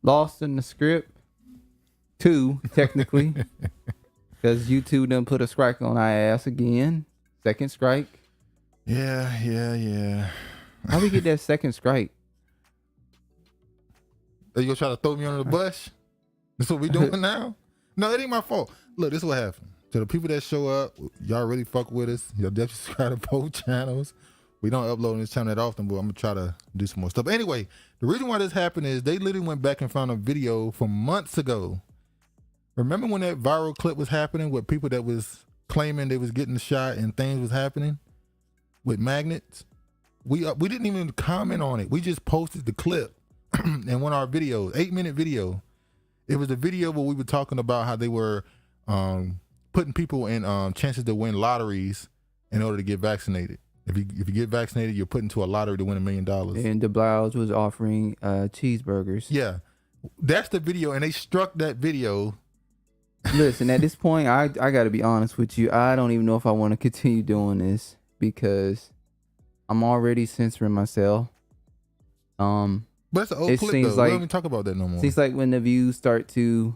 lost in the script. 2, technically. Because YouTube done put a strike on our ass again. Second strike. Yeah. How we get that second strike? Are you gonna try to throw me under the bus? That's what we doing now? No, it ain't my fault. Look, this is what happened. To the people that show up, y'all really fuck with us. Y'all definitely subscribe to both channels. We don't upload on this channel that often, but I'm gonna try to do some more stuff. Anyway, the reason why this happened is they literally went back and found a video from months ago. Remember when that viral clip was happening with people that was claiming they was getting shot and things was happening with magnets? We didn't even comment on it. We just posted the clip in one of our videos, 8-minute video. It was a video where we were talking about how they were putting people in chances to win lotteries in order to get vaccinated. If you get vaccinated, you're put into a lottery to win $1 million. And the Blouse was offering cheeseburgers. Yeah, that's the video, and they struck that video. Listen, at this point, I got to be honest with you. I don't even know if I want to continue doing this because I'm already censoring myself. But it's an old clip, though. Like, we don't even talk about that no more. Seems like when the views start to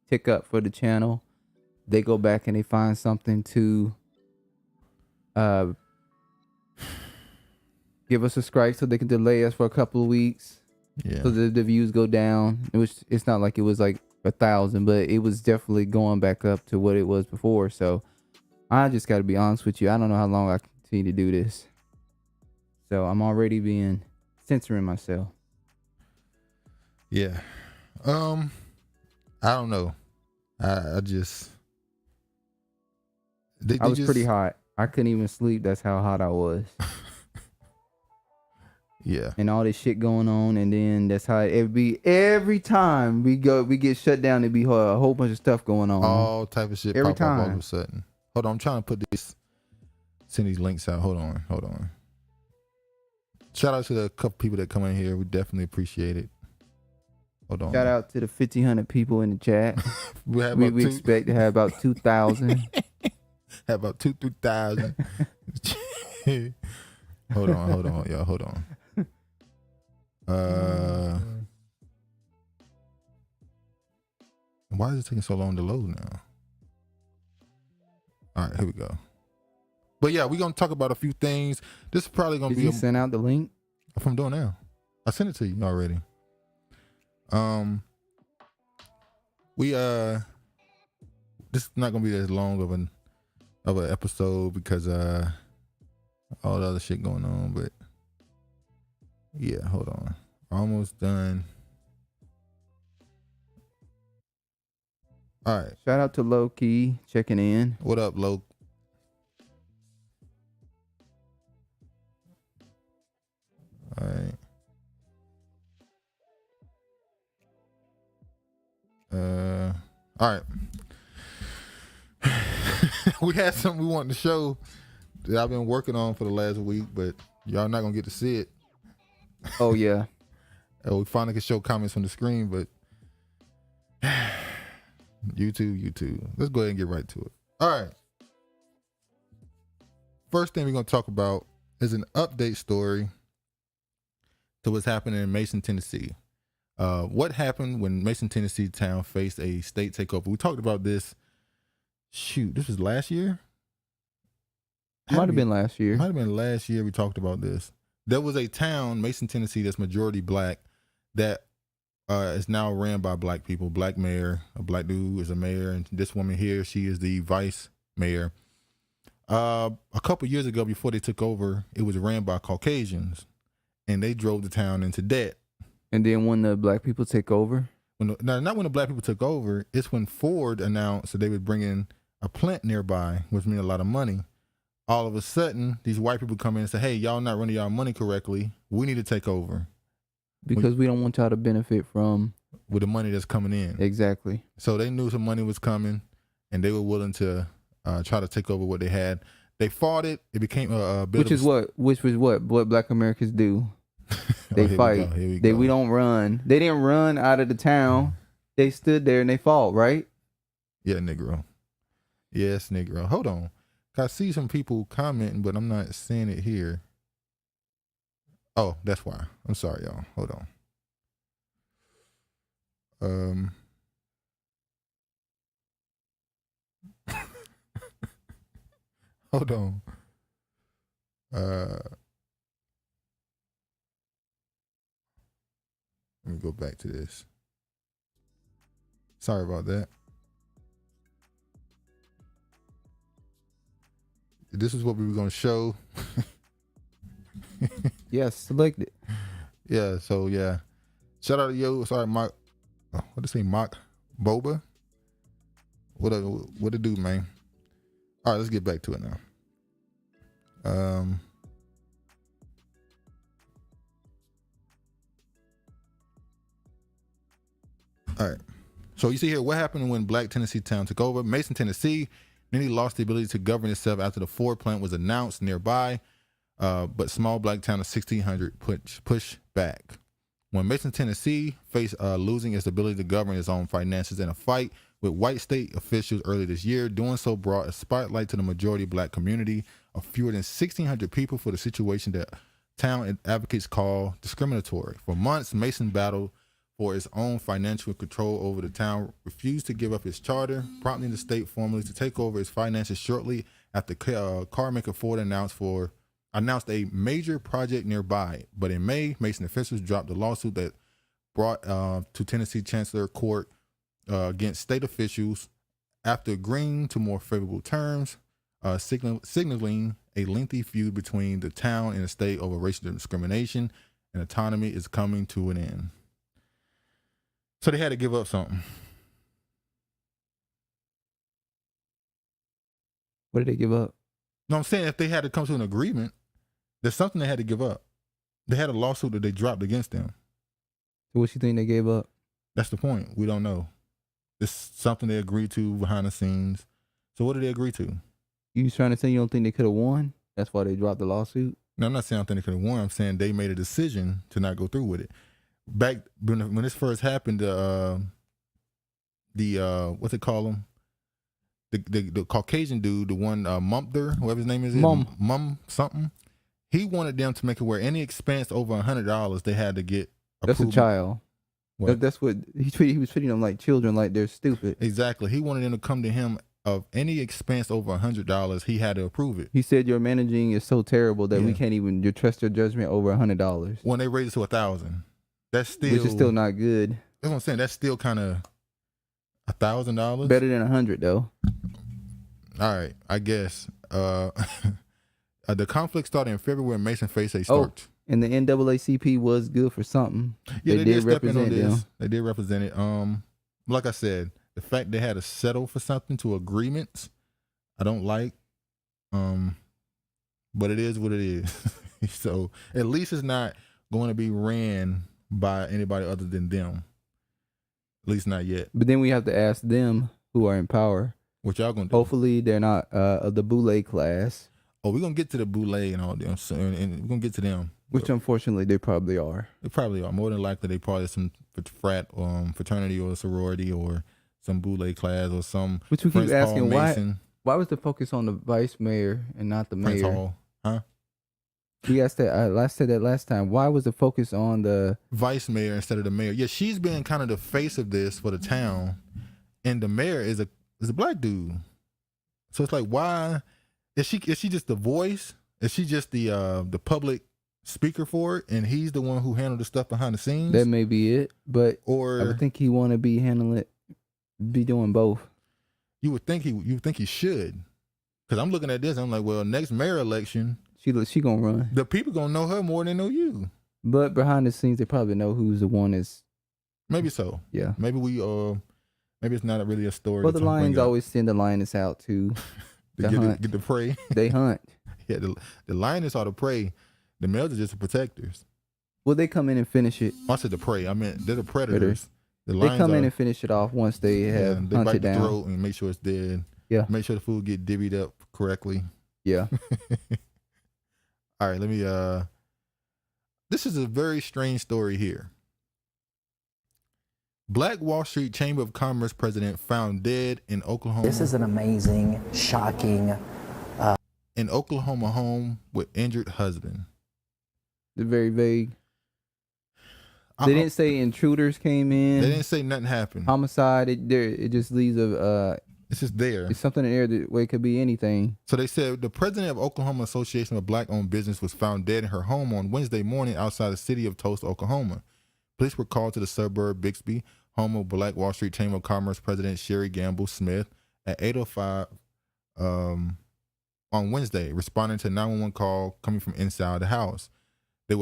tick up for the channel, they go back and they find something to give us a strike so they can delay us for a couple of weeks. Yeah. So the views go down. It's not like it was like 1,000, but it was definitely going back up to what it was before. So I just got to be honest with you. I don't know how long I can continue to do this. So I'm already censoring myself. Yeah. I don't know. I was pretty hot. I couldn't even sleep. That's how hot I was. Yeah. And all this shit going on, and then that's how it be every time we get shut down. It be a whole bunch of stuff going on. All type of shit every pop up all time. of a sudden. Hold on, I'm trying to send these links out. Hold on. Shout out to the couple people that come in here. We definitely appreciate it. Hold on. Shout out to the 1,500 people in the chat. we expect to have about 2,000. Have about 2,000-3,000. Hold on, y'all. Hold on. Why is it taking so long to load now? All right, here we go. But yeah, we're gonna talk about a few things. This is probably gonna Did you send out the link? If I'm doing now, I sent it to you already. This is not gonna be as long of an episode because all the other shit going on. But yeah, hold on, almost done. All right. Shout out to Low Key checking in. What up, Low? All right. All right. We had something we wanted to show that I've been working on for the last week, but y'all not gonna get to see it. Oh yeah. We finally can show comments on the screen, but YouTube. Let's go ahead and get right to it. All right. First thing we're gonna talk about is an update story to what's happening in Mason, Tennessee. What happened when Mason, Tennessee town faced a state takeover? We talked about this. Shoot, this was last year? Might have been last year. Might have been last year we talked about this. There was a town, Mason, Tennessee, that's majority black that is now ran by black people. Black mayor, a black dude is a mayor, and this woman here, she is the vice mayor. A couple years ago, before they took over, it was ran by Caucasians, and they drove the town into debt. And then when the black people take over? Not when the black people took over. It's when Ford announced that they would bring in a plant nearby, which means a lot of money. All of a sudden, these white people come in and say, hey, y'all not running y'all money correctly. We need to take over. Because we don't want y'all to benefit from... with the money that's coming in. Exactly. So they knew some money was coming, and they were willing to try to take over what they had. They fought it. It became a bit which was what black Americans do. They fight. We don't run. They didn't run out of the town. They stood there and they fought, right? Yeah, Negro. Yes, Negro. Hold on. I see some people commenting, but I'm not seeing it here. Oh, that's why. I'm sorry, y'all. Hold on. Hold on. Let me go back to this. Sorry about that. This is what we were going to show. Yes, select it. Yeah, so yeah. Shout out to yo. Sorry, Mock. What to say, Mock Boba? What to do, man? All right, let's get back to it now. All right. So you see here what happened when Black Tennessee Town took over. Mason, Tennessee, nearly lost the ability to govern itself after the Ford plant was announced nearby. But small black town of 1,600 push back. When Mason, Tennessee faced losing its ability to govern its own finances in a fight with white state officials earlier this year, doing so brought a spotlight to the majority black community of fewer than 1,600 people for the situation that town advocates call discriminatory. For months, Mason battled for its own financial control over the town, refused to give up its charter, prompting the state formally to take over its finances shortly after car maker Ford announced a major project nearby. But in May, Mason officials dropped the lawsuit that brought to Tennessee Chancellor Court against state officials after agreeing to more favorable terms, signaling a lengthy feud between the town and the state over racial discrimination and autonomy is coming to an end. So they had to give up something. What did they give up? No, I'm saying if they had to come to an agreement, there's something they had to give up. They had a lawsuit that they dropped against them. So what you think they gave up? That's the point. We don't know. It's something they agreed to behind the scenes. So what did they agree to? You trying to say you don't think they could have won? That's why they dropped the lawsuit? No, I'm not saying I don't think they could have won. I'm saying they made a decision to not go through with it. Back when this first happened, the what's it call him? The Caucasian dude, the one Mumpter, whoever his name is, Mum something. He wanted them to make it where any expense over $100 they had to get approved. That's a child. That's what he was treating them like children, like they're stupid. Exactly. He wanted them to come to him of any expense over $100. He had to approve it. He said your managing is so terrible that we can't even trust your judgment over $100. When they raised it to $1,000, that's still, which is still not good. That's what I'm saying. That's still kind of $1,000. Better than 100 though. All right, I guess. The conflict started in February when Mason faced a start. And the NAACP was good for something. Yeah, they did represent them. They did represent it. Like I said, the fact they had to settle for something to agreements, I don't like. But it is what it is. So at least it's not going to be ran by anybody other than them. At least not yet. But then we have to ask them who are in power. What y'all gonna do? Hopefully they're not of the boule class. Oh, we're gonna get to the boule and all them soon, and we're gonna get to them. Which unfortunately they probably are. They probably are. More than likely they probably some fraternity or sorority or some boule class or some. Which we keep asking why was the focus on the vice mayor and not the mayor? Prince Hall, huh? We asked that. I said that last time. Why was the focus on the vice mayor instead of the mayor? Yeah, she's been kind of the face of this for the town, and the mayor is a black dude. So it's like, why is she just the voice? Is she just the public speaker for it, and he's the one who handled the stuff behind the scenes? That may be it, but I would think he want to be doing both. You would think he should, because I'm looking at this, I'm like, well, next mayor election, she gonna run. The people gonna know her more than they know you. But behind the scenes, they probably know who's the one is. Maybe so. Yeah. Maybe maybe it's not really a story. Well, the Lions always send the lioness out to get the prey. They hunt. Yeah, the lioness are the prey. The males are just the protectors. Well, they come in and finish it. I said the prey. I meant they're the predators. The lions come in and finish it off once they have they hunted bite down. The throat and make sure it's dead. Yeah. Make sure the food get divvied up correctly. Yeah. All right, let me this is a very strange story here. Black Wall Street Chamber of Commerce president found dead in Oklahoma. This is an amazing, shocking. In Oklahoma home with injured husband. They're very vague. They didn't say intruders came in. They didn't say nothing happened. Homicide. It just leaves It's just there. it's something in there that where it could be anything. So they said the president of Oklahoma Association of Black-Owned Business was found dead in her home on Wednesday morning outside the city of Tulsa, Oklahoma. Police were called to the suburb Bixby, home of Black Wall Street Chamber of Commerce President Sherry Gamble Smith at 8:05 on Wednesday, responding to a 911 call coming from inside the house. They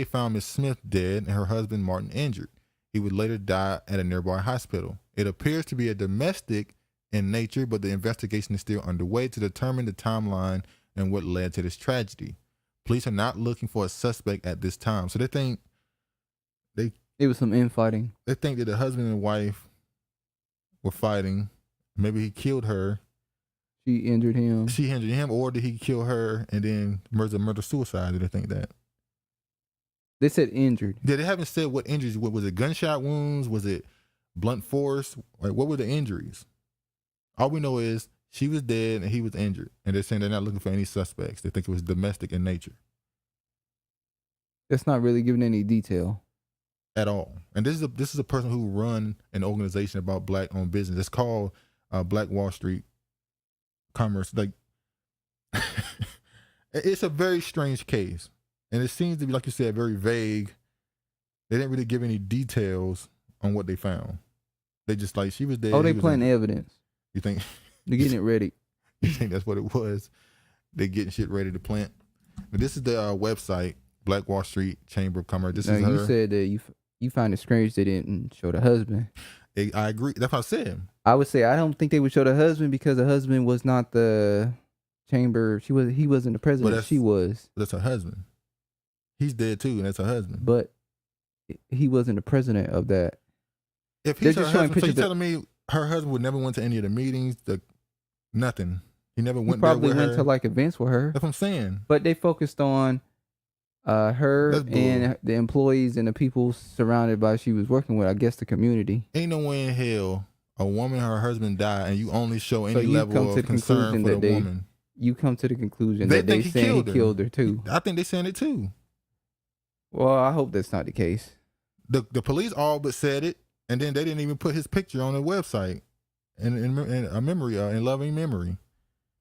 found Miss Smith dead and her husband Martin injured. He would later die at a nearby hospital. It appears to be a domestic in nature, but the investigation is still underway to determine the timeline and what led to this tragedy. Police are not looking for a suspect at this time. So It was some infighting. they think that the husband and wife were fighting. Maybe he killed her. She injured him. She injured him, or did he kill her and then murder-suicide? Did they think that? They said injured. Yeah, they haven't said what injuries. What was it? Gunshot wounds? Was it blunt force? Like, what were the injuries? All we know is she was dead and he was injured, and they're saying they're not looking for any suspects. They think it was domestic in nature That's not really giving any detail. at all. And this is a person who run an organization about Black-owned business. It's called Black Wall Street Commerce. Like, it's a very strange case. And it seems to be, like you said, very vague. They didn't really give any details on what they found. They just like, she was dead. Oh, they planting evidence. You think? They're getting it ready. You think that's what it was? They getting shit ready to plant. But this is the website, Black Wall Street Chamber of Commerce. This is her. You said that you find it strange they didn't show the husband. I agree. That's what I said. I would say I don't think they would show the husband because the husband was not the chamber. He wasn't the president. She was. That's her husband. He's dead too, and that's her husband. But he wasn't the president of that. If he's her husband, so you telling me her husband would never went to any of the meetings, nothing. He never went there with her. Probably went to like events with her. That's what I'm saying. But they focused on her and the employees and the people surrounded by she was working with. I guess the community. Ain't no way in hell a woman, her husband died, and you only show any level of concern for the woman. You come to the conclusion that they saying he killed her too. I think they saying it too. Well, I hope that's not the case. The police all but said it, and then they didn't even put his picture on the website in a memory, in loving memory.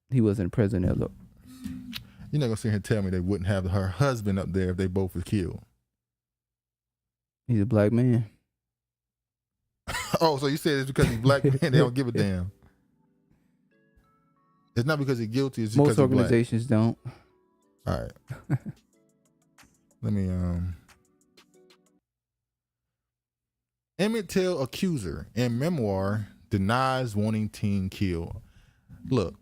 He wasn't president of the. You're not gonna sit here and tell me they wouldn't have her husband up there if they both were killed. He's a black man. Oh, so you said it's because he's black man, they don't give a damn. It's not because he's guilty, it's because most organizations don't. All right. Let me Emmett tell accuser in memoir denies wanting teen killed. Look,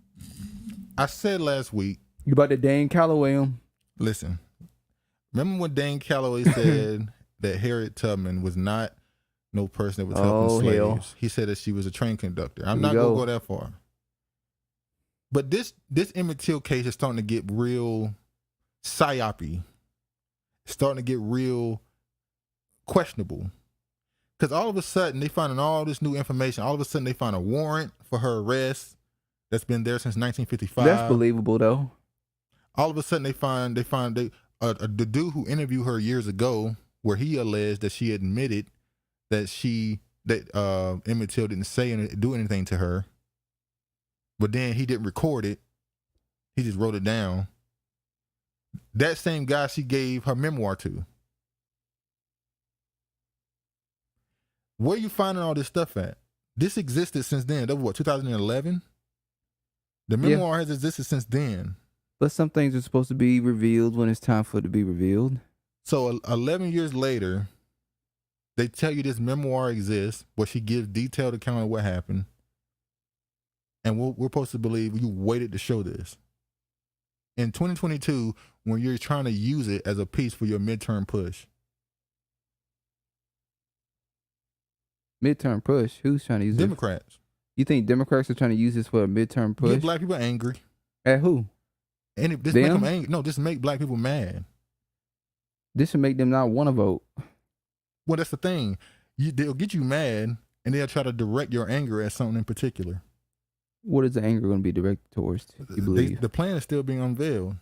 I said last week. You about to Dane Calloway him? Listen, remember when Dane Calloway said that Harriet Tubman was not no person that was helping slaves? Hell. He said that she was a train conductor. I'm not gonna go that far. But this Emmett Till case is starting to get real psyopy. It's starting to get real questionable. Because all of a sudden, they finding all this new information. All of a sudden, they find a warrant for her arrest that's been there since 1955. That's believable, though. All of a sudden, they find the dude who interviewed her years ago, where he alleged that she admitted that Emmett Till didn't say and do anything to her, but then he didn't record it. He just wrote it down. That same guy she gave her memoir to. Where are you finding all this stuff at? This existed since then. That was what, 2011? The memoir has existed since then. But some things are supposed to be revealed when it's time for it to be revealed. So 11 years later, they tell you this memoir exists, where she gives detailed account of what happened. And we're supposed to believe you waited to show this. In 2022, when you're trying to use it as a piece for your midterm push. Midterm push? Who's trying to use it? Democrats. You think Democrats are trying to use this for a midterm push? Get black people angry. At who? And this make them angry. No, just make black people mad. This should make them not want to vote. Well, that's the thing. They'll get you mad, and they'll try to direct your anger at something in particular. What is the anger going to be directed towards, you believe? The plan is still being unveiled.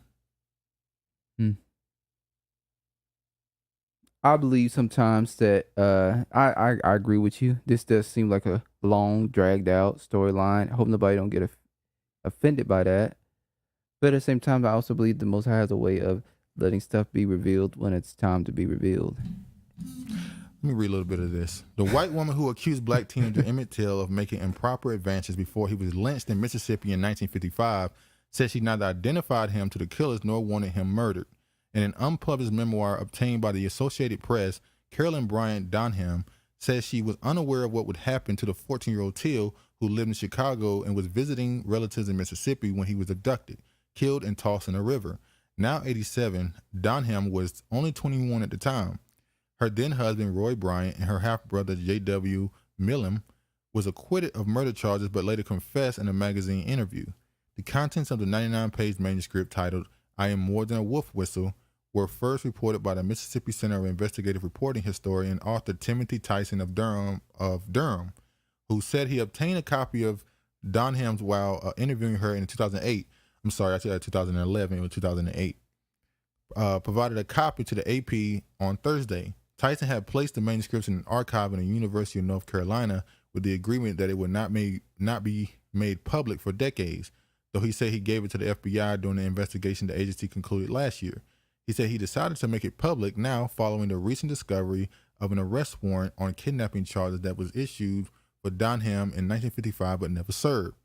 I believe sometimes that I agree with you. This does seem like a long, dragged out storyline. I hope nobody don't get offended by that. But at the same time, I also believe the Most High has a way of letting stuff be revealed when it's time to be revealed. Let me read a little bit of this. The white woman who accused black teenager Emmett Till of making improper advances before he was lynched in Mississippi in 1955 said she neither identified him to the killers nor wanted him murdered. In an unpublished memoir obtained by the Associated Press, Carolyn Bryant Donham says she was unaware of what would happen to the 14-year-old Till, who lived in Chicago and was visiting relatives in Mississippi when he was abducted, killed, and tossed in a river. Now 87, Donham was only 21 at the time. Her then husband, Roy Bryant, and her half-brother, J.W. Millam, was acquitted of murder charges but later confessed in a magazine interview. The contents of the 99-page manuscript titled, "I Am More Than a Wolf Whistle," were first reported by the Mississippi Center of Investigative Reporting historian and author Timothy Tyson of Durham, who said he obtained a copy of Donham's while interviewing her in 2008. I'm sorry, I said 2011, it was 2008. Provided a copy to the AP on Thursday. Tyson had placed the manuscripts in an archive in the University of North Carolina with the agreement that it would not be made public for decades, though he said he gave it to the FBI during the investigation the agency concluded last year. He said he decided to make it public now following the recent discovery of an arrest warrant on kidnapping charges that was issued for Donham in 1955 but never served.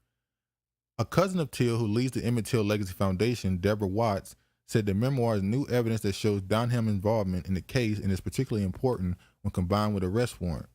A cousin of Till who leads the Emmett Till Legacy Foundation, Deborah Watts, said the memoir is new evidence that shows Donham's involvement in the case and is particularly important when combined with arrest warrant.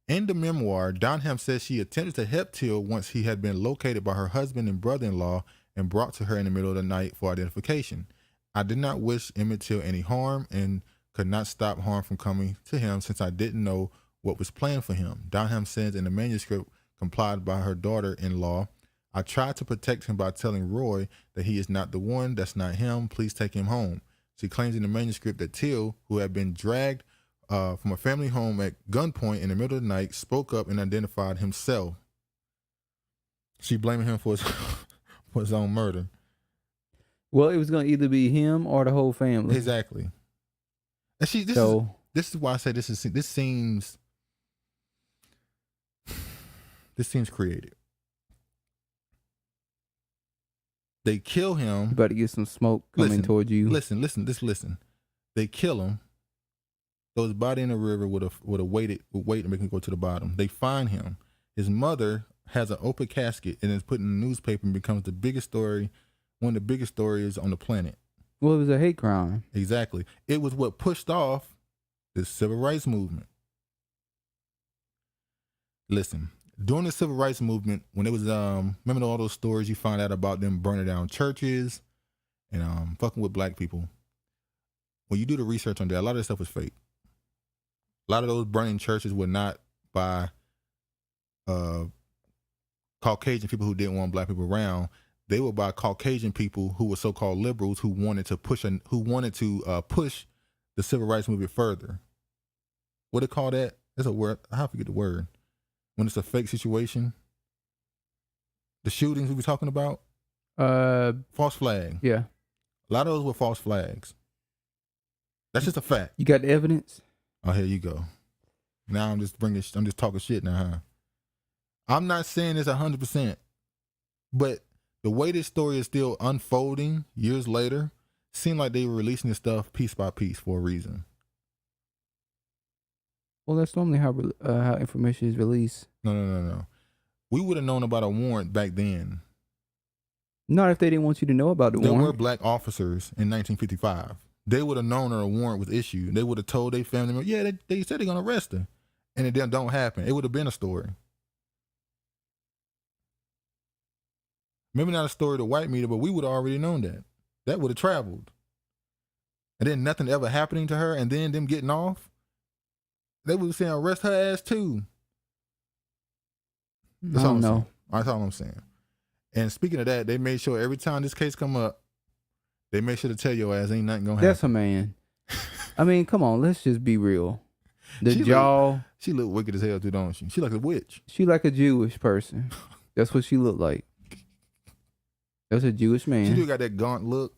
In the memoir, Donham says she attempted to help Till once he had been located by her husband and brother-in-law and brought to her in the middle of the night for identification. "I did not wish Emmett Till any harm and could not stop harm from coming to him since I didn't know what was planned for him," Donham says in the manuscript complied by her daughter-in-law. "I tried to protect him by telling Roy that he is not the one, that's not him, please take him home." She claims in the manuscript that Till, who had been dragged from a family home at gunpoint in the middle of the night, spoke up and identified himself. She blaming him for his own murder. Well, it was going to either be him or the whole family. Exactly. And this is why I say this seems creative. They kill him. You better get some smoke coming towards you. Listen. They kill him. Throw his body in the river with a weight to make him go to the bottom. They find him. His mother has an open casket and is put in the newspaper and becomes the biggest story, one of the biggest stories on the planet. Well, it was a hate crime. Exactly. It was what pushed off the civil rights movement. Listen, during the civil rights movement, when it was, remember all those stories you find out about them burning down churches and fucking with black people? When you do the research on that, a lot of that stuff was fake. A lot of those burning churches were not by Caucasian people who didn't want black people around. They were by Caucasian people who were so-called liberals who wanted to push the civil rights movement further. What do they call that? There's a word. I forget the word. When it's a fake situation. The shootings we were talking about. False flag. Yeah. A lot of those were false flags. That's just a fact. You got the evidence? Oh, here you go. Now I'm just talking shit now, huh? I'm not saying this 100%, but the way this story is still unfolding years later, seemed like they were releasing this stuff piece by piece for a reason. Well, that's normally how information is released. No. We would have known about a warrant back then. Not if they didn't want you to know about the warrant. There were black officers in 1955. They would have known a warrant was issued. They would have told their family members, yeah, they said they're going to arrest her. And it don't happen. It would have been a story. Maybe not a story to white media, but we would have already known that. That would have traveled. And then nothing ever happening to her, and then them getting off. They would have saying arrest her ass too. That's all I'm saying. That's all I'm saying. And speaking of that, they made sure every time this case come up, they make sure to tell your ass ain't nothing gonna happen. That's a man. I mean, come on, let's just be real. She look wicked as hell too, don't she? She like a witch. She like a Jewish person. That's what she looked like. That's a Jewish man. She do got that gaunt look,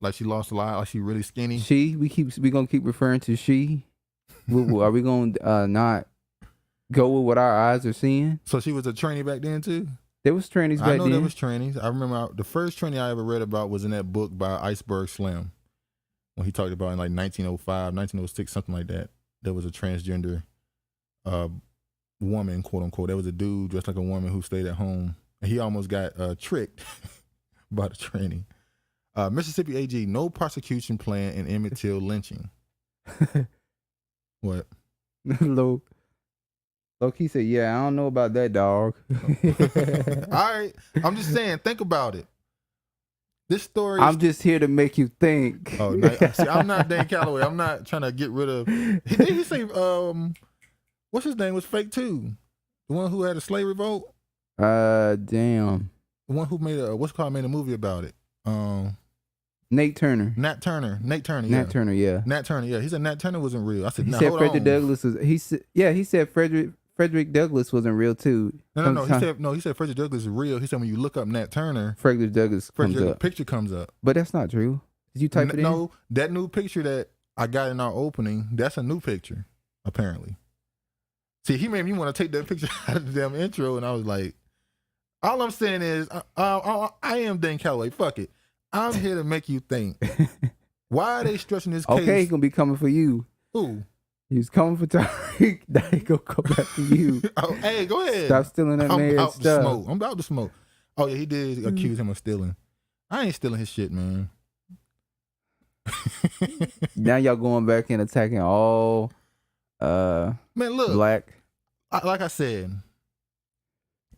like she lost a lot, like she really skinny. We gonna keep referring to she. Are we going to not go with what our eyes are seeing? So she was a trainee back then too? There was trannies back I know then. there was trannies. I remember the first trannie I ever read about was in that book by Iceberg Slim, when he talked about in like 1905, 1906, something like that. There was a transgender woman, quote unquote. There was a dude dressed like a woman who stayed at home, and he almost got tricked by the trannie. Mississippi AG, no prosecution plan in Emmett Till lynching. What? Low-key said, yeah, I don't know about that, dog. All right. I'm just saying, think about it. This story. I'm just here to make you think. Oh, no, see, I'm not Dan Calloway. I'm not trying to get rid of. Did he say, what's his name was fake too? The one who had a slave revolt? Damn. The one who made made a movie about it. Nate Turner. Nat Turner. Nat Turner, yeah. Nat Turner, yeah. He said Nat Turner wasn't real. I said, He no, said hold Frederick on. Douglass was. He said Frederick Douglass wasn't real too. No. He said Frederick Douglass is real. He said when you look up Nat Turner, Frederick Douglass comes up. picture comes up. But that's not true. Did you type it in? No, that new picture that I got in our opening, that's a new picture, apparently. See, he made me want to take that picture out of the damn intro, and I was like, all I'm saying is, I am Dan Calloway. Fuck it. I'm here to make you think. Why are they stretching this case? Okay, he's gonna be coming for you. Who? He's coming for Tyreek. Now he gonna come back for you. Oh, hey, go ahead. Stop stealing that man's stuff. I'm about to smoke. Oh yeah, he did accuse him of stealing. I ain't stealing his shit, man. Now y'all going back and attacking all man, look, black. Like I said,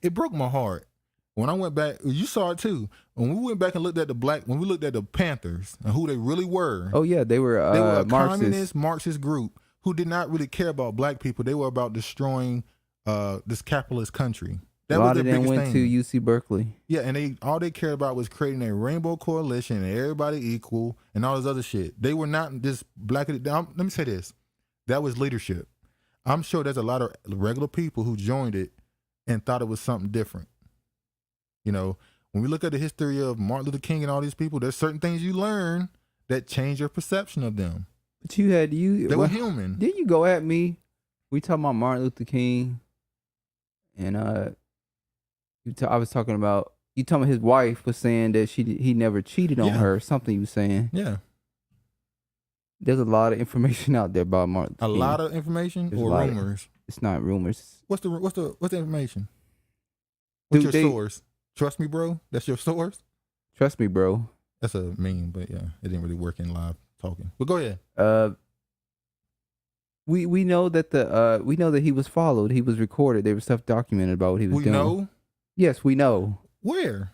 it broke my heart when I went back. You saw it too. When we went back and looked at when we looked at the Panthers and who they really were. Oh yeah, they were a Marxist. Marxist group who did not really care about black people. They were about destroying this capitalist country. That a lot was of their them biggest went thing. to UC Berkeley. Yeah, and all they cared about was creating a rainbow coalition and everybody equal and all this other shit. They were not just black. Let me say this. That was leadership. I'm sure there's a lot of regular people who joined it and thought it was something different. You know, when we look at the history of Martin Luther King and all these people, there's certain things you learn that change your perception of them. But they were human. Didn't you go at me? We talking about Martin Luther King, and I was talking about you. Talking about his wife was saying that he never cheated on her. Or something you was saying. Yeah. There's a lot of information out there about Martin Luther King. A lot of information or rumors? It's not rumors. What's the information? Dude, What's your source? Trust me, bro. That's your source. Trust me, bro. That's a meme, but yeah, it didn't really work in live talking. But go ahead. We know that we know that he was followed. He was recorded. There was stuff documented about what he was doing. We know. Yes, we know. Where?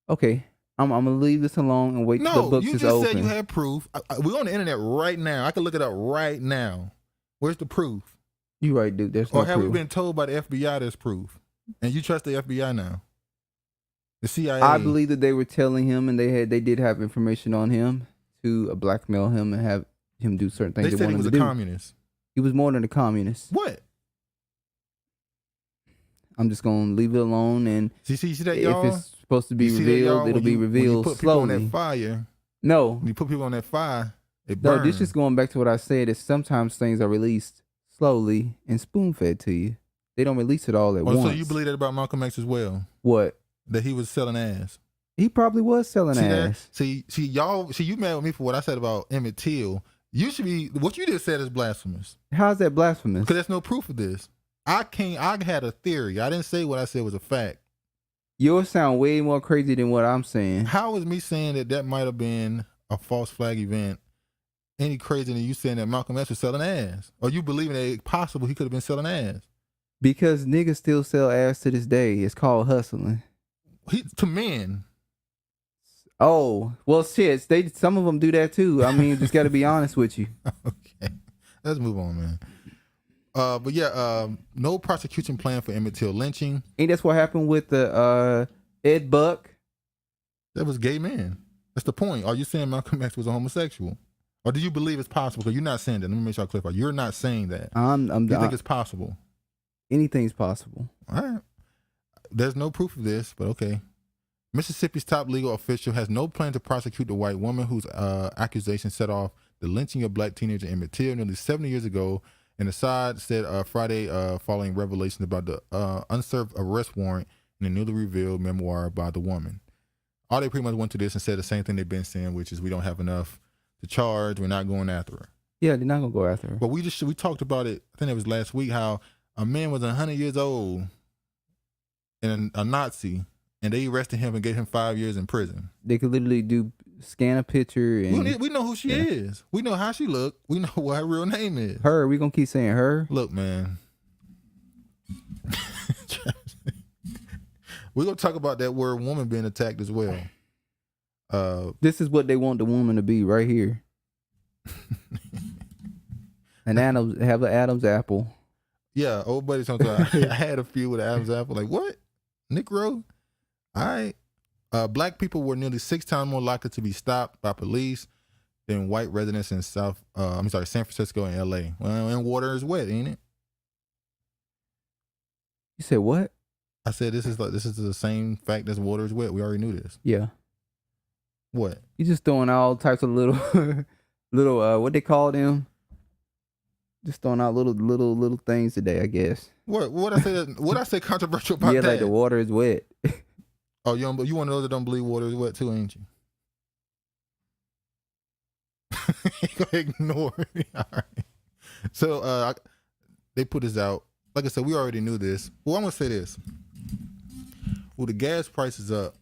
Okay, I'm gonna leave this alone and wait till the books is open. No, you just said you had proof. We're on the internet right now. I can look it up right now. Where's the proof? You right, dude. There's no proof. Or have we been told by the FBI there's proof? And you trust the FBI now? The CIA. I believe that they were telling him, and they did have information on him to blackmail him and have him do certain things. They said he was a communist. He was more than a communist. What? I'm just gonna leave it alone, and see that, y'all? If it's supposed to be revealed, it'll be revealed when you put slowly. People on that fire. No, when you put people on that fire, it burns. No, this is going back to what I said. Is sometimes things are released slowly and spoon fed to you. They don't release it all at once. So you believe that about Malcolm X as well? What? That he was selling ass. He probably was selling ass. See, you mad with me for what I said about Emmett Till. You should be. What you just said is blasphemous. How's that blasphemous? Because there's no proof of this. I had a theory. I didn't say what I said was a fact. Yours sound way more crazy than what I'm saying. How is me saying that might have been a false flag event any crazier than you saying that Malcolm X was selling ass? Or you believing that it's possible he could have been selling ass? Because niggas still sell ass to this day. It's called hustling. To men. Oh, well, shit. Some of them do that too. I mean, just got to be honest with you. Okay. Let's move on, man. But yeah, no prosecution plan for Emmett Till lynching. Ain't that's what happened with the Ed Buck? That was gay men. That's the point. Are you saying Malcolm X was a homosexual? Or do you believe it's possible? Because you're not saying that. Let me make sure I clarify. You're not saying that. You think it's possible? Anything's possible. All right. There's no proof of this, but okay. Mississippi's top legal official has no plan to prosecute the white woman whose accusation set off the lynching of black teenager Emmett Till nearly 70 years ago. And Assad said Friday following revelations about the unserved arrest warrant in the newly revealed memoir by the woman. All they pretty much went to this and said the same thing they've been saying, which is we don't have enough to charge. We're not going after her. Yeah, they're not going to go after her. But we talked about it, I think it was last week, how a man was 100 years old and a Nazi, and they arrested him and gave him 5 years in prison. They could literally scan a picture. And we know who she is. We know how she look. We know what her real name is. Her. We going to keep saying her. Look, man. We're going to talk about that word woman being attacked as well. This is what they want the woman to be right here. Have an Adam's apple. Yeah, old buddy sometimes. I had a few with an Adam's apple. Like, what? Negro? All right. Black people were nearly 6 times more likely to be stopped by police than white residents in San Francisco and LA. Well, and water is wet, ain't it? You said what? I said this is the same fact as water is wet. We already knew this. Yeah. What? You just throwing all types of little what they call them? Just throwing out little things today, I guess. What I say controversial about that? Yeah, like the water is wet. Oh, you one of those that don't believe water is wet too, ain't you? You gonna ignore me. All right. So they put this out. Like I said, we already knew this. Well, I'm gonna say this. Well, the gas prices up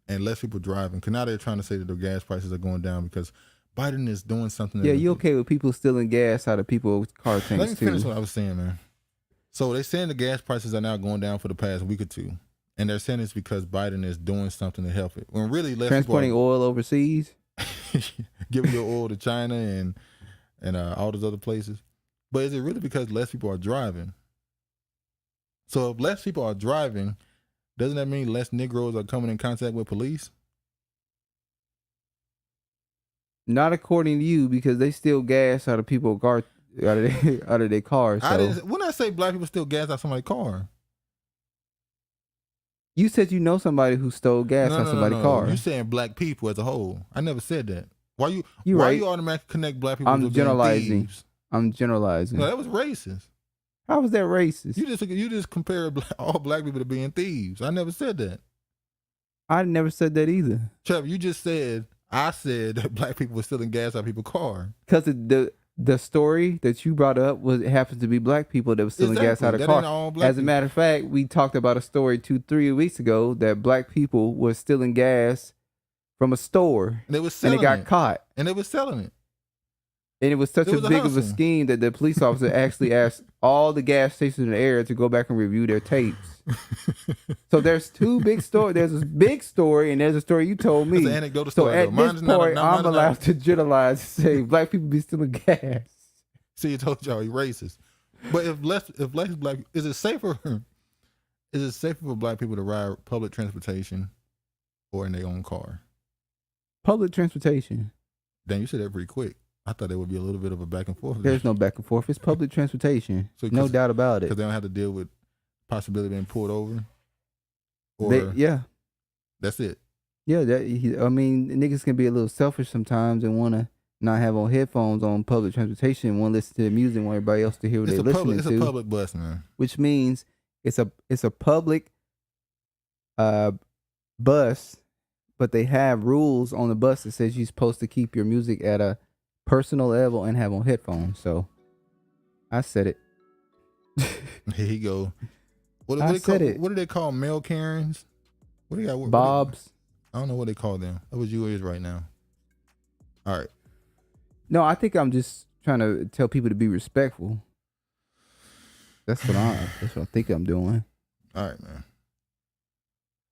and less people driving, because now they're trying to say that the gas prices are going down because Biden is doing something. Yeah, you okay with people stealing gas out of people's car tanks? Let me finish what I was saying, man. So they're saying the gas prices are now going down for the past week or two. And they're saying it's because Biden is doing something to help it. When really less transporting oil overseas, giving your oil to China and all those other places. But is it really because less people are driving? So if less people are driving, doesn't that mean less Negroes are coming in contact with police? not according to you, because they steal gas out of people's car, out of their cars. So. When I say black people steal gas out of somebody's car. You said you know somebody who stole gas out of somebody's car. You're saying black people as a whole. I never said that. Why you automatically connect black people to generalizing. thieves? I'm generalizing. No, that was racist. How was that racist? You just compared all black people to being thieves. I never said that. I never said that either. Trevor, you just said I said that black people were stealing gas out of people's car. Because the story that you brought up happens to be black people that were stealing gas out of cars. As a matter of fact, we talked about a story 2-3 weeks ago that black people were stealing gas from a store. And they were selling it. And it got caught. And they were selling it. And it was such a big of a scheme that the police officer actually asked all the gas stations in the area to go back and review their tapes. So there's two big stories. There's a big story and there's a story you told me. It's an anecdotal so story. at this point, I'm allowed to generalize and say black people be stealing gas. See, I told y'all he racist. But if less black, is it safer? Is it safer for black people to ride public transportation or in their own car? Public transportation. Damn, you said that pretty quick. I thought there would be a little bit of a back and forth. There's no back and forth. It's public transportation. So no doubt about it. Because they don't have to deal with possibility of being pulled over. Yeah. That's it. Yeah, niggas can be a little selfish sometimes and want to not have on headphones on public transportation and want to listen to the music and want everybody else to hear what they're listening to. It's a public bus, man. Which means it's a public bus, but they have rules on the bus that says you're supposed to keep your music at a personal level and have on headphones. So I said it. Here you go. What do they call male Karens? What do you got? Bobs. I don't know what they call them. That was you is right now. All right. No, I think I'm just trying to tell people to be respectful. That's what I think I'm doing. All right, man.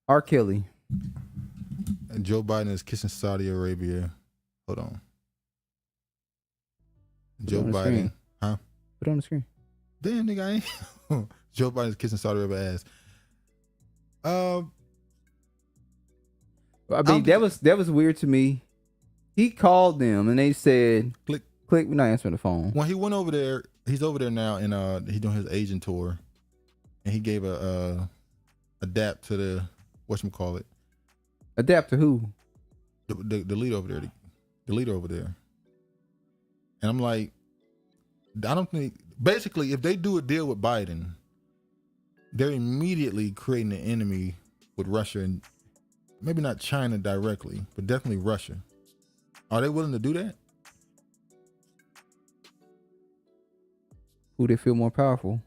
R. Kelly. And Joe Biden is kissing Saudi Arabia. Hold on. Joe Biden. Screen. Huh? Put it on the screen. Damn, nigga, I ain't. Joe Biden's kissing Saudi Arabia ass. I mean, that was weird to me. He called them and they said, click. We're not answering the phone. When he went over there, he's over there now and he's doing his Asian tour. And he gave a dap to the, whatchamacallit. Adapt to who? The leader over there. The leader over there. And I'm like, I don't think, basically, if they do a deal with Biden, they're immediately creating an enemy with Russia, and maybe not China directly, but definitely Russia. Are they willing to do that? Who they feel more powerful?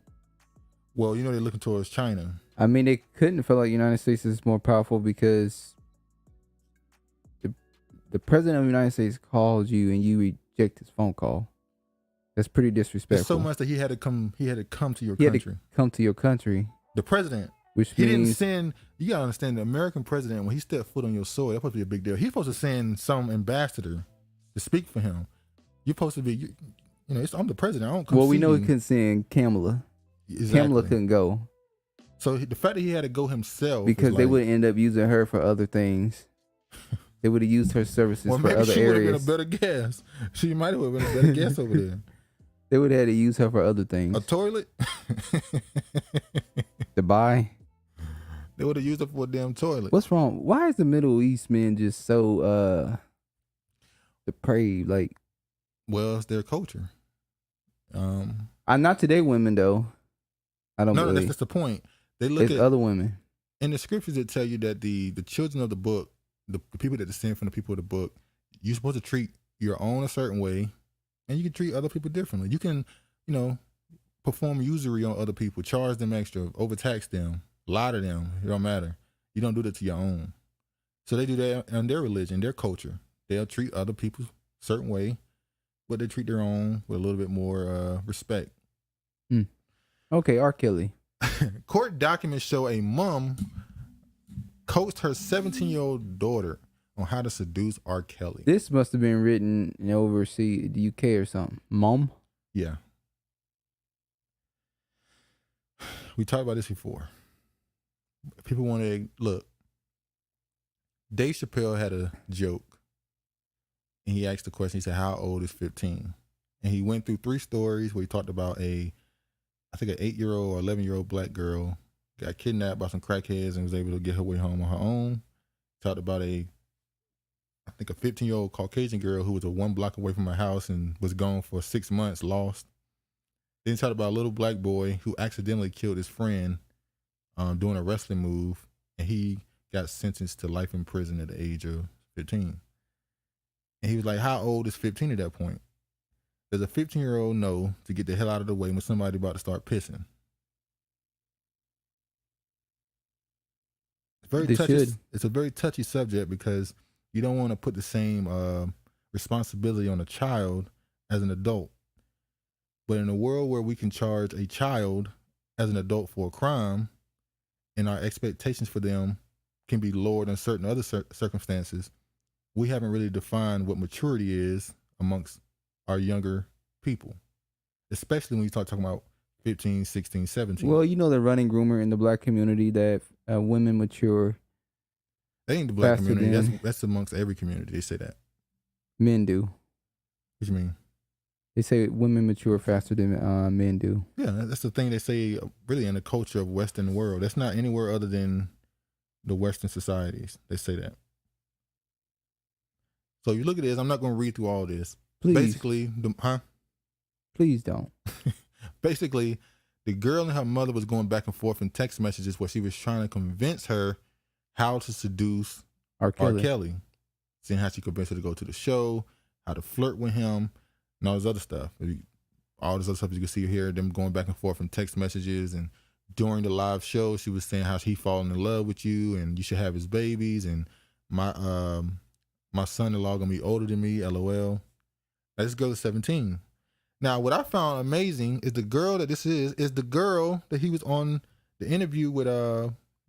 Well, they're looking towards China. I mean, they couldn't feel like United States is more powerful because the president of the United States calls you and you reject his phone call. That's pretty disrespectful. It's so much that he had to come to your country. He had to come to your country. The president. Which he means, didn't send, you gotta understand, the American president, when he stepped foot on your soil, that's supposed to be a big deal. He's supposed to send some ambassador to speak for him. You're supposed to be, I'm the president. I don't come. Well, we know you. he couldn't send Kamala. Exactly. Kamala couldn't go. So the fact that he had to go himself, because they would end up using her for other things. They would have used her services for other she areas. Would have been a better guest. She might have been a better guest over there. They would have had to use her for other things. A toilet? To buy? They would have used her for a damn toilet. What's wrong? Why is the Middle East men just so depraved? Like, well, it's their culture. Not today women though. I don't. No, that's the point. They look at other women in the scriptures that tell you that the children of the book, the people that descend from the people of the book, you're supposed to treat your own a certain way, and you can treat other people differently. You can, perform usury on other people, charge them extra, overtax them, lie to them. It don't matter. You don't do that to your own. So they do that in their religion, their culture. They'll treat other people a certain way, but they treat their own with a little bit more respect. Okay, R. Kelly. Court documents show a mom coached her 17-year-old daughter on how to seduce R. Kelly. This must have been written in overseas, the UK or something. Mom? Yeah. We talked about this before. People want to look. Dave Chappelle had a joke, and he asked the question. He said, "How old is 15?" And he went through 3 stories where he talked about an 8-year-old or 11-year-old black girl got kidnapped by some crackheads and was able to get her way home on her own. Talked about a 15-year-old Caucasian girl who was 1 block away from her house and was gone for 6 months, lost. Then he talked about a little black boy who accidentally killed his friend doing a wrestling move, and he got sentenced to life in prison at the age of 15. And he was like, how old is 15 at that point? Does a 15-year-old know to get the hell out of the way when somebody's about to start pissing? It's a very touchy subject because you don't want to put the same responsibility on a child as an adult. But in a world where we can charge a child as an adult for a crime, and our expectations for them can be lowered in certain other circumstances, we haven't really defined what maturity is amongst our younger people, especially when you start talking about 15, 16, 17. Well, the running rumor in the black community that women mature. That ain't the black community. That's amongst every community. They say that. Men do. What you mean? They say women mature faster than men do. Yeah, that's the thing they say really in the culture of Western world. That's not anywhere other than the Western societies. They say that. So you look at this, I'm not going to read through all this. Please. Basically, Please don't. Basically, the girl and her mother was going back and forth in text messages where she was trying to convince her how to seduce R. Kelly. Seeing how she convinced her to go to the show, how to flirt with him, and all this other stuff. All this other stuff you can see here, them going back and forth in text messages. And during the live show, she was saying how he falling in love with you and you should have his babies. And my son-in-law gonna be older than me, LOL. Now, this girl is 17. Now, what I found amazing is the girl that this is the girl that he was on the interview with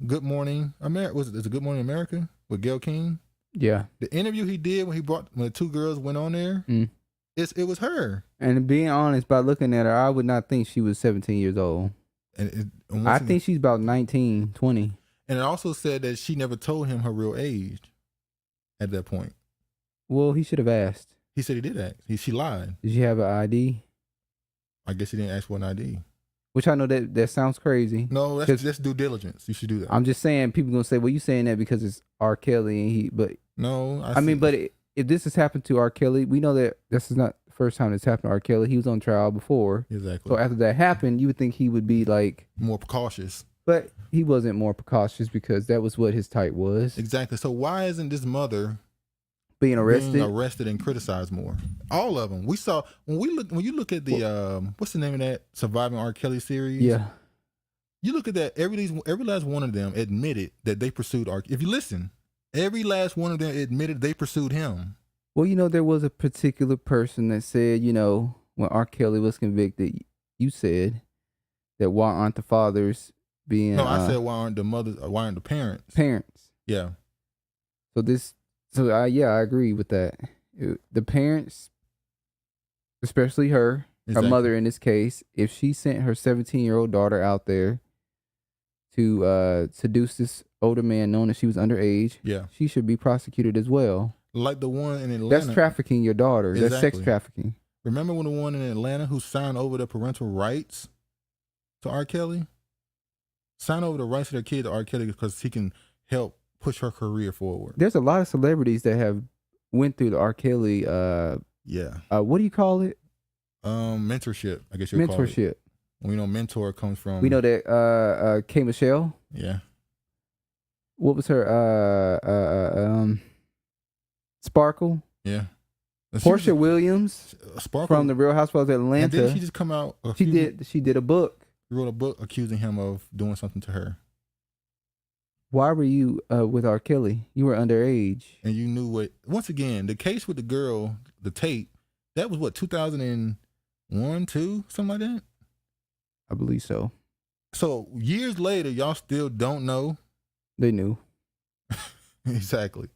Good Morning America. Is it Good Morning America with Gayle King? Yeah. The interview he did when the 2 girls went on there, it was her. And being honest, by looking at her, I would not think she was 17 years old. And I think she's about 19, 20. And it also said that she never told him her real age at that point. Well, he should have asked. He said he did ask. She lied. Did she have an ID? I guess he didn't ask for an ID. Which I know that sounds crazy. No, that's due diligence. You should do that. I'm just saying, people gonna say, well, you saying that because it's R. Kelly but no, I mean, but if this has happened to R. Kelly, we know that this is not the first time this happened to R. Kelly. He was on trial before. Exactly. So after that happened, you would think he would be like more cautious. But he wasn't more precautious because that was what his type was. Exactly. So why isn't this mother being arrested and criticized more? All of them. We saw when you look at the what's the name of that Surviving R. Kelly series? Yeah. You look at that. Every last one of them admitted that they pursued R. If you listen, every last one of them admitted they pursued him. Well, there was a particular person that said, when R. Kelly was convicted, you said that why aren't the fathers being? No, I said why aren't the mothers? Why aren't the parents? Parents. Yeah. I agree with that. The parents, especially her mother in this case, if she sent her 17-year-old daughter out there to seduce this older man knowing that she was underage, she should be prosecuted as well. Like the one in Atlanta. That's trafficking your daughter. Exactly. That's sex trafficking. Remember when the one in Atlanta who signed over the parental rights to R. Kelly? Sign over the rights of their kid to R. Kelly because he can help push her career forward. There's a lot of celebrities that have went through the R. Kelly. What do you call it? Mentorship. I guess you call it. Mentorship. We know mentor comes from. We know that K. Michelle. Yeah. What was her? Sparkle. Yeah. Portia Williams. Sparkle from the Real Housewives of Atlanta. And then she just come out. She did a book. Wrote a book accusing him of doing something to her. Why were you with R. Kelly? You were underage. And you knew what. Once again, the case with the girl, the tape, that was what, 2001, 2, something like that? I believe so. So years later, y'all still don't know? They knew. Exactly.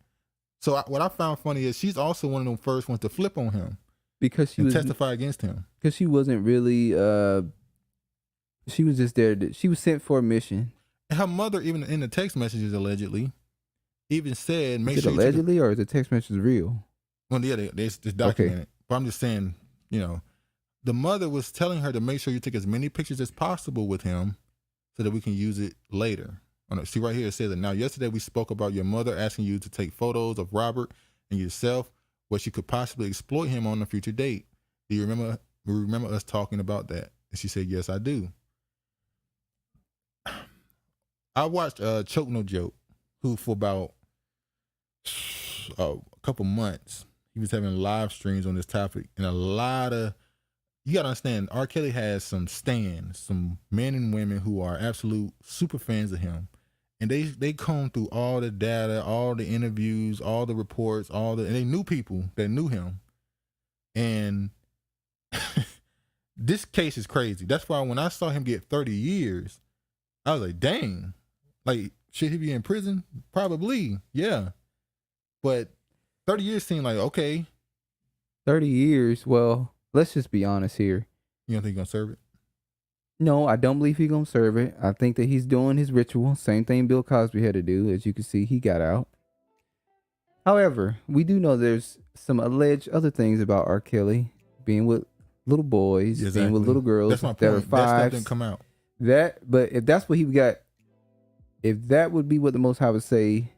So what I found funny is she's also one of them first ones to flip on him. Because she was testify against him. Because she wasn't really, she was just there. She was sent for a mission. Her mother, even in the text messages, allegedly, even said, "Make sure." Allegedly, or is the text message real? Well, yeah, it's documented. Okay. But I'm just saying, the mother was telling her to make sure you take as many pictures as possible with him, so that we can use it later. See right here, it says that now. Yesterday, we spoke about your mother asking you to take photos of Robert and yourself, where she could possibly exploit him on a future date. Do you remember us talking about that? And she said, "Yes, I do." I watched Choke No Joke, who for about a couple months, he was having live streams on this topic. And you got to understand, R. Kelly has some stans, some men and women who are absolute super fans of him. And they comb through all the data, all the interviews, all the reports, and they knew people that knew him. And this case is crazy. That's why when I saw him get 30 years, I was like, dang. Like, should he be in prison? Probably, yeah. But 30 years seemed like, okay. 30 years, well, let's just be honest here. You don't think he's going to serve it? No, I don't believe he's going to serve it. I think that he's doing his ritual. Same thing Bill Cosby had to do. As you can see, he got out. However, we do know there's some alleged other things about R. Kelly being with little boys, being with little girls. That's my point. That 5. That stuff didn't come out. But if that's what he got, if that would be what the Most High would say,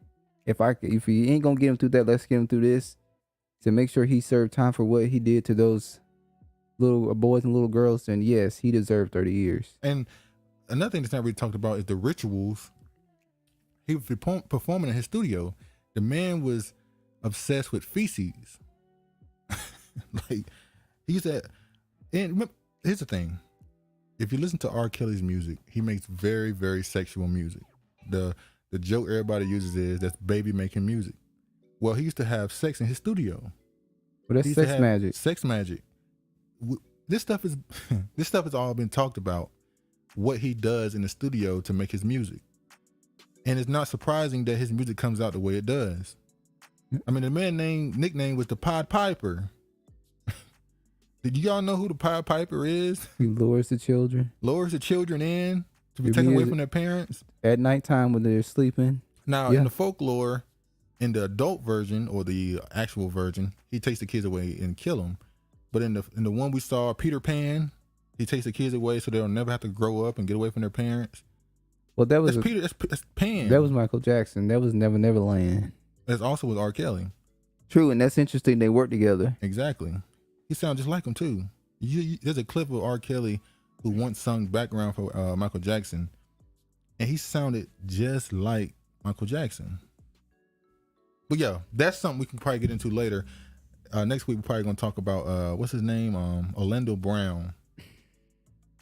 if he ain't gonna get him through that, let's get him through this, to make sure he served time for what he did to those little boys and little girls, then yes, he deserved 30 years. And another thing that's not really talked about is the rituals he was performing in his studio. The man was obsessed with feces. Like, he used to, and here's the thing. If you listen to R. Kelly's music, he makes very, very sexual music. The joke everybody uses is that's baby making music. Well, he used to have sex in his studio. Well, that's sex magic. Sex magic. This stuff has all been talked about, what he does in the studio to make his music. And it's not surprising that his music comes out the way it does. I mean, the man nickname was the Pied Piper. Did y'all know who the Pied Piper is? He lures the children. Lures the children in to be taken away from their parents. At nighttime when they're sleeping. Now, in the folklore, in the adult version or the actual version, he takes the kids away and kill them. But in the one we saw, Peter Pan, he takes the kids away so they'll never have to grow up and get away from their parents. Well, that's Pan. That was Michael Jackson. That was Never Neverland. That's also with R. Kelly. True, and that's interesting. They work together. Exactly. He sounds just like him too. There's a clip of R. Kelly who once sung background for Michael Jackson, and he sounded just like Michael Jackson. But yeah, that's something we can probably get into later. Next week we're probably gonna talk about what's his name, Orlando Brown.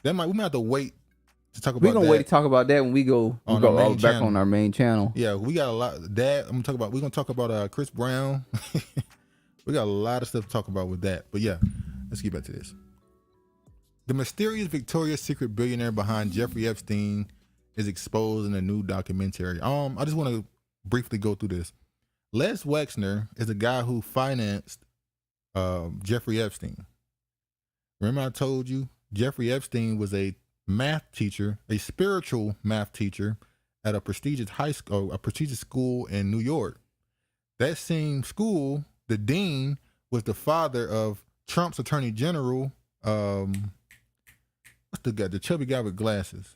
We might have to wait to talk about. We're gonna wait to talk about that when we go back on our main channel. Yeah, we got a lot. We're gonna talk about Chris Brown. We got a lot of stuff to talk about with that. But yeah, let's get back to this. The mysterious Victoria's Secret billionaire behind Jeffrey Epstein is exposed in a new documentary. I just want to briefly go through this. Les Wexner is a guy who financed Jeffrey Epstein. Remember I told you Jeffrey Epstein was a math teacher, a spiritual math teacher at a prestigious school in New York. That same school, the dean was the father of Trump's attorney general. What's the guy, the chubby guy with glasses,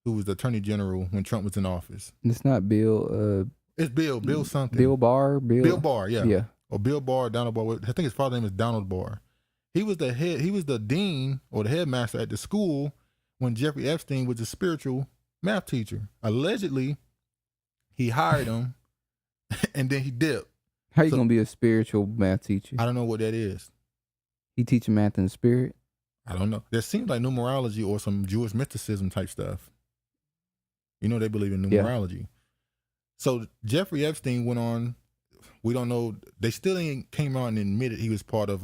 who was the attorney general when Trump was in office? It's not Bill. It's Bill something. Bill Barr. Bill Barr, yeah. Yeah. Or Bill Barr, Donald Barr. I think his father's name is Donald Barr. He was the head. He was the dean or the headmaster at the school when Jeffrey Epstein was a spiritual math teacher. Allegedly, he hired him, and then he dipped. How you gonna be a spiritual math teacher? I don't know what that is. He teaching math in the spirit? I don't know. There seems like numerology or some Jewish mysticism type stuff. You know they believe in numerology. Yeah. So Jeffrey Epstein went on. We don't know. They still ain't came out and admitted he was part of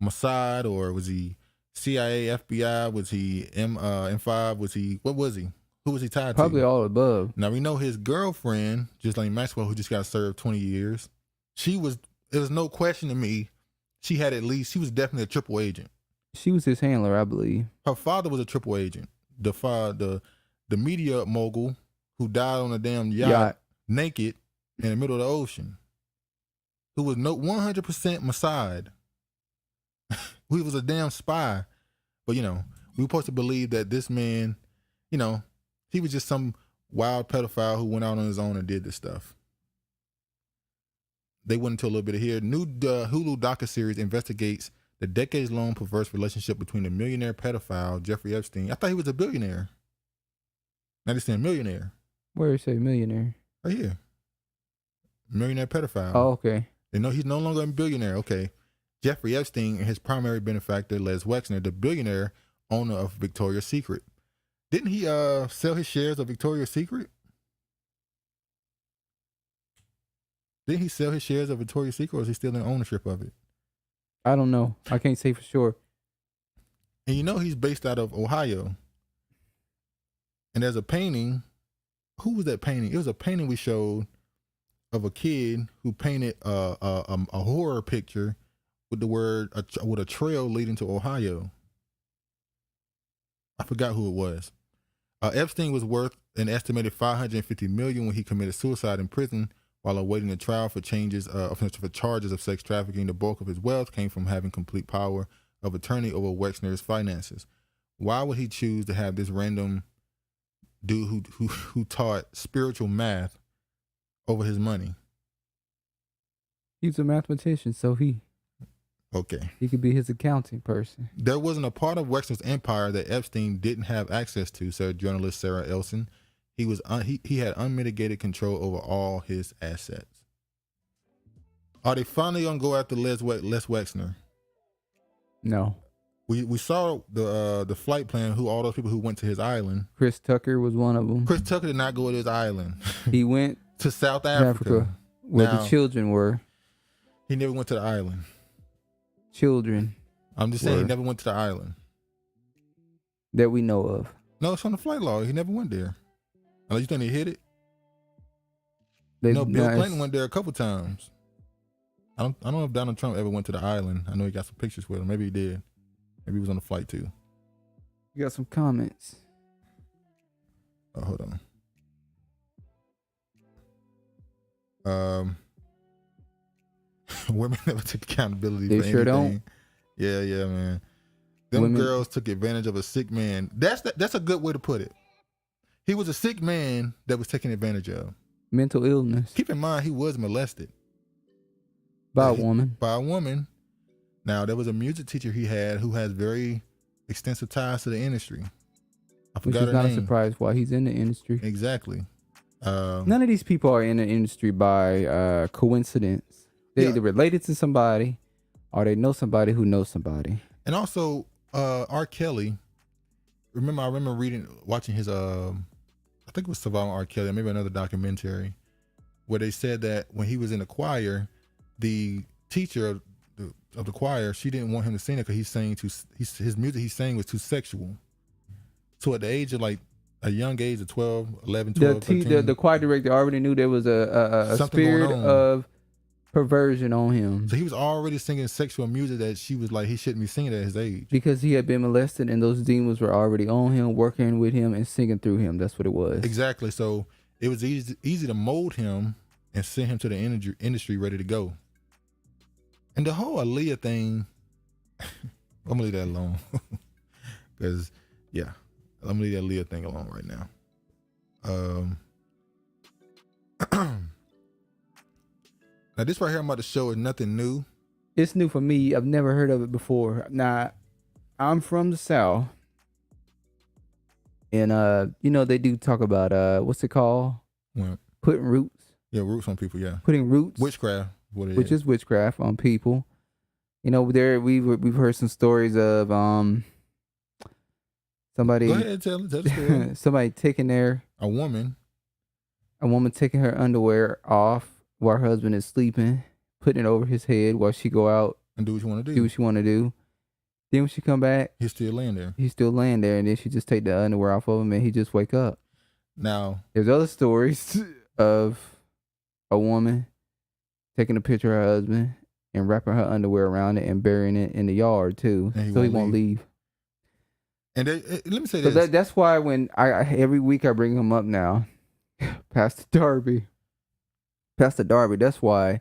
Mossad, or was he CIA, FBI? Was he M5? Was he, what was he? Who was he tied to? Probably all above. Now we know his girlfriend, Ghislaine Maxwell, who just got served 20 years. It was no question to me. She was definitely a triple agent. She was his handler, I believe. Her father was a triple agent. The media mogul who died on a damn yacht. Naked in the middle of the ocean, who was 100% Mossad. He was a damn spy. But, we were supposed to believe that this man, he was just some wild pedophile who went out on his own and did this stuff. They went into a little bit of here. New Hulu docuseries investigates the decades-long perverse relationship between the millionaire pedophile Jeffrey Epstein. I thought he was a billionaire. Now they're saying millionaire. Where it say millionaire? Right here. Millionaire pedophile. Oh, okay. They know he's no longer a billionaire. Okay. Jeffrey Epstein and his primary benefactor, Les Wexner, the billionaire owner of Victoria's Secret. Didn't he sell his shares of Victoria's Secret? Didn't he sell his shares of Victoria's Secret, or is he still in ownership of it? I don't know. I can't say for sure. And he's based out of Ohio. And there's a painting. Who was that painting? It was a painting we showed of a kid who painted a horror picture with the word with a trail leading to Ohio. I forgot who it was. Epstein was worth an estimated $550 million when he committed suicide in prison while awaiting a trial for charges of sex trafficking. The bulk of his wealth came from having complete power of attorney over Wexner's finances. Why would he choose to have this random dude who taught spiritual math over his money? He's a mathematician, so he could be his accounting person. There wasn't a part of Wexner's empire that Epstein didn't have access to, said journalist Sarah Elson. He had unmitigated control over all his assets. Are they finally gonna go after Les Wexner? No. We saw the flight plan. All those people who went to his island. Chris Tucker was one of them. Chris Tucker did not go to his island. He went to South Africa where the children were. He never went to the island. Children. I'm just saying he never went to the island that we know of. No, it's on the flight log. He never went there. Unless you think he hit it. Bill Clinton went there a couple times. I don't know if Donald Trump ever went to the island. I know he got some pictures with him. Maybe he did. Maybe he was on the flight too. You got some comments. Oh, hold on. Women never took accountability for anything. They sure don't. Yeah, man. Them girls took advantage of a sick man. That's a good way to put it. He was a sick man that was taken advantage of. Mental illness. Keep in mind, he was molested. By a woman. By a woman. Now, there was a music teacher he had who has very extensive ties to the industry. I Which forgot is her not name. a surprise why he's in the industry. Exactly. None of these people are in the industry by coincidence. They're either related to somebody or they know somebody who knows somebody. And also, R. Kelly. I remember watching his, I think it was Surviving R. Kelly, or maybe another documentary, where they said that when he was in the choir, the teacher of the choir, she didn't want him to sing it because his music he sang was too sexual. So at the age of like a young age of 12, 11, 12, 13, the choir director already knew there was a spirit of perversion on him. So he was already singing sexual music that she was like, he shouldn't be singing at his age. Because he had been molested and those demons were already on him, working with him and singing through him. That's what it was. Exactly. So it was easy to mold him and send him to the industry ready to go. And the whole Aaliyah thing, I'm going to leave that alone. Because, yeah, I'm going to leave that Aaliyah thing alone right now. Now, this right here I'm about to show is nothing new. It's new for me. I've never heard of it before. Now, I'm from the South. And, they do talk about, what's it called? What? Putting roots. Yeah, roots on people, yeah. Putting roots. Witchcraft, which is witchcraft on people. We've heard some stories of somebody. Go ahead, tell the story. Somebody taking a woman taking her underwear off while her husband is sleeping, putting it over his head while she go out and do what you want to do. Do what she want to do. Then when she come back, he's still laying there. And then she just take the underwear off of him, and he just wake up. Now, there's other stories of a woman taking a picture of her husband and wrapping her underwear around it and burying it in the yard too, so he won't leave. And let me say this. That's why when every week I bring him up now, Pastor Darby. That's why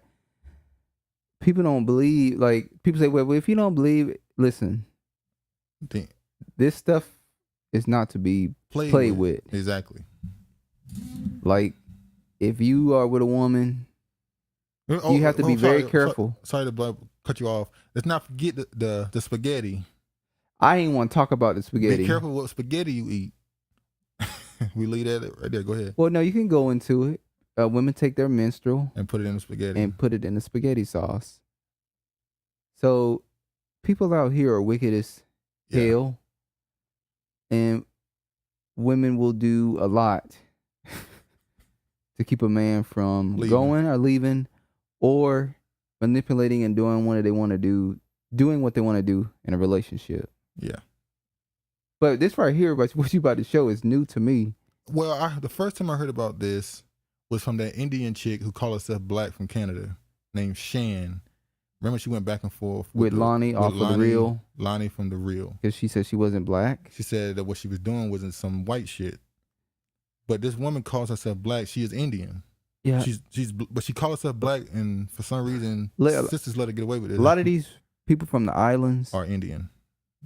people don't believe. Like people say, well, if you don't believe, listen. This stuff is not to be played with. Exactly. Like if you are with a woman, you have to be very careful. Sorry to cut you off. Let's not forget the spaghetti. I ain't want to talk about the spaghetti. Be careful what spaghetti you eat. We leave that right there. Go ahead. Well, no, you can go into it. Women take their menstrual and put it in the spaghetti. And put it in the spaghetti sauce. So people out here are wicked as hell. And women will do a lot to keep a man from going or leaving or manipulating and doing what they want to do in a relationship. Yeah. But this right here, what you about to show is new to me. Well, the first time I heard about this was from that Indian chick who called herself black from Canada named Shan. Remember she went back and forth with Lonnie off of The Real? Lonnie from The Real. Because she said she wasn't black? She said that what she was doing wasn't some white shit. But this woman calls herself black. She is Indian. Yeah. But she calls herself black, and for some reason, sisters let her get away with it. A lot of these people from the islands are Indian.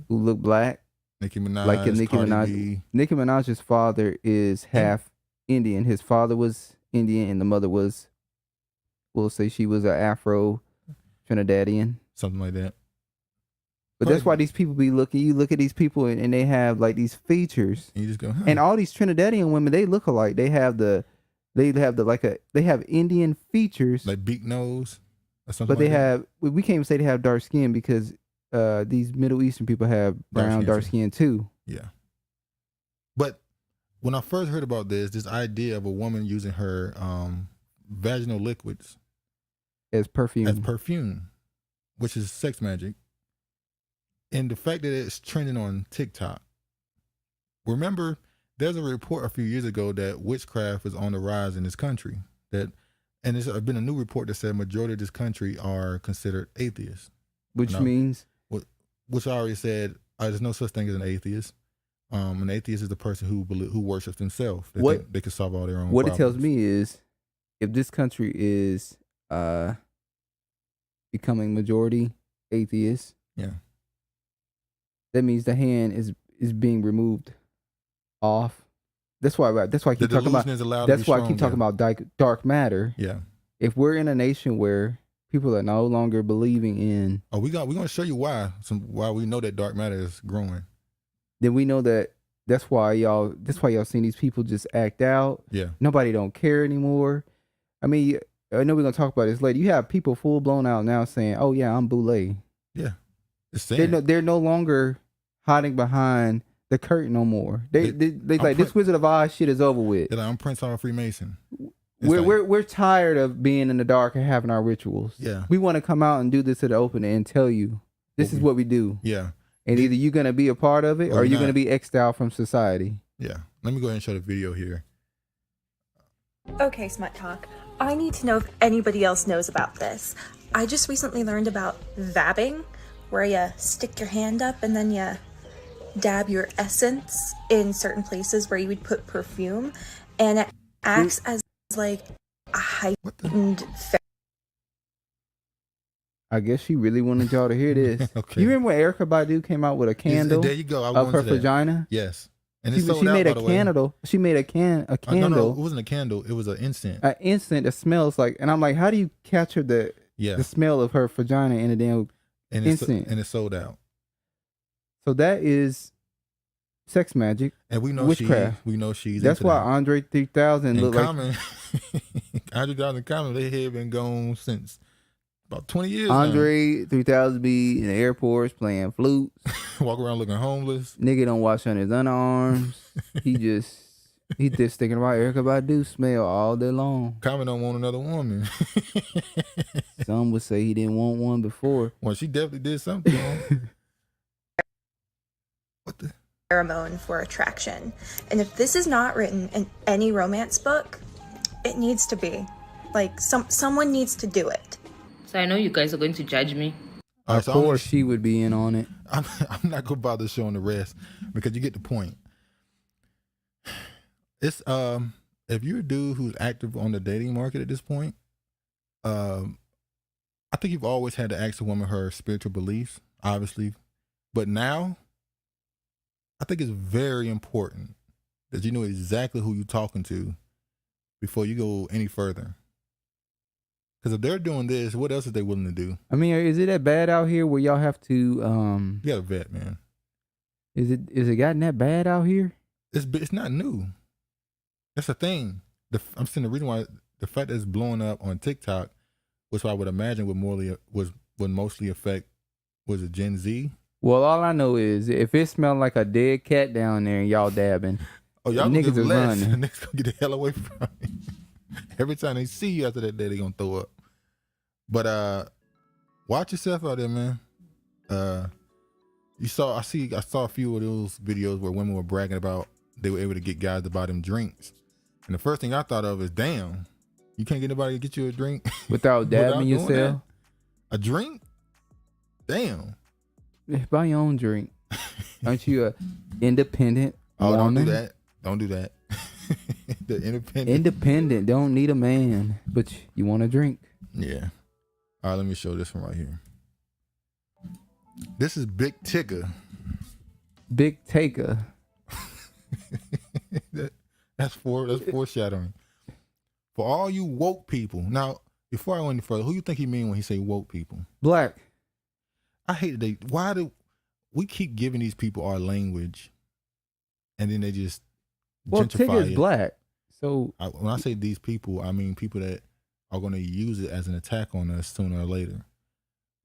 Who look black. Nicki Minaj, like Nicki Minaj. Nicki Minaj's father is half Indian. His father was Indian, and the mother was, we'll say she was an Afro Trinidadian. Something like that. But that's why these people be looking. You look at these people, and they have like these features. And you just go, And all these Trinidadian women, they look alike. They have they have Indian features, like beak nose, or something. But they have. We can't even say they have dark skin because these Middle Eastern people have dark skin too. Yeah. But when I first heard about this idea of a woman using her vaginal liquids as perfume, which is sex magic, and the fact that it's trending on TikTok. Remember, there's a report a few years ago that witchcraft is on the rise in this country. And there's been a new report that said majority of this country are considered atheists. Which means? Which I already said, there's no such thing as an atheist. An atheist is the person who worships themselves. They think they can solve all their own problems. It tells me is, if this country is becoming majority atheist, that means the hand is being removed off. That's why I keep talking about. That's why I keep talking about dark matter. Yeah. If we're in a nation where People are no longer believing in. Oh, we're gonna show you why we know that dark matter is growing. Then we know that's why y'all seen these people just act out. Yeah. Nobody don't care anymore. I mean, I know we're gonna talk about this later. You have people full blown out now saying, "Oh yeah, I'm Boule." Yeah. It's saying. They're no longer hiding behind the curtain no more. They like this Wizard of Oz shit is over with. They're like, I'm Prince, I'm a Freemason. We're tired of being in the dark and having our rituals. Yeah. We want to come out and do this to the open and tell you this is what we do. Yeah. And either you're gonna be a part of it or you're gonna be exiled from society. Yeah. Let me go ahead and show the video here. Okay, Smut Talk. I need to know if anybody else knows about this. I just recently learned about vabbing, where you stick your hand up and then you dab your essence in certain places where you would put perfume, and it acts as like a heightened I guess she really wanted y'all to hear this. Okay. You remember when Erykah Badu came out with a candle? There you go. Of her vagina? Yes. And she made a candle. She made a candle. No, it wasn't a candle. It was an incense. An incense that smells like, and I'm like, how do you capture the smell of her vagina in a damn incense? And it's sold out. So that is sex magic. And we know witchcraft. She's. That's why Andre 3000 looked like Andre 3000 Common. They have been gone since about 20 years. Andre 3000 be in the airports playing flutes. Walk around looking homeless. Nigga don't wash on his underarms. he just thinking about Erykah Badu smell all day long. Common don't want another woman. Some would say he didn't want one before. Well, she definitely did something. What the? pheromone for attraction. And if this is not written in any romance book, it needs to be. Like, someone needs to do it. So I know you guys are going to judge me. Of course she would be in on it. I'm not going to bother showing the rest because you get the point. It's if you're a dude who's active on the dating market at this point, I think you've always had to ask a woman her spiritual beliefs, obviously. But now, I think it's very important that you know exactly who you're talking to before you go any further. Because if they're doing this, what else are they willing to do? I mean, is it that bad out here where y'all have to You got a vet, man. Is it gotten that bad out here? It's not new. That's the thing. I'm saying the reason why the fact that it's blowing up on TikTok, which I would imagine would mostly affect was it Gen Z. Well, all I know is if it smelled like a dead cat down there and y'all dabbing, y'all niggas is running. Niggas gonna get the hell away from me. Every time they see you after that day, they gonna throw up. But watch yourself out there, man. I saw a few of those videos where women were bragging about they were able to get guys to buy them drinks. And the first thing I thought of is, damn, you can't get anybody to get you a drink without dabbing yourself. A drink? Damn. Buy your own drink. Aren't you a independent woman? Don't do that. Don't do that. The independent don't need a man, but you want a drink. Yeah. All right, let me show this one right here. This is Big Tigger. Big Taker. That's foreshadowing. For all you woke people. Now, before I go any further, who you think he mean when he say woke people? Black. I hate that. Why do we keep giving these people our language, and then they just gentrify Tigger's it? black. So when I say these people, I mean people that are going to use it as an attack on us sooner or later.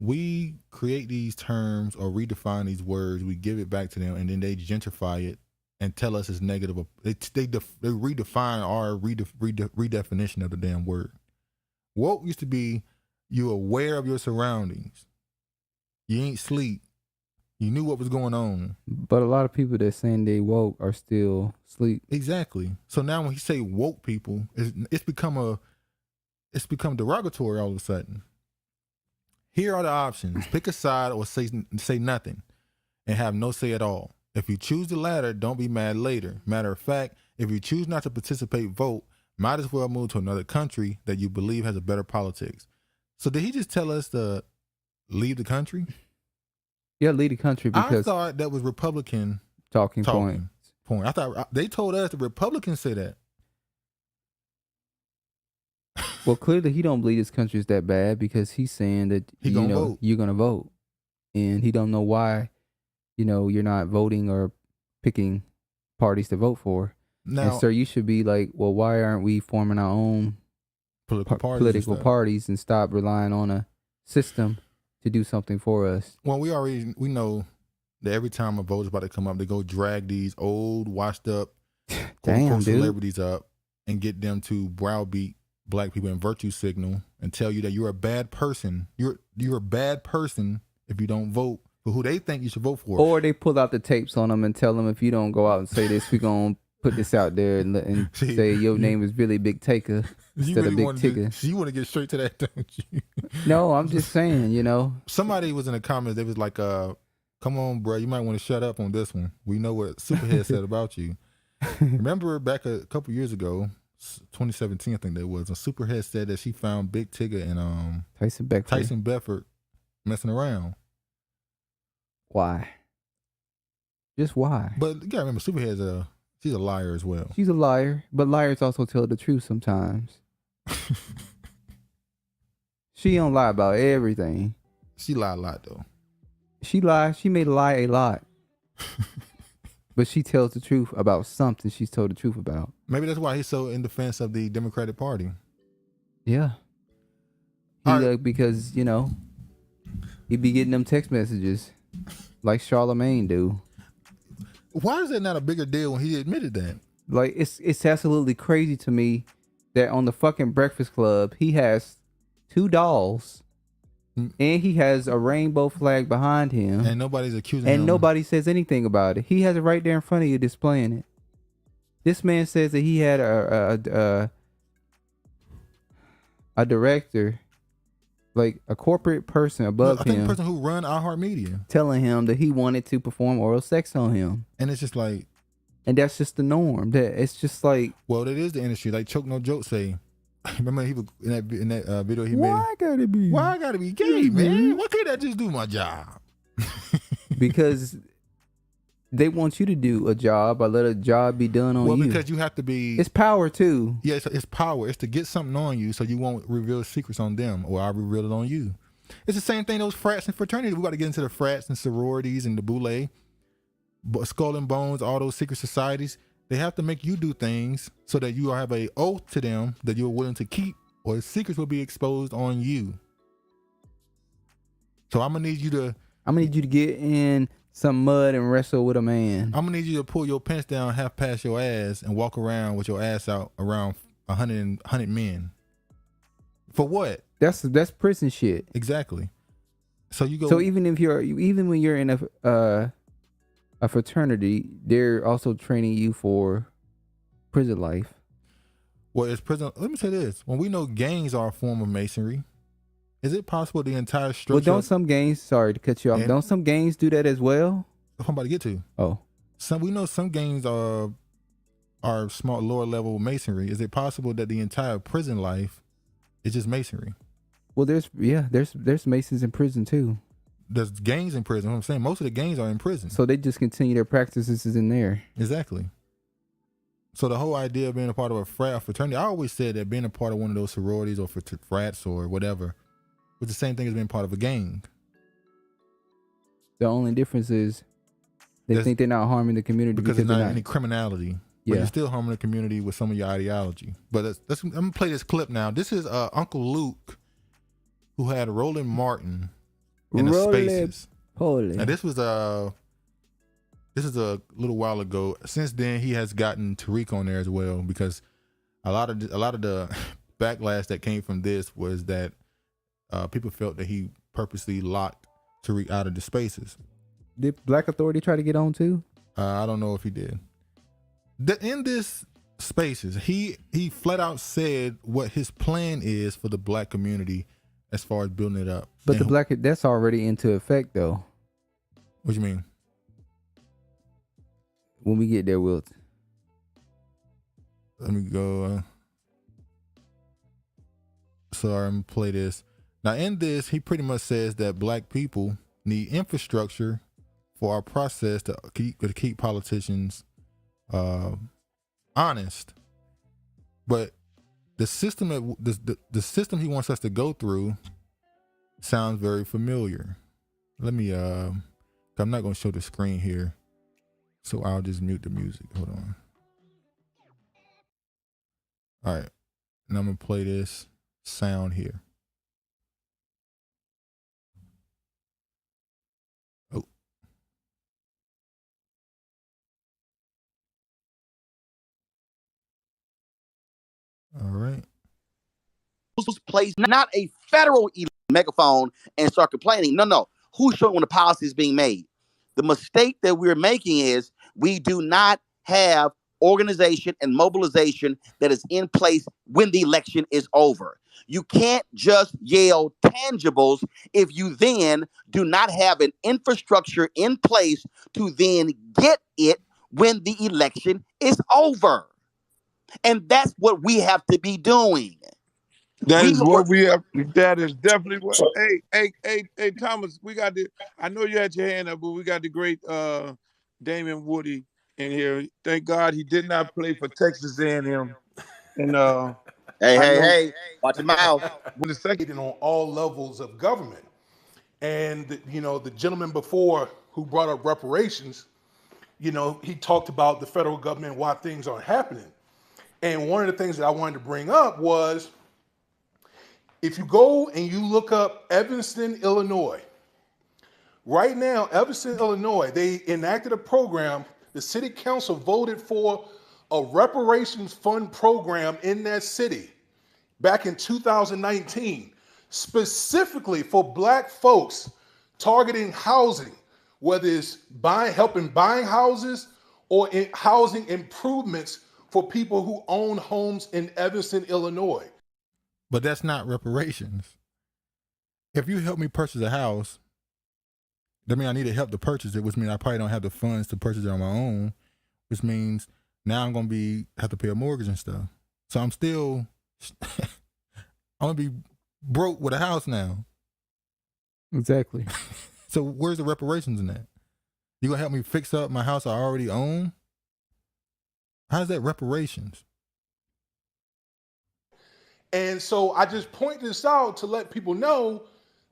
We create these terms or redefine these words. We give it back to them, and then they gentrify it and tell us it's negative. They redefine our redefinition of the damn word. Woke used to be you're aware of your surroundings. You ain't sleep. You knew what was going on. But a lot of people that saying they woke are still asleep. Exactly. So now when he say woke people, it's become derogatory all of a sudden. Here are the options. Pick a side or say nothing and have no say at all. If you choose the latter, don't be mad later. Matter of fact, if you choose not to participate, vote, might as well move to another country that you believe has a better politics. So did he just tell us to leave the country? Yeah, leave the country because I thought that was Republican talking point. I thought they told us the Republicans say that. Well, clearly he don't believe this country is that bad because he's saying that you're gonna vote, and he don't know why, you're not voting or picking parties to vote for. Now, and sir, you should be like, well, why aren't we forming our own political parties and stop relying on a system to do something for us? Well, we know that every time a vote is about to come up, they go drag these old, washed up celebrities up and get them to browbeat black people and virtue signal and tell you that you're a bad person. You're a bad person if you don't vote for who they think you should vote for. Or they pull out the tapes on them and tell them, if you don't go out and say this, we're going to put this out there and say your name is really Big Taker instead of Big Tigger. You want to get straight to that, don't you? No, I'm just saying, Somebody was in the comments, they was like, come on, bro, you might want to shut up on this one. We know what Superhead said about you. Remember back a couple years ago, 2017, I think that was, Superhead said that she found Big Tigger and Tyson Bedford messing around. Why? Just why? But you gotta remember, Superhead's she's a liar as well. She's a liar, but liars also tell the truth sometimes. She don't lie about everything. She lied a lot though. She may lie a lot. But she tells the truth about something she's told the truth about. Maybe that's why he's so in defense of the Democratic Party. Yeah. Because, he be getting them text messages like Charlemagne do. Why is that not a bigger deal when he admitted that? Like, it's absolutely crazy to me that on the fucking Breakfast Club, he has 2 dolls and he has a rainbow flag behind him. And nobody's accusing him. And nobody says anything about it. He has it right there in front of you displaying it. This man says that he had a director, like a corporate person above him. I think the person who run iHeartMedia. Telling him that he wanted to perform oral sex on him. And it's just like... And that's just the norm. That it's just like... Well, it is the industry. Like Choke No Joke say... Remember he was in that video he made? Why I gotta be gay, man? Why can't I just do my job? Because they want you to do a job or let a job be done on you. Well, because you have to be... It's power too. Yeah, it's power. It's to get something on you so you won't reveal secrets on them, or I'll reveal it on you. It's the same thing, those frats and fraternities. We got to get into the frats and sororities and the boule, Skull and Bones, all those secret societies. They have to make you do things so that you have an oath to them that you're willing to keep, or the secrets will be exposed on you. So I'm gonna need you to get in some mud and wrestle with a man. I'm gonna need you to pull your pants down half past your ass and walk around with your ass out around 100 men. For what? That's prison shit. Exactly. So you go. So even when you're in a fraternity, they're also training you for prison life. Well, it's prison. Let me say this: when we know gangs are a form of masonry, is it possible the entire structure? Well, don't some gangs? Sorry to cut you off. Don't some gangs do that as well? I'm about to get to. Oh, we know some gangs are small, lower level masonry. Is it possible that the entire prison life is just masonry? Well, there's masons in prison too. There's gangs in prison. What I'm saying, most of the gangs are in prison. So they just continue their practices in there. Exactly. So the whole idea of being a part of a frat or fraternity, I always said that being a part of one of those sororities or frats or whatever was the same thing as being part of a gang. The only difference is they think they're not harming the community because there's not any criminality. Yeah. But you're still harming the community with some of your ideology. But I'm going to play this clip now. This is Uncle Luke, who had Roland Martin in the Spaces. Holy. And this is a little while ago. Since then, he has gotten Tariq on there as well, because a lot of the backlash that came from this was that people felt that he purposely locked Tariq out of the Spaces. Did Black Authority try to get on too? I don't know if he did. In this Spaces, he flat out said what his plan is for the black community as far as building it up. But that's already into effect though. What you mean? When we get there, Wilt. Let me go. So I'm gonna play this. Now in this, he pretty much says that black people need infrastructure for our process to keep politicians honest. But the system the system he wants us to go through sounds very familiar. Let me I'm not gonna show the screen here, so I'll just mute the music. Hold on. All right, and I'm gonna play this sound here. Oh. All right. Place not a federal megaphone and start complaining. No. Who's showing when the policy is being made? The mistake that we're making is we do not have organization and mobilization that is in place when the election is over. You can't just yell tangibles if you then do not have an infrastructure in place to then get it when the election is over. And that's what we have to be doing. That is what we have. That is definitely what. Hey, Thomas, we got the. I know you had your hand up, but we got the great Damon Woody in here. Thank God he did not play for Texas A&M. And hey, watch your mouth. The second on all levels of government, and the gentleman before who brought up reparations, he talked about the federal government, why things aren't happening, and one of the things that I wanted to bring up was, if you go and you look up Evanston, Illinois, right now, Evanston, Illinois, they enacted a program. The city council voted for a reparations fund program in that city back in 2019, specifically for Black folks, targeting housing, whether it's helping buying houses or housing improvements for people who own homes in Evanston, Illinois. But that's not reparations. If you help me purchase a house, that means I need to help to purchase it, which means I probably don't have the funds to purchase it on my own, which means now I'm gonna have to pay a mortgage and stuff. So I'm still I'm gonna be broke with a house now. Exactly. So where's the reparations in that? You gonna help me fix up my house I already own? How's that reparations? And so I just point this out to let people know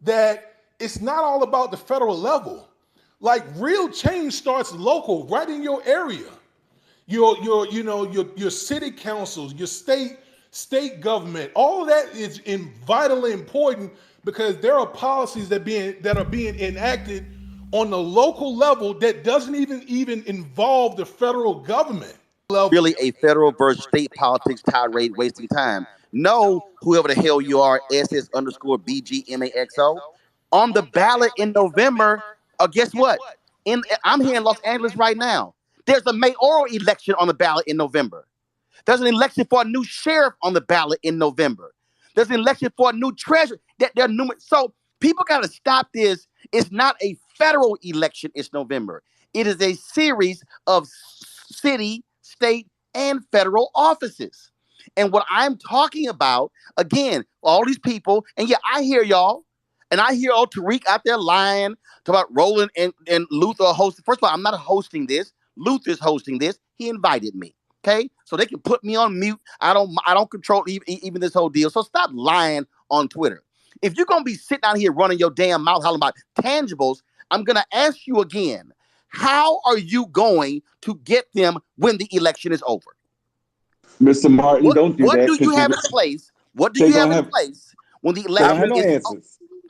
that it's not all about the federal level. Like, real change starts local, right in your area. Your city councils, your state government, all of that is vitally important, because there are policies that are being enacted on the local level that doesn't even involve the federal government. Really a federal versus state politics tirade wasting time. No, whoever the hell you are, SS_BGMAXO, on the ballot in November, guess what? I'm here in Los Angeles right now. There's a mayoral election on the ballot in November. There's an election for a new sheriff on the ballot in November. There's an election for a new treasurer. So people got to stop this. It's not a federal election. It's November. It is a series of city, state, and federal offices. And what I'm talking about, again, all these people, and yeah, I hear y'all, and I hear Tariq out there lying, talking about Roland and Luther hosting. First of all, I'm not hosting this. Luther's hosting this. He invited me. Okay, so they can put me on mute. I don't control even this whole deal. So stop lying on Twitter. If you're gonna be sitting out here running your damn mouth hollering about tangibles, I'm gonna ask you again: how are you going to get them when the election is over? Mr. Martin, don't do that. What do you have in place? What do you have in place when the election is over?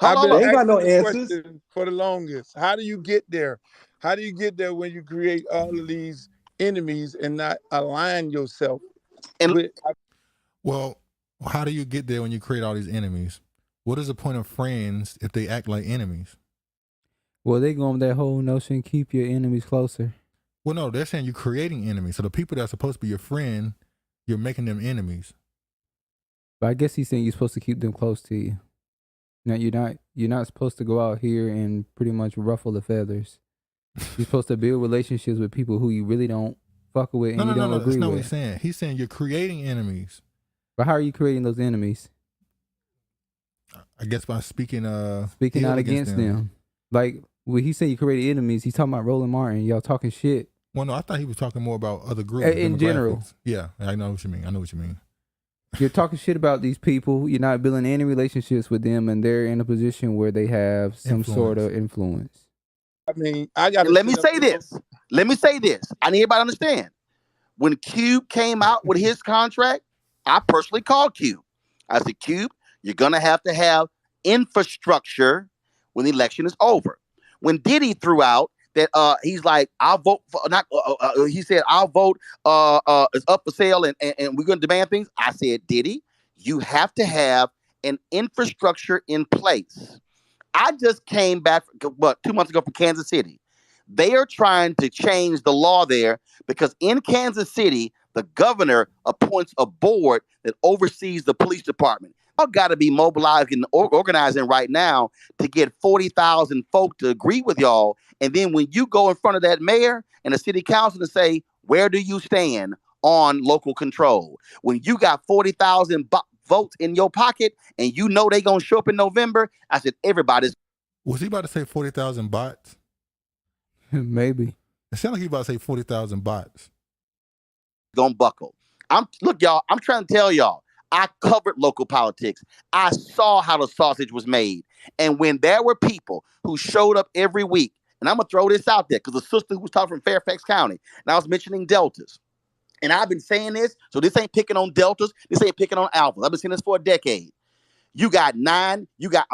They ain't got no answers for the longest. How do you get there? How do you get there when you create all of these enemies and not align yourself? Well, how do you get there when you create all these enemies? What is the point of friends if they act like enemies? Well, they go on that whole notion, keep your enemies closer. Well, no, they're saying you're creating enemies. So the people that are supposed to be your friend, you're making them enemies. But I guess he's saying you're supposed to keep them close to you. Now you're not supposed to go out here and pretty much ruffle the feathers. You're supposed to build relationships with people who you really don't fuck with and you don't agree with. That's not what he's saying. He's saying you're creating enemies. But how are you creating those enemies? I guess by speaking out against them. Like when he said you created enemies, he's talking about Roland Martin. Y'all talking shit. Well, no, I thought he was talking more about other groups in general. Yeah, I know what you mean. You're talking shit about these people. You're not building any relationships with them, and they're in a position where they have some sort of influence. I mean, I got. Let me say this. Let me say this. I need everybody to understand. When Cube came out with his contract, I personally called Cube. I said, Cube, you're gonna have infrastructure when the election is over. When Diddy threw out that he's like, I'll vote for he said I'll vote is up for sale and we're gonna demand things. I said, Diddy, you have to have an infrastructure in place. I just came back 2 months ago from Kansas City. They are trying to change the law there because in Kansas City, the governor appoints a board that oversees the police department. Y'all got to be mobilized and organizing right now to get 40,000 folk to agree with y'all. And then when you go in front of that mayor and the city council and say, where do you stand on local control? When you got 40,000 votes in your pocket and you know they're going to show up in November, I said, everybody's. Was he about to say 40,000 bots? Maybe. It sounded like he about to say 40,000 bots. Gonna buckle. Look, y'all, I'm trying to tell y'all, I covered local politics. I saw how the sausage was made. And when there were people who showed up every week, and I'm gonna throw this out there because the sister who was talking from Fairfax County, and I was mentioning deltas. And I've been saying this, so this ain't picking on deltas, this ain't picking on alphas. I've been saying this for a decade. I'm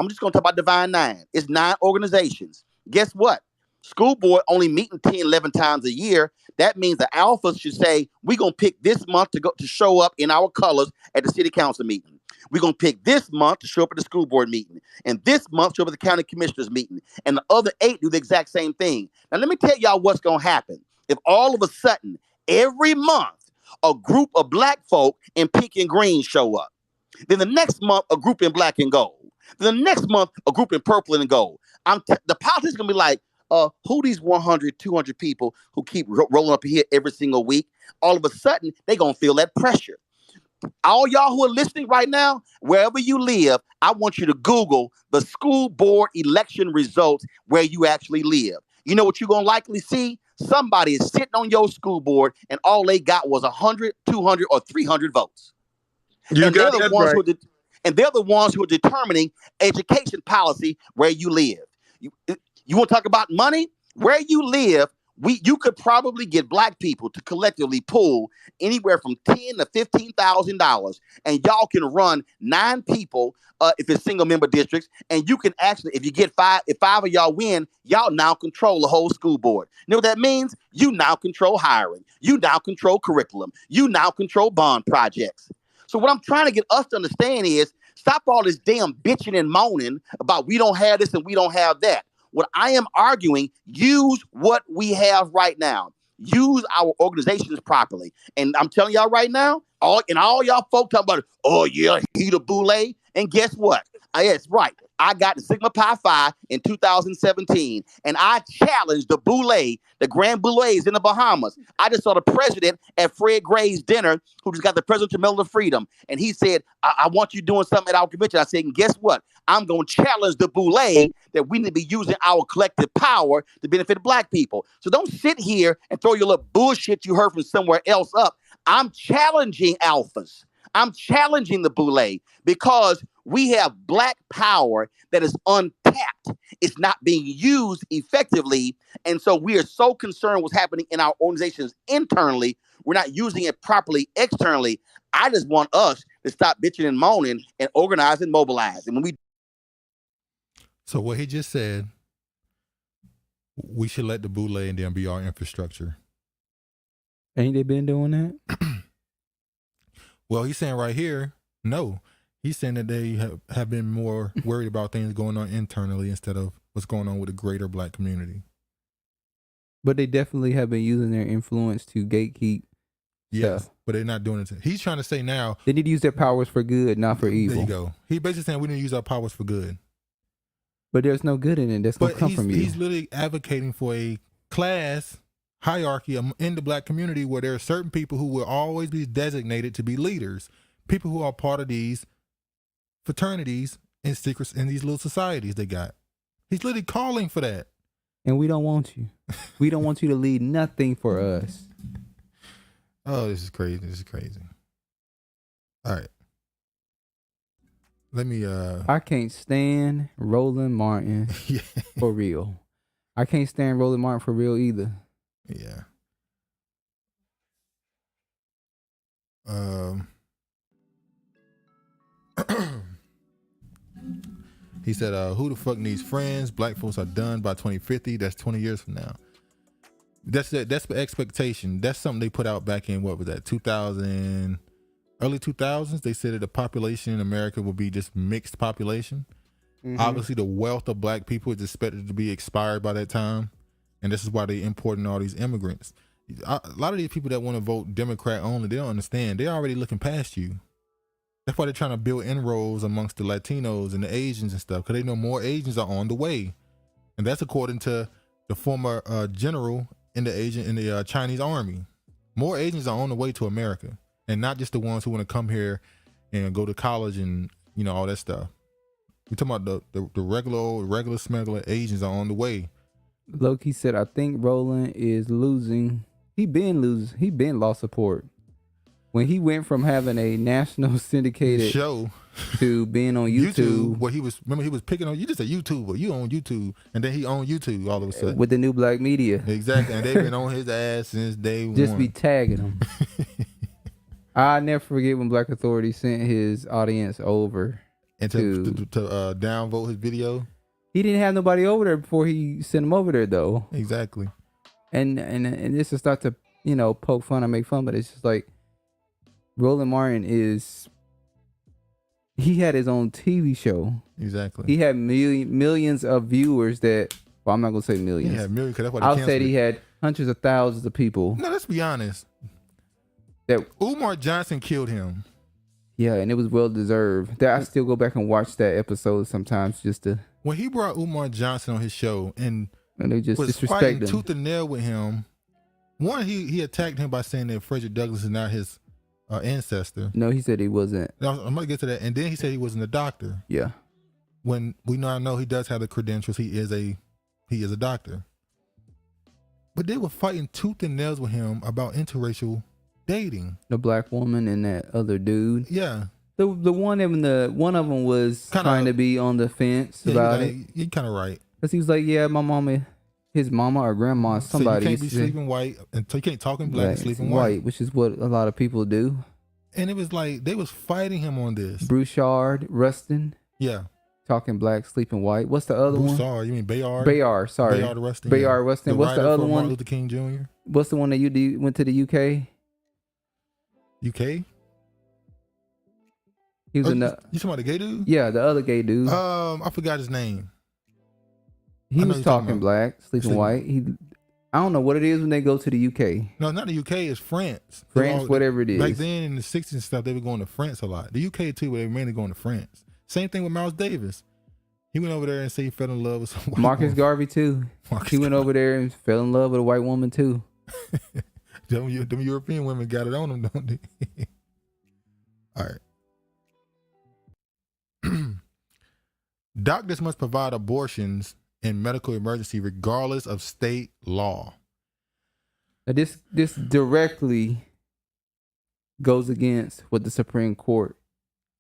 just gonna talk about Divine Nine. It's 9 organizations. Guess what? School board only meeting 10, 11 times a year. That means the alphas should say, we're going to pick this month to show up in our colors at the city council meeting. We're going to pick this month to show up at the school board meeting. And this month to show up at the county commissioners meeting. And the other 8 do the exact same thing. Now, let me tell y'all what's going to happen. If all of a sudden, every month, a group of black folk in pink and green show up. Then the next month, a group in black and gold. Then the next month, a group in purple and gold. The politics is going to be like, who these 100, 200 people who keep rolling up here every single week, all of a sudden, they're going to feel that pressure. All y'all who are listening right now, wherever you live, I want you to Google the school board election results where you actually live. You know what you're going to likely see? Somebody is sitting on your school board and all they got was 100, 200, or 300 votes. And they're the ones who are determining education policy where you live. You want to talk about money? Where you live, you could probably get black people to collectively pull anywhere from $10,000 to $15,000, and y'all can run 9 people if it's single member districts, and you can actually, if 5 of y'all win, y'all now control the whole school board. You know what that means? You now control hiring. You now control curriculum. You now control bond projects. So what I'm trying to get us to understand is stop all this damn bitching and moaning about we don't have this and we don't have that. What I am arguing, use what we have right now. Use our organizations properly. And I'm telling y'all right now, all y'all folk talking about, oh yeah, he the boule. And guess what? Yes, right. I got the Sigma Pi Phi in 2017, and I challenged the boule, the Grand Boules in the Bahamas. I just saw the president at Fred Gray's dinner, who just got the Presidential Medal of Freedom, and he said, I want you doing something at our convention. I said, and guess what? I'm going to challenge the boule that we need to be using our collective power to benefit black people. So don't sit here and throw your little bullshit you heard from somewhere else up. I'm challenging alphas. I'm challenging the boule because we have black power that is untapped. It's not being used effectively. And so we are so concerned what's happening in our organizations internally. We're not using it properly externally. I just want us to stop bitching and moaning and organize and mobilize. And when we. So what he just said, we should let the boule and then be our infrastructure. Ain't they been doing that? Well, he's saying right here, no. He's saying that they have been more worried about things going on internally instead of what's going on with the greater black community. But they definitely have been using their influence to gatekeep. Yes, stuff. but they're not doing it. He's trying to say now. They need to use their powers for good, not for evil. There you go. He basically saying we need to use our powers for good. But there's no good in it. That's going to come from you. He's literally advocating for a class hierarchy in the black community where there are certain people who will always be designated to be leaders, people who are part of these fraternities and secrets in these little societies they got. He's literally calling for that. And we don't want you. We don't want you to lead nothing for us. Oh, this is crazy. This is crazy. All right. Let me. I can't stand Roland Martin Yeah. for real. I can't stand Roland Martin for real either. Yeah. He said, "Who the fuck needs friends? Black folks are done by 2050. That's 20 years from now. That's the expectation. That's something they put out back in what was that 2000, early 2000s. They said that the population in America will be just mixed population. Obviously, the wealth of black people is expected to be expired by that time, and this is why they importing all these immigrants. A lot of these people that want to vote Democrat only, they don't understand. They're already looking past you. That's why they're trying to build inroads amongst the Latinos and the Asians and stuff, because they know more Asians are on the way, and that's according to the former general in the Chinese army. More Asians are on the way to America, and not just the ones who want to come here and go to college and all that stuff. We're talking about the regular smuggler Asians are on the way. Loki said, "I think Roland is losing. He been lost support. When he went from having a national syndicated show to being on YouTube, where he was picking on you, just a YouTuber. You on YouTube, and then he on YouTube all of a sudden with the new black media. Exactly, and they've been on his ass since day one. Just be tagging him. I never forget when Black Authority sent his audience over and to downvote his video. He didn't have nobody over there before he sent him over there, though. Exactly. And this is start to poke fun or make fun, but it's just like Roland Martin he had his own TV show. Exactly. He had millions of viewers that. Well, I'm not gonna say millions. He had millions. That's why I'll say he had hundreds of thousands of people. No, let's be honest. That Umar Johnson killed him. Yeah, and it was well deserved. That I still go back and watch that episode sometimes just to. When he brought Umar Johnson on his show and they just was disrespect fighting him tooth and nail with him, one he attacked him by saying that Frederick Douglass is not his ancestor. No, he said he wasn't. Now, I'm gonna get to that, and then he said he wasn't a doctor. Yeah. When we now know he does have the credentials, he is a doctor. But they were fighting tooth and nails with him about interracial dating. The black woman and that other dude. Yeah. The one of them was trying to be on the fence about it. He kind of right. Because he was like, yeah, my mama, his mama or grandma, somebody. So you can't be sleeping white, and so you can't talk in black and sleeping white. Which is what a lot of people do. And it was like, they was fighting him on this. Broussard, Rustin. Yeah. Talking black, sleeping white. What's the other one? Broussard, you mean Bayard? Bayard, sorry. Bayard Rustin. Bayard Rustin. What's the other one? Martin Luther King Jr. What's the one that you went to the UK? UK? He was in the. You talking about the gay dude? Yeah, the other gay dude. I forgot his name. He was talking black, sleeping white. I don't know what it is when they go to the UK. No, not the UK. It's France. France, whatever it is. Back then in the 60s and stuff, they were going to France a lot. The UK too, but they were mainly going to France. Same thing with Miles Davis. He went over there and said he fell in love with some white Marcus woman. Garvey too. He went over there and fell in love with a white woman too. Them European women got it on them, don't they? All right. Doctors must provide abortions in medical emergency regardless of state law. Now this directly goes against what the Supreme Court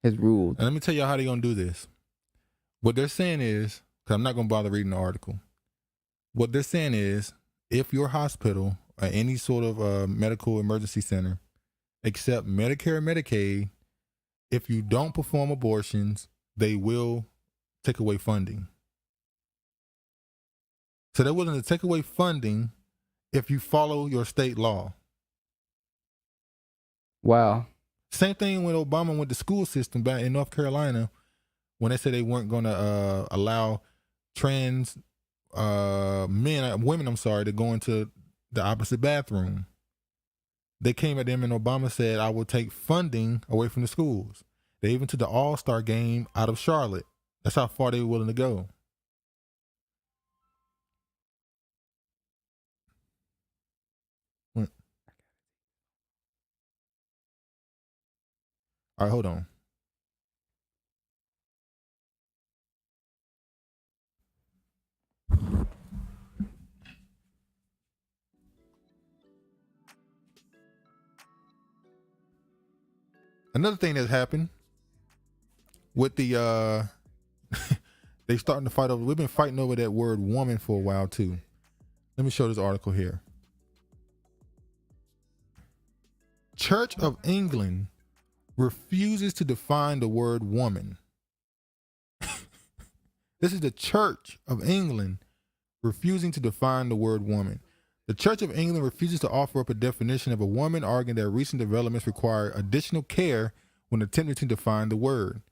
has ruled. And let me tell you how they're going to do this. What they're saying is, because I'm not going to bother reading the article. What they're saying is, if your hospital or any sort of medical emergency center accept Medicare and Medicaid, if you don't perform abortions, they will take away funding. So they're willing to take away funding if you follow your state law. Wow. Same thing when Obama went to school system back in North Carolina, when they said they weren't going to allow trans women, to go into the opposite bathroom. They came at them and Obama said, I will take funding away from the schools. They even took the All-Star game out of Charlotte. That's how far they were willing to go. All right, hold on. Another thing that's happened, with the they starting to fight over. We've been fighting over that word woman for a while too. Let me show this article here. Church of England refuses to define the word woman. This is the Church of England refusing to define the word woman. The Church of England refuses to offer up a definition of a woman, arguing that recent developments require additional care when attempting to define the word.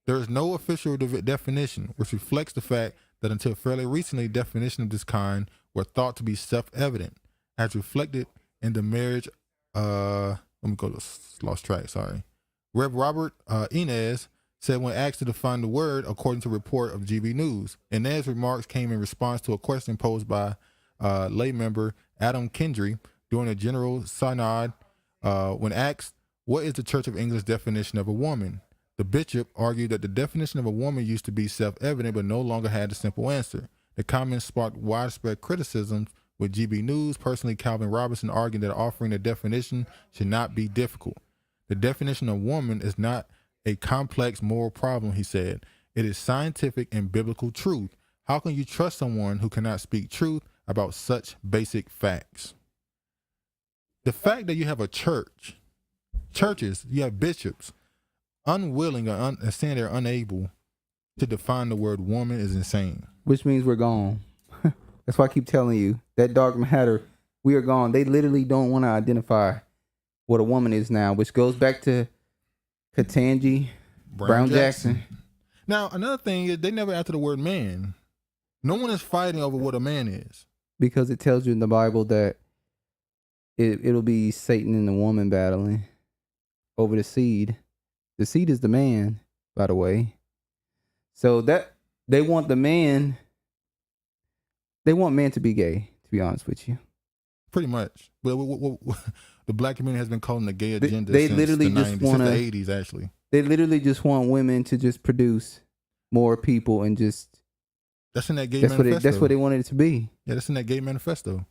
There is no official definition, which reflects the fact that until fairly recently, definitions of this kind were thought to be self-evident, as reflected in the marriage. Let me go to lost track. Sorry. Rev. Robert Inez said when asked to define the word, according to a report of GB News. Inez's remarks came in response to a question posed by lay member Adam Kendry during a general synod when asked, what is the Church of England's definition of a woman? The bishop argued that the definition of a woman used to be self-evident but no longer had a simple answer. The comments sparked widespread criticism, with GB News personally Calvin Robinson arguing that offering a definition should not be difficult. The definition of woman is not a complex moral problem, he said. It is scientific and biblical truth. How can you trust someone who cannot speak truth about such basic facts? The fact that you have a churches, you have bishops, unwilling or saying they're unable to define the word woman is insane. Which means we're gone. That's why I keep telling you, that dark matter, we are gone. They literally don't want to identify what a woman is now, which goes back to Ketanji Brown Jackson. Now, another thing is they never after the word man. No one is fighting over what a man is. Because it tells you in the Bible that it'll be Satan and the woman battling over the seed. The seed is the man, by the way. So that they want the man, they want man to be gay, to be honest with you. Pretty much. But the black community has been calling the gay agenda they since literally the just 90s, wanna, since the 80s, actually. They literally just want women to just produce more people and just... That's in that gay manifesto. That's what they wanted it to be. Yeah, that's in that gay manifesto.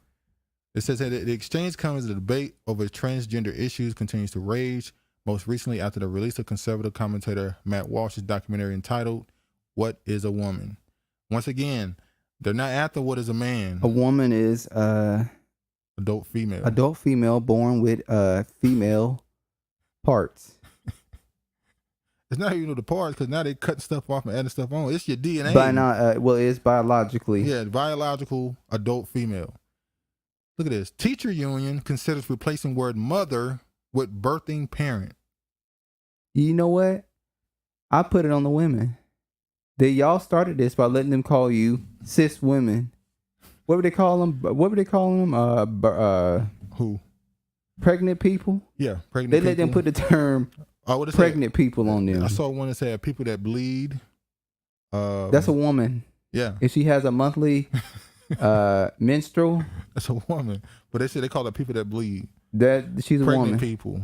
It says that the exchange comes as the debate over transgender issues continues to rage, most recently after the release of conservative commentator Matt Walsh's documentary entitled, What is a Woman? Once again, they're not after what is a man. A woman is adult female. Adult female born with female parts. It's not even the parts, because now they cut stuff off and adding stuff on. It's your DNA. By not, well, it's biologically. Yeah, biological adult female. Look at this. Teacher union considers replacing word mother with birthing parent. You know what? I put it on the women. Y'all started this by letting them call you cis women. What would they call them? What would they call them? Who? Pregnant people? Yeah, pregnant they people. Let them put the term pregnant people on them. I saw one that said people that bleed. That's a woman. Yeah. If she has a monthly menstrual. That's a woman. But they said they call it people that bleed. That she's a pregnant woman. People.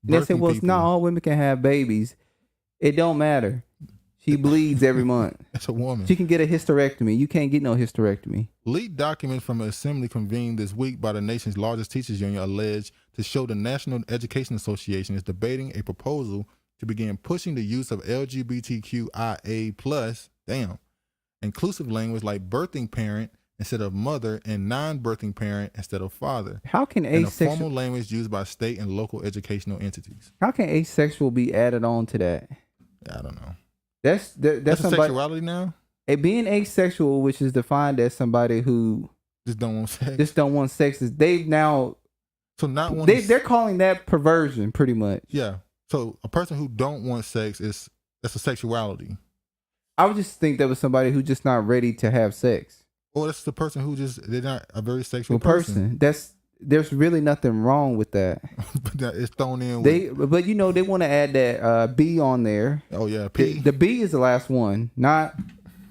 They said, well, not all women can have babies. It don't matter. She bleeds every month. It's a woman. She can get a hysterectomy. You can't get no hysterectomy. Leaked documents from an assembly convened this week by the nation's largest teachers union alleged to show the National Education Association is debating a proposal to begin pushing the use of LGBTQIA+, inclusive language like birthing parent instead of mother and non-birthing parent instead of father. How can asexual... formal language used by state and local educational entities. How can asexual be added on to that? I don't know. That's a sexuality now? Being asexual, which is defined as somebody who just don't want sex. Is they've now they're calling that perversion pretty much. Yeah. So a person who don't want sex that's a sexuality. I would just think that was somebody who's just not ready to have sex. Or that's the person who they're not a very sexual person. There's really nothing wrong with that. But it's thrown in. But they want to add that B on there. Oh yeah, P. The B is the last one. Not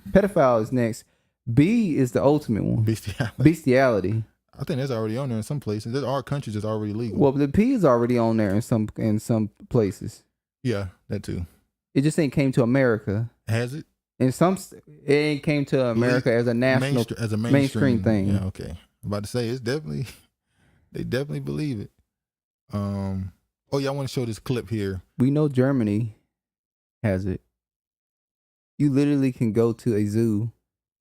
pedophile is next. B is the ultimate one. Bestiality. I think that's already on there in some places. There are countries that's already legal. Well, the P is already on there in some places. Yeah, that too. It just ain't came to America. Has it? In some, it ain't came to America as a national, as a mainstream thing. Yeah, okay. I'm about to say it's definitely. They definitely believe it. Oh yeah, I want to show this clip here. We know Germany has it. You literally can go to a zoo.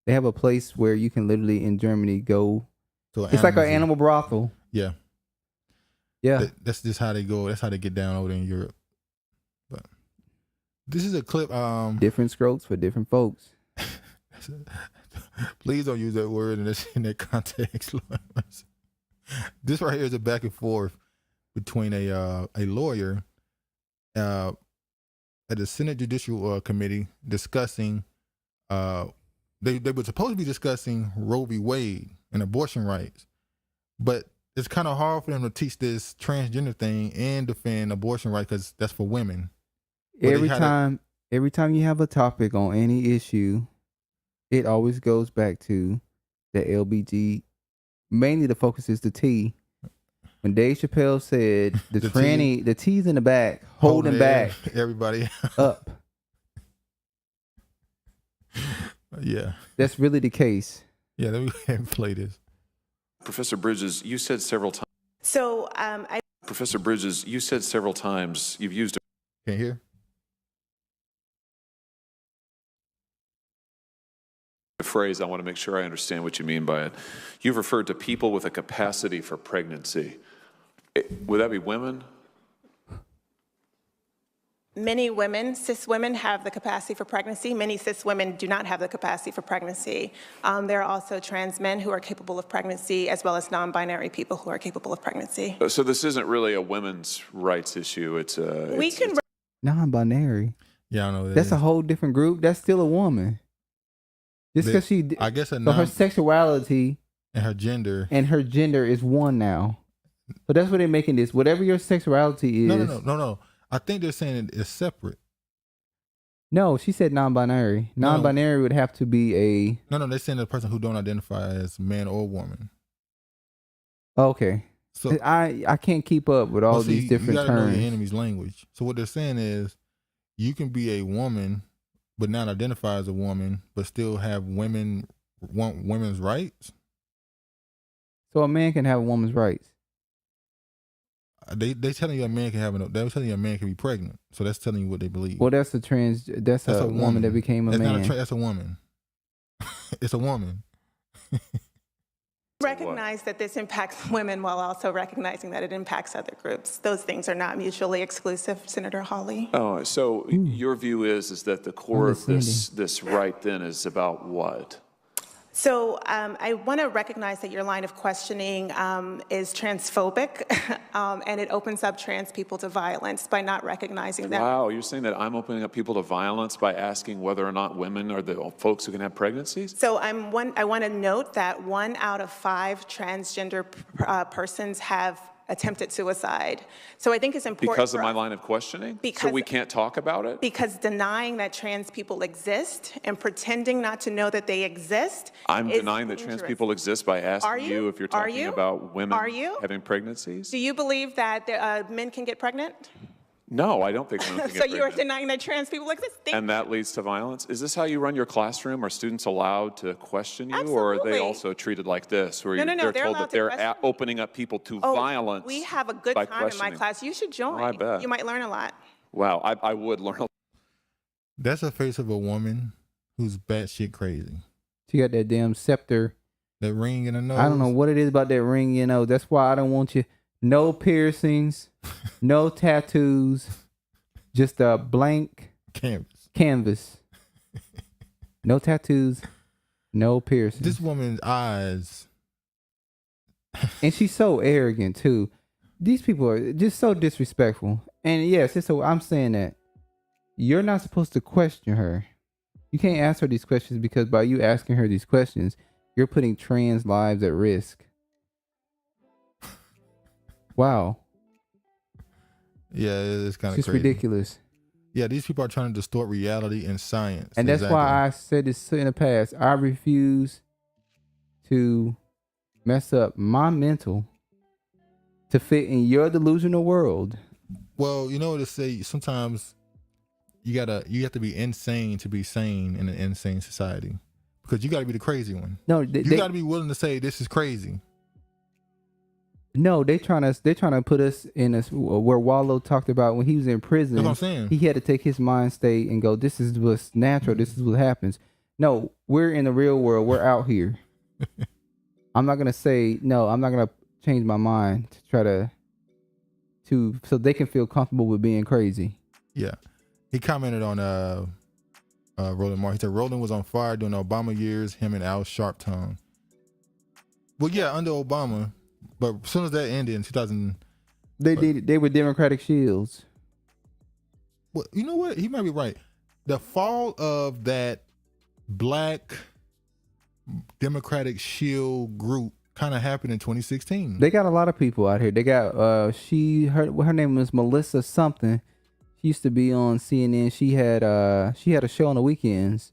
They have a place where you can literally in Germany go. So It's like an zoo. animal brothel. Yeah. Yeah. That's just how they go. That's how they get down over there in Europe. But this is a clip. Different strokes for different folks. Please don't use that word in that context. This right here is a back and forth between a lawyer at the Senate Judicial Committee discussing. They were supposed to be discussing Roe v. Wade and abortion rights, but it's kind of hard for them to teach this transgender thing and defend abortion rights because that's for women. But Every time you have a topic on any issue, it always goes back to the LBG. Mainly the focus is the T. When Dave Chappelle said the T's in the back, holding back everybody up. Yeah. That's really the case. Yeah, let me play this. Professor Bridges, you said several times. So, Professor Bridges, you said several times you've used. Can't hear. A phrase. I want to make sure I understand what you mean by it. You've referred to people with a capacity for pregnancy. Would that be women? many women, cis women, have the capacity for pregnancy. Many cis women do not have the capacity for pregnancy. There are also trans men who are capable of pregnancy, as well as non-binary people who are capable of pregnancy. So this isn't really a women's rights issue. It's a non-binary. Yeah, I know. That's a whole different group. That's still a woman. Just because I guess her sexuality and her gender is one now. So that's what they're making this. Whatever your sexuality is. No. I think they're saying it's separate. No, she said non-binary. Non-binary would have to be a. No, they're saying the person who don't identify as man or woman. Okay. So I can't keep up with all these different you gotta terms. know your enemy's language. So what they're saying is, you can be a woman, but not identify as a woman, but still have women's rights. So a man can have a woman's rights. They telling you a man can have they're telling you a man can be pregnant. So that's telling you what they believe. Well, that's a woman that became a man. That's a woman. It's a woman. Recognize that this impacts women while also recognizing that it impacts other groups. Those things are not mutually exclusive, Senator Hawley. Oh, so your view is that the core of this right then is about what? So I want to recognize that your line of questioning is transphobic, and it opens up trans people to violence by not recognizing that. Wow, you're saying that I'm opening up people to violence by asking whether or not women are the folks who can have pregnancies? So I want to note that 1 out of 5 transgender persons have attempted suicide. So I think it's important because of my line of questioning? So we can't talk about it? Because denying that trans people exist and pretending not to know that they exist. I'm denying that trans people exist by asking you if you're talking about women having pregnancies? Do you believe that men can get pregnant? No, I don't think women can get So pregnant. you are denying that trans people exist? And that leads to violence? Is this how you run your classroom? Are students allowed to question you? Absolutely. Or are they also treated like this, where No, they're told that they're opening up people to violence? We have a good time in my class. You should join. I bet. You might learn a lot. Wow, I would learn a lot. That's a face of a woman who's batshit crazy. She got that damn scepter. That ring in her nose. I don't know what it is about that ring, That's why I don't want you. No piercings, no tattoos. Just a blank canvas. No tattoos, no piercings. This woman's eyes. And she's so arrogant too. These people are just so disrespectful. And yes, I'm saying that you're not supposed to question her. You can't ask her these questions because by you asking her these questions, you're putting trans lives at risk. Wow. Yeah, it's kind of crazy. It's ridiculous. Yeah, these people are trying to distort reality and science. And that's why I said this in the past. I refuse to mess up my mental to fit in your delusional world. Well, you know what to say. Sometimes you have to be insane to be sane in an insane society, because you got to be the crazy one. No, you got to be willing to say this is crazy. No, they trying to put us in a where Wallow talked about when he was in prison. That's what I'm saying. He had to take his mind state and go, this is what's natural. This is what happens. No, we're in the real world. We're out here. I'm not going to say, no, I'm not going to change my mind to try to so they can feel comfortable with being crazy. Yeah. He commented on Roland Martin. He said Roland was on fire during the Obama years, him and Al Sharpton. Well, yeah, under Obama. But as soon as that ended in 2000, they were Democratic shields. Well, you know what? He might be right. The fall of that black Democratic shield group kind of happened in 2016. They got a lot of people out here. They got her name was Melissa something. She used to be on CNN. She had a show on the weekends.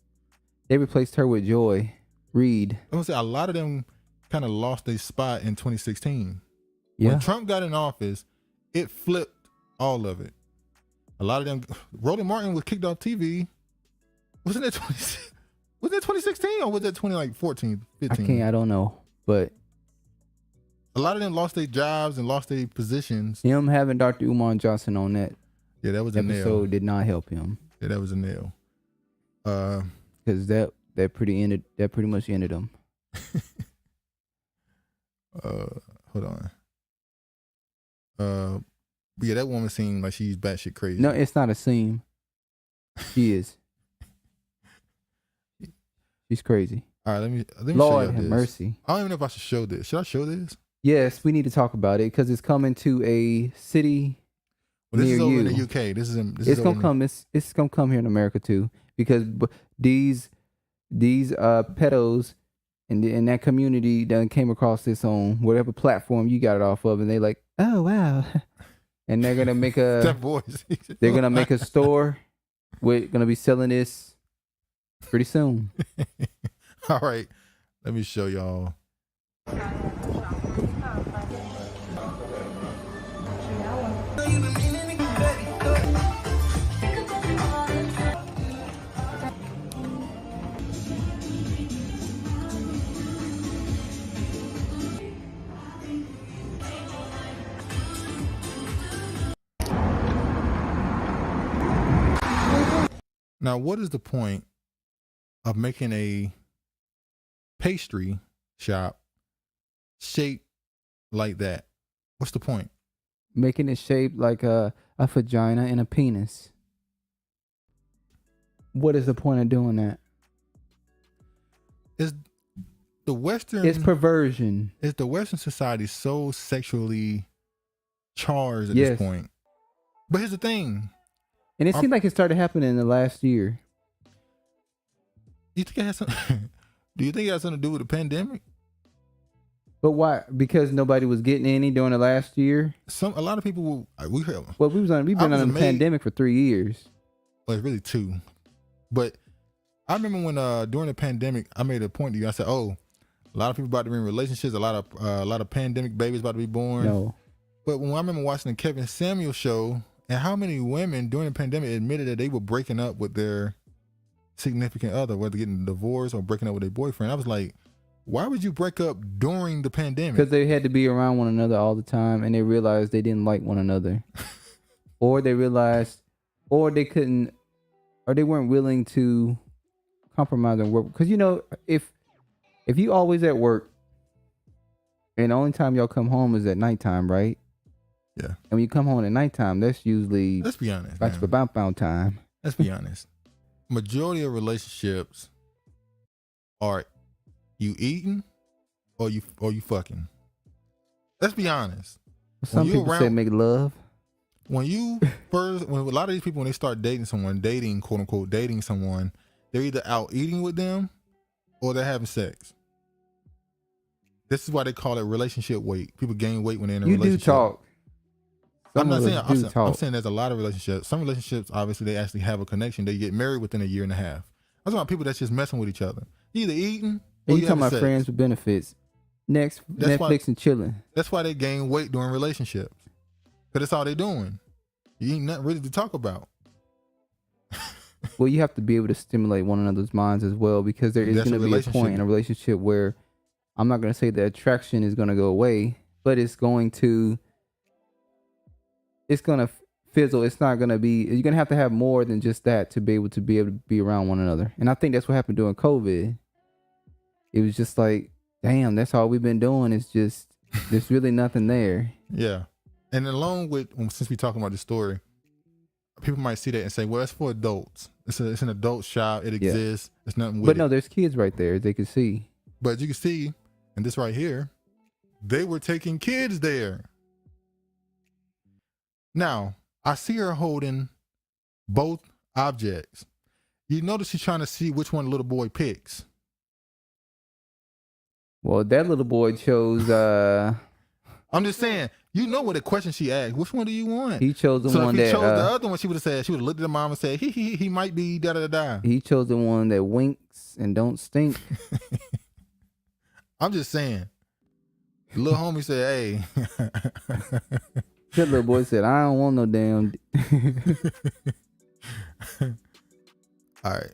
They replaced her with Joy Reid. I'm gonna say a lot of them kind of lost their spot in 2016. Yeah. When Trump got in office, it flipped all of it. A lot of them. Roland Martin was kicked off TV. Wasn't that 2016 or was that 2014, 15? I don't know, but a lot of them lost their jobs and lost their positions. Him having Dr. Umar Johnson on that that was a nail. episode did not help him. Yeah, that was a nail. Because that pretty much ended him. Hold on. But yeah, that woman seemed like she's batshit crazy. No, it's not a seam. She is. She's crazy. All right, let me Lord show you have this. mercy. I don't even know if I should show this. Should I show this? Yes, we need to talk about it because it's coming to a city This near is over you. in the UK. It's gonna come. It's gonna come here in America too because these pedos in that community done came across this on whatever platform you got it off of, and they like, oh wow, and they're gonna make a that voice. They're gonna make a store. We're gonna be selling this pretty soon. All right, let me show y'all. Now, what is the point of making a pastry shop shaped like that? What's the point? Making it shaped like a vagina and a penis. What is the point of doing that? Is the Western... It's perversion. Is the Western society so sexually charged at this point? But here's the thing. And it seemed like it started happening in the last year. You think it has something? Do you think it has something to do with the pandemic? But why? Because nobody was getting any during the last year. A lot of people. We've been on a pandemic for 3 years. Well, it's really 2. But I remember when during the pandemic, I made a point to you. I said, "Oh, a lot of people about to be in relationships. A lot of pandemic babies about to be born." No. But when I remember watching the Kevin Samuel show, and how many women during the pandemic admitted that they were breaking up with their significant other, whether getting divorced or breaking up with their boyfriend. I was like, why would you break up during the pandemic? Because they had to be around one another all the time, and they realized they didn't like one another, or they realized, or they couldn't, or they weren't willing to compromise and work. Because if you always at work, and the only time y'all come home is at nighttime, right? Yeah. And when you come home at nighttime, that's usually, let's be honest, that's for bound time. Let's be honest. Majority of relationships are you eating or you fucking. Let's be honest. Some people say make love. When a lot of these people, when they start dating someone, quote unquote dating someone, they're either out eating with them or they're having sex. This is why they call it relationship weight. People gain weight when they're in a relationship. You do talk. I'm saying there's a lot of relationships. Some relationships, obviously, they actually have a connection. They get married within a year and a half. I'm talking about people that's just messing with each other. You either eating or you talking about friends with benefits. Netflix and chilling. That's why they gain weight during relationships. Because that's all they're doing. You ain't nothing really to talk about. Well, you have to be able to stimulate one another's minds as well, because there is going to be a point in a relationship where I'm not going to say the attraction is going to go away, but it's going to fizzle. It's not going to be, you're going to have more than just that to be able to be around one another. And I think that's what happened during COVID. It was just like, damn, that's all we've been doing. It's just, there's really nothing there. Yeah. And along with, since we're talking about the story, people might see that and say, well, that's for adults. It's an adult shop. It exists. It's nothing with it. But no, there's kids right there. They can see. But you can see, and this right here, they were taking kids there. Now, I see her holding both objects. You notice she's trying to see which one the little boy picks. Well, that little boy chose... I'm just saying, you know what the question she asked. Which one do you want? He chose the one that... So if he chose the other one, she would have looked at the mom and said, he might be da-da-da-da. He chose the one that winks and don't stink. I'm just saying. The little homie said, hey. That little boy said, I don't want no damn... All right.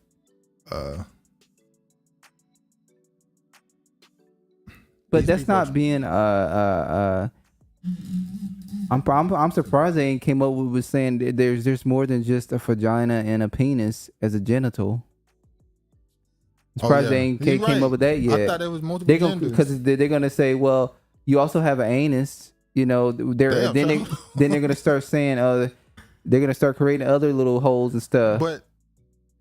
But that's not being I'm surprised they ain't came up with saying that there's more than just a vagina and a penis as a genital. I'm surprised they ain't came up with that yet. I thought there was multiple genders. Because they're gonna say, well, you also have an anus. You know, then they're gonna start saying they're gonna start creating other little holes and stuff. But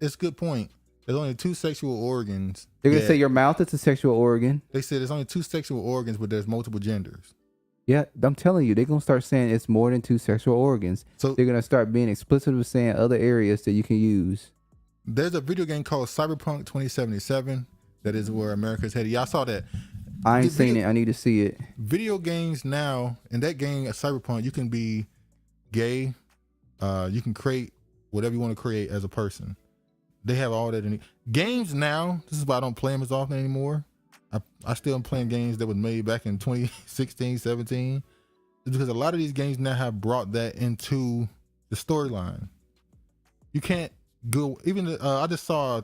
it's a good point. There's only 2 sexual organs. They're gonna say your mouth is a sexual organ. They said there's only 2 sexual organs, but there's multiple genders. Yeah, I'm telling you, they're gonna start saying it's more than 2 sexual organs. So they're gonna start being explicit with saying other areas that you can use. There's a video game called Cyberpunk 2077 that is where America's headed. Y'all saw that. I ain't seen it. I need to see it. Video games now, in that game, at Cyberpunk, you can be gay. You can create whatever you want to create as a person. They have all that in it. Games now, this is why I don't play them as often anymore. I still am playing games that were made back in 2016, 17. It's because a lot of these games now have brought that into the storyline. You can't go, even I just saw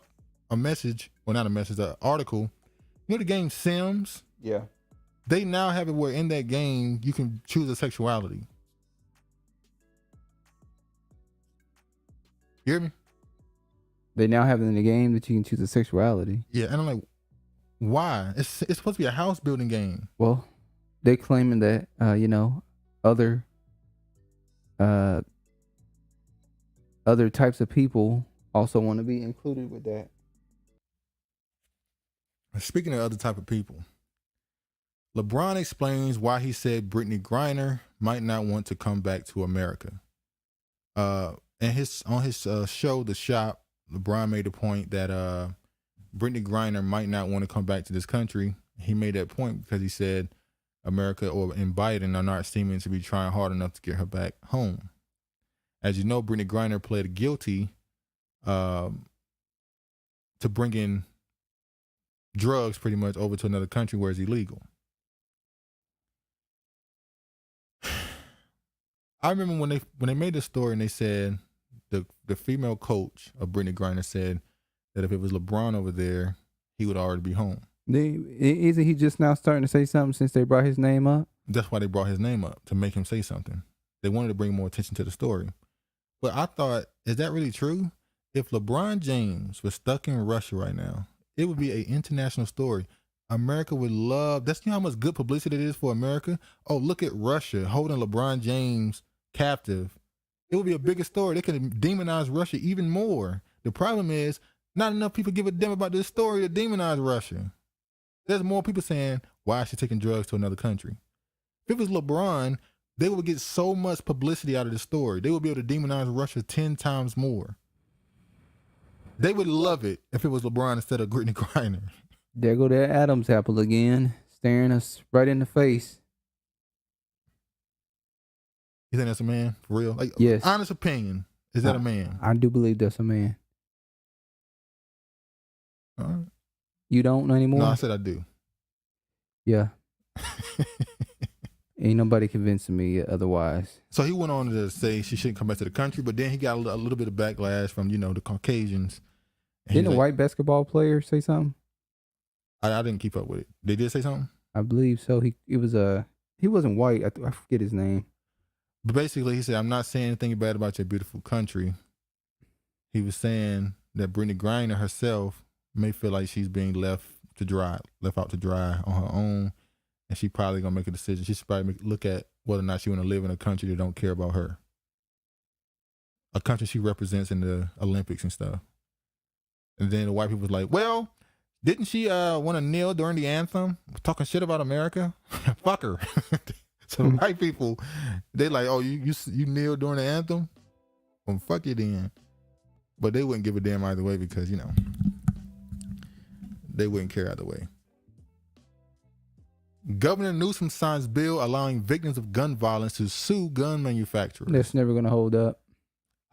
a message, well, not a message, an article. You know the game Sims? Yeah. They now have it where in that game you can choose a sexuality. You hear me? They now have it in the game that you can choose a sexuality. Yeah, and I'm like, why? It's supposed to be a house building game. Well, they claiming that other types of people also want to be included with that. Speaking of other type of people, LeBron explains why he said Brittney Griner might not want to come back to America. And on his show, The Shop, LeBron made a point that Brittney Griner might not want to come back to this country. He made that point because he said America and Biden are not seeming to be trying hard enough to get her back home. As you know, Brittney Griner pled guilty to bringing drugs pretty much over to another country where it's illegal. I remember when they made this story and they said the female coach of Brittney Griner said that if it was LeBron over there, he would already be home. Isn't he just now starting to say something since they brought his name up? That's why they brought his name up, to make him say something. They wanted to bring more attention to the story. But I thought, is that really true? If LeBron James was stuck in Russia right now, it would be an international story. America would love, that's how much good publicity it is for America. Oh, look at Russia holding LeBron James captive. It would be a bigger story. They could demonize Russia even more. The problem is, not enough people give a damn about this story to demonize Russia. There's more people saying, why is she taking drugs to another country? If it was LeBron, they would get so much publicity out of the story. They would be able to demonize Russia 10 times more. They would love it if it was LeBron instead of Brittney Griner. There go that Adam's apple again, staring us right in the face. You think that's a man? For real? Like, yes. Honest opinion. Is that a man? I do believe that's a man. All right. You don't anymore? No, I said I do. Yeah. Ain't nobody convincing me otherwise. So he went on to say she shouldn't come back to the country, but then he got a little bit of backlash from, the Caucasians. Didn't a white basketball player say something? I didn't keep up with it. They did say something? I believe so. He He wasn't white. I forget his name. But basically, he said, "I'm not saying anything bad about your beautiful country." He was saying that Brittney Griner herself may feel like she's being left out to dry on her own, and she probably gonna make a decision. She should probably look at whether or not she want to live in a country that don't care about her, a country she represents in the Olympics and stuff. And then the white people was like, "Well, didn't she want to kneel during the anthem, talking shit about America? Fuck her." So the white people, they like, "Oh, you kneel during the anthem? Well, fuck you then." But they wouldn't give a damn either way because, you know, they wouldn't care either way. Governor Newsom signs bill allowing victims of gun violence to sue gun manufacturers. That's never going to hold up.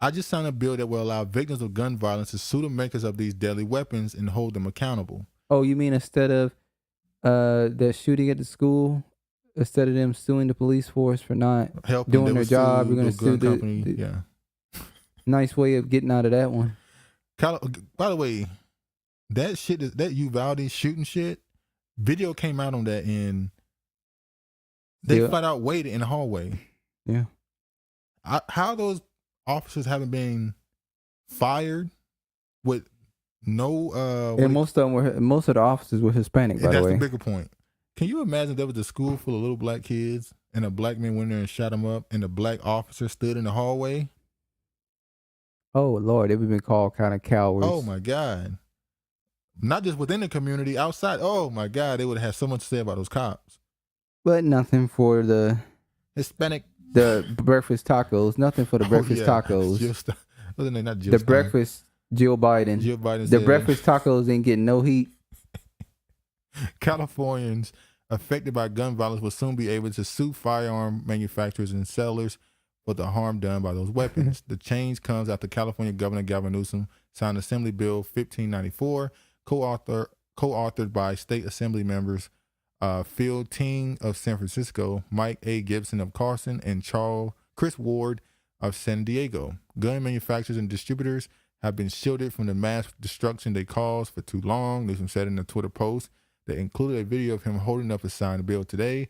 I just signed a bill that will allow victims of gun violence to sue the makers of these deadly weapons and hold them accountable. Oh, you mean instead of that shooting at the school, instead of them suing the police force for not doing their job, we're going to sue the company. Yeah. Nice way of getting out of that one. By the way, that Uvalde shooting shit, video came out on that, and they flat out waited in the hallway. Yeah. How those officers haven't been fired with no and most of the officers were Hispanic, by the way. That's the bigger point. Can you imagine there was a school full of little black kids and a black man went there and shot them up, and the black officer stood in the hallway? Oh Lord, they would have been called kind of cowards. Oh my God. Not just within the community, outside. Oh my God, they would have had so much to say about those cops. But nothing for the Hispanic, the breakfast tacos. Nothing for the breakfast tacos. Wasn't they not Jill the Stein? breakfast Jill Biden. Jill Biden the said, breakfast tacos ain't getting no heat. Californians affected by gun violence will soon be able to sue firearm manufacturers and sellers for the harm done by those weapons. The change comes after California Governor Gavin Newsom signed Assembly Bill 1594, co-authored by state assembly members Phil Ting of San Francisco, Mike A. Gibson of Carson, and Chris Ward of San Diego. Gun manufacturers and distributors have been shielded from the mass destruction they caused for too long, Newsom said in a Twitter post that included a video of him holding up a signed bill today.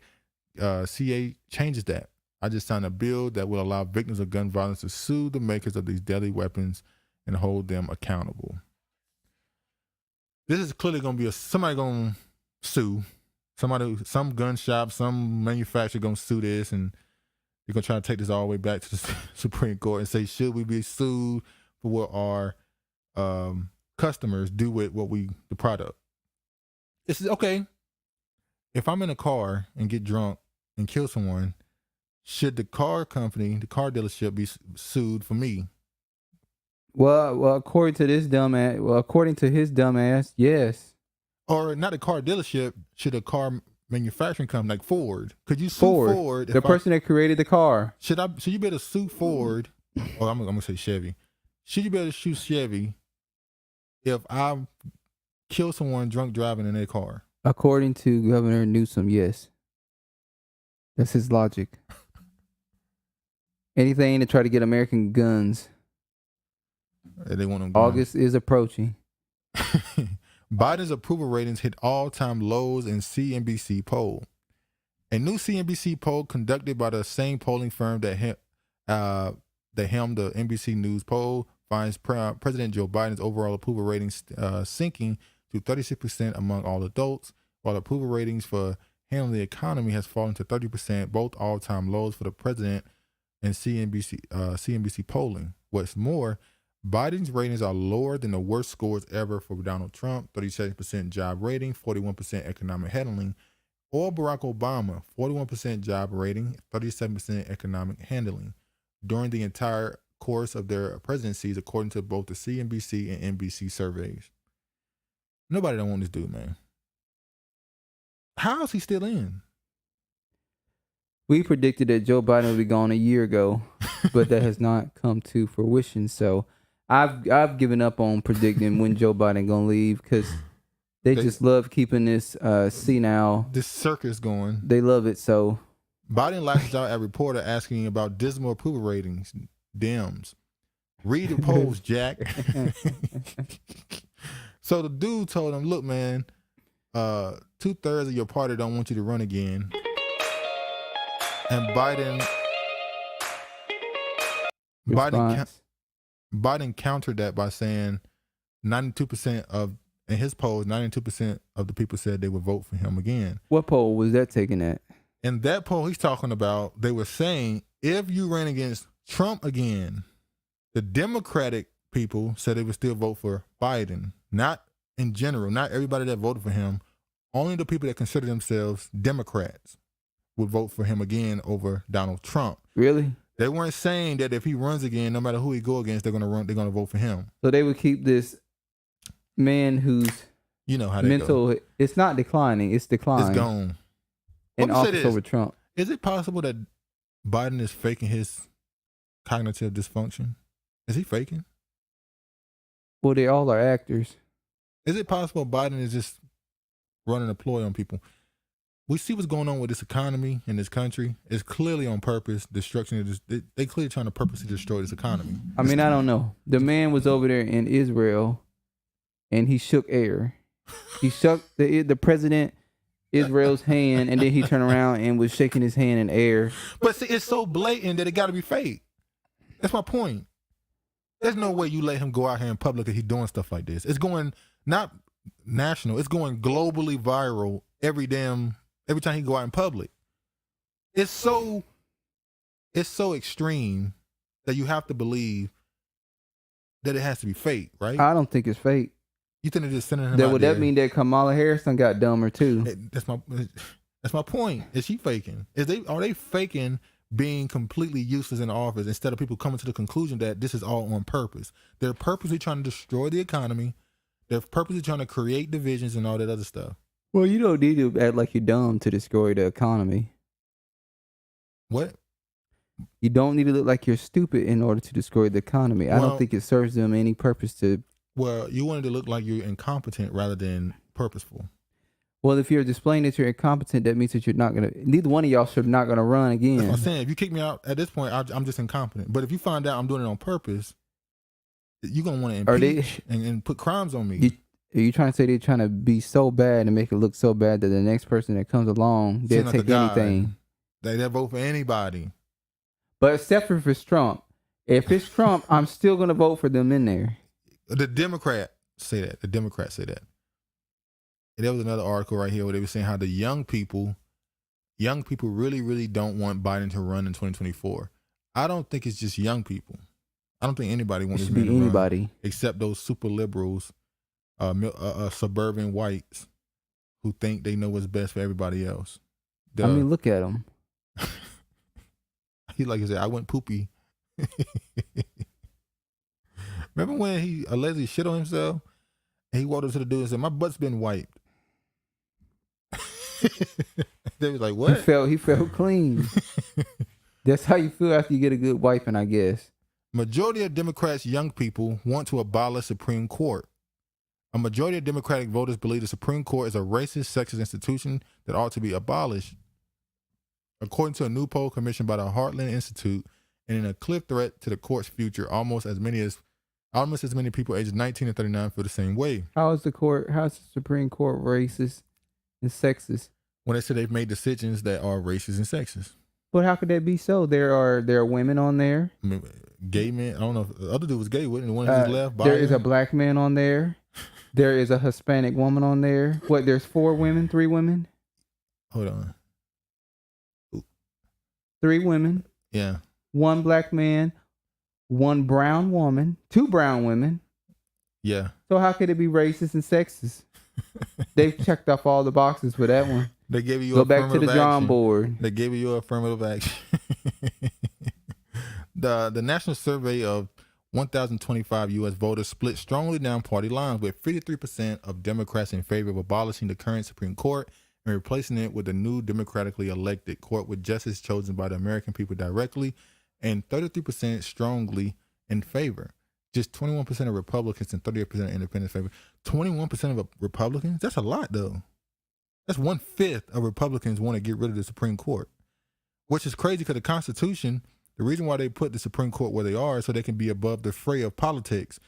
CA changes that. I just signed a bill that will allow victims of gun violence to sue the makers of these deadly weapons and hold them accountable. This is clearly going to be somebody going to sue. Some gun shop, some manufacturer going to sue this, and they're going to try to take this all the way back to the Supreme Court and say, should we be sued for what our customers do with the product? This is okay. If I'm in a car and get drunk and kill someone, should the car company, the car dealership, be sued for me? Well, according to his dumbass, yes. Or not a car dealership, should a car manufacturing company like Ford? Could you sue Ford? The person that created the car. Should you be able to sue Ford? Or I'm gonna say Chevy. Should you be able to sue Chevy if I kill someone drunk driving in their car? According to Governor Newsom, yes. That's his logic. Anything to try to get American guns. They want them August is approaching. Biden's approval ratings hit all-time lows in CNBC poll. A new CNBC poll conducted by the same polling firm that helmed the NBC News poll finds President Joe Biden's overall approval ratings sinking to 36% among all adults, while approval ratings for handling the economy has fallen to 30%, both all-time lows for the president and CNBC polling. What's more, Biden's ratings are lower than the worst scores ever for Donald Trump, 37% job rating, 41% economic handling, or Barack Obama, 41% job rating, 37% economic handling, during the entire course of their presidencies, according to both the CNBC and NBC surveys. Nobody don't want this dude, man. How is he still in? We predicted that Joe Biden would be gone a year ago, but that has not come to fruition. So I've given up on predicting when Joe Biden gonna leave because they just love keeping this this circus going. They love it. So Biden lashes out at reporter asking about dismal approval ratings. Dems, read the polls, Jack. So the dude told him, "Look, man, 2/3 of your party don't want you to run again." And Biden countered that by saying 92% of, in his polls, 92% of the people said they would vote for him again. What poll was that taken at? In that poll he's talking about, they were saying if you ran against Trump again, the Democratic people said they would still vote for Biden. Not in general, not everybody that voted for him. Only the people that consider themselves Democrats would vote for him again over Donald Trump. Really? They weren't saying that if he runs again, no matter who he go against, they're gonna vote for him. So they would keep this man who's how mental. It's not declining. It's declining. It's gone. In office over Trump. Is it possible that Biden is faking his cognitive dysfunction? Is he faking? Well, they all are actors. Is it possible Biden is just running a ploy on people? We see what's going on with this economy in this country. It's clearly on purpose. Destruction of this. They clearly trying to purposely destroy this economy. I mean, I don't know. The man was over there in Israel, and he shook air. He shook the president Israel's hand, and then he turned around and was shaking his hand in air. But see, it's so blatant that it got to be fake. That's my point. There's no way you let him go out here in public and he's doing stuff like this. It's going not national. It's going globally viral every time he go out in public. It's so extreme that you have to believe that it has to be fake, right? I don't think it's fake. You think they're just sending him out would there? That mean that Kamala Harris done got dumber too? That's my point. Is she faking? Are they faking being completely useless in office instead of people coming to the conclusion that this is all on purpose? They're purposely trying to destroy the economy. They're purposely trying to create divisions and all that other stuff. Well, you don't need to act like you're dumb to destroy the economy. What? You don't need to look like you're stupid in order to destroy the economy. I don't think it serves them any purpose to. Well, you wanted to look like you're incompetent rather than purposeful. Well, if you're displaying that you're incompetent, that means that you're not going to. Neither one of y'all should not going to run again. That's what I'm saying. If you kick me out at this point, I'm just incompetent. But if you find out I'm doing it on purpose, you're going to want to impeach and put crimes on me. Are you trying to say they're trying to be so bad and make it look so bad that the next person that comes along, they'll take anything? They'll vote for anybody. But except for if it's Trump. If it's Trump, I'm still going to vote for them in there. The Democrats say that. And there was another article right here where they were saying how the young people really, really don't want Biden to run in 2024. I don't think it's just young people. I don't think anybody wants to be anybody except those super liberals, suburban whites who think they know what's best for everybody else. I mean, look at them. He like I said, I went poopy. Remember when he allegedly shit on himself? And he walked up to the dude and said, "My butt's been wiped." They was like, "What?" He felt clean. That's how you feel after you get a good wiping, I guess. Majority of Democrats' young people want to abolish Supreme Court. A majority of Democratic voters believe the Supreme Court is a racist, sexist institution that ought to be abolished. According to a new poll commissioned by the Heartland Institute, and in a clear threat to the court's future, almost as many people aged 19 and 39 feel the same way. How's the Supreme Court racist and sexist? When they say they've made decisions that are racist and sexist. But how could that be so? There are women on there. I mean, gay men. I don't know if the other dude was gay, wasn't the one who just left? There is a black man on there. There is a Hispanic woman on there. What, there's 3 women? Hold on. 3 women. Yeah. 1 black man, 1 brown woman, 2 brown women. Yeah. So how could it be racist and sexist? They've checked off all the boxes for that one. They gave you go back to the drawing board. They gave you affirmative action. The national survey of 1,025 U.S. voters split strongly down party lines, with 53% of Democrats in favor of abolishing the current Supreme Court and replacing it with a new democratically elected court with justice chosen by the American people directly, and 33% strongly in favor. Just 21% of Republicans and 38% of independents favor. 21% of Republicans? That's a lot, though. That's 1/5 of Republicans want to get rid of the Supreme Court, which is crazy because the Constitution, the reason why they put the Supreme Court where they are is so they can be above the fray of politics.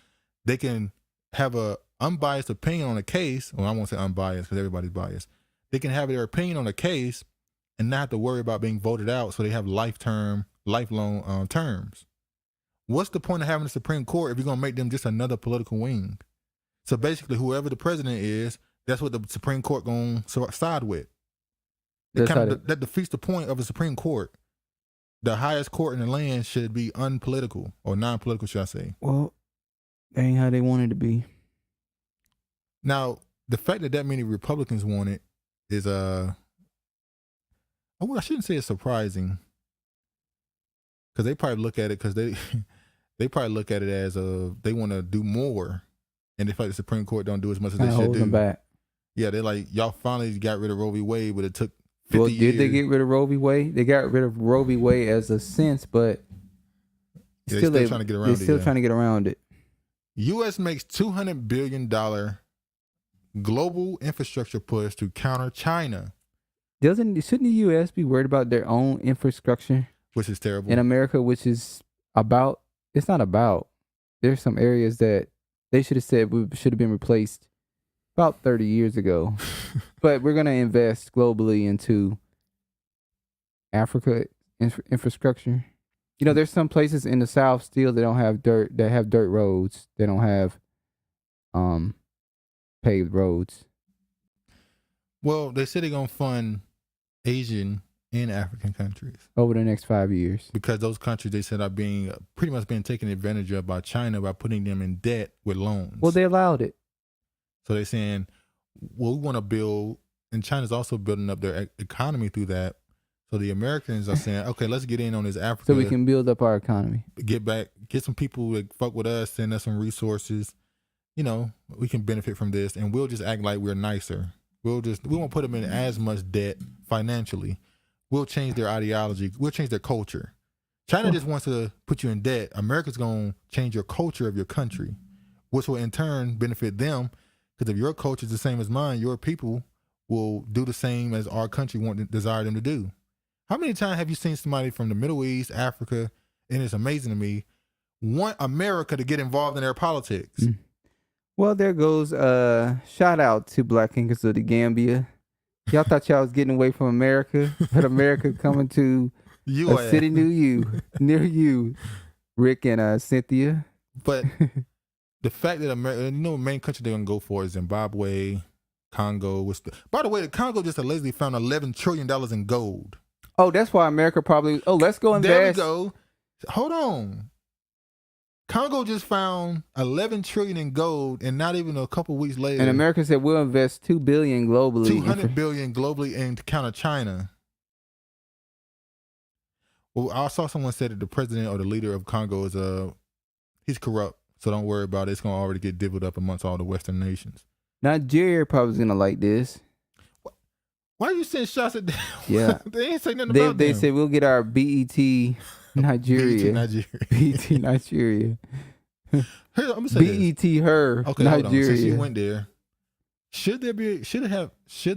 They can have a unbiased opinion on a case. Well, I won't say unbiased because everybody's biased. They can have their opinion on a case and not have to worry about being voted out, so they have lifelong terms. What's the point of having the Supreme Court if you're gonna make them just another political wing? So basically, whoever the president is, that's what the Supreme Court gonna side with. That defeats the point of a Supreme Court. The highest court in the land should be unpolitical or non-political, should I say? Well, that ain't how they want it to be. Now, the fact that many Republicans want it is I shouldn't say it's surprising, because they probably look at it they probably look at it as they want to do more, and the fact the Supreme Court don't do as much as they should do. Them back. Yeah, they're like, y'all finally got rid of Roe v. Wade, but it took 50 years. Did they get rid of Roe v. Wade? They got rid of Roe v. Wade as a sense, but they're still trying to get around it. They're still trying to get around it. U.S. makes $200 billion global infrastructure push to counter China. Shouldn't the U.S. be worried about their own infrastructure? Which is terrible. In America, which is it's not about. There's some areas that they should have said should have been replaced about 30 years ago. But we're going to invest globally into Africa infrastructure. You know, there's some places in the South still that don't have dirt, that have dirt roads. They don't have paved roads. Well, they said they're going to fund Asian and African countries over the next 5 years, because those countries, they said, are pretty much being taken advantage of by China by putting them in debt with loans. Well, they allowed it. So they're saying, well, we want to build, and China's also building up their economy through that. So the Americans are saying, okay, let's get in on this Africa. So we can build up our economy. Get some people that fuck with us, send us some resources. You know, we can benefit from this, and we'll just act like we're nicer. We won't put them in as much debt financially. We'll change their ideology. We'll change their culture. China just wants to put you in debt. America's going to change your culture of your country, which will in turn benefit them. Because if your culture is the same as mine, your people will do the same as our country desire them to do. How many times have you seen somebody from the Middle East, Africa, and it's amazing to me, want America to get involved in their politics? Well, there goes shout out to Black Kings of the Gambia. Y'all thought y'all was getting away from America, but America coming to a city near you, Rick and Cynthia. But the fact that America, the main country they're gonna go for is Zimbabwe, Congo. By the way, the Congo just allegedly found $11 trillion in gold. Oh, that's why America probably. Oh, let's go invest. There we go. Hold on. Congo just found $11 trillion in gold, and not even a couple weeks later. And America said we'll invest $2 billion globally. $200 billion globally in to counter China. Well, I saw someone said that the president or the leader of Congo is he's corrupt, so don't worry about it. It's gonna already get divvied up amongst all the Western nations. Nigeria probably gonna like this. Why are you saying shots at them? Yeah, they ain't saying nothing about them. They said we'll get our BET Nigeria. BET Nigeria. Here, let me say BET her okay, Nigeria. Hold on. Since you went there, should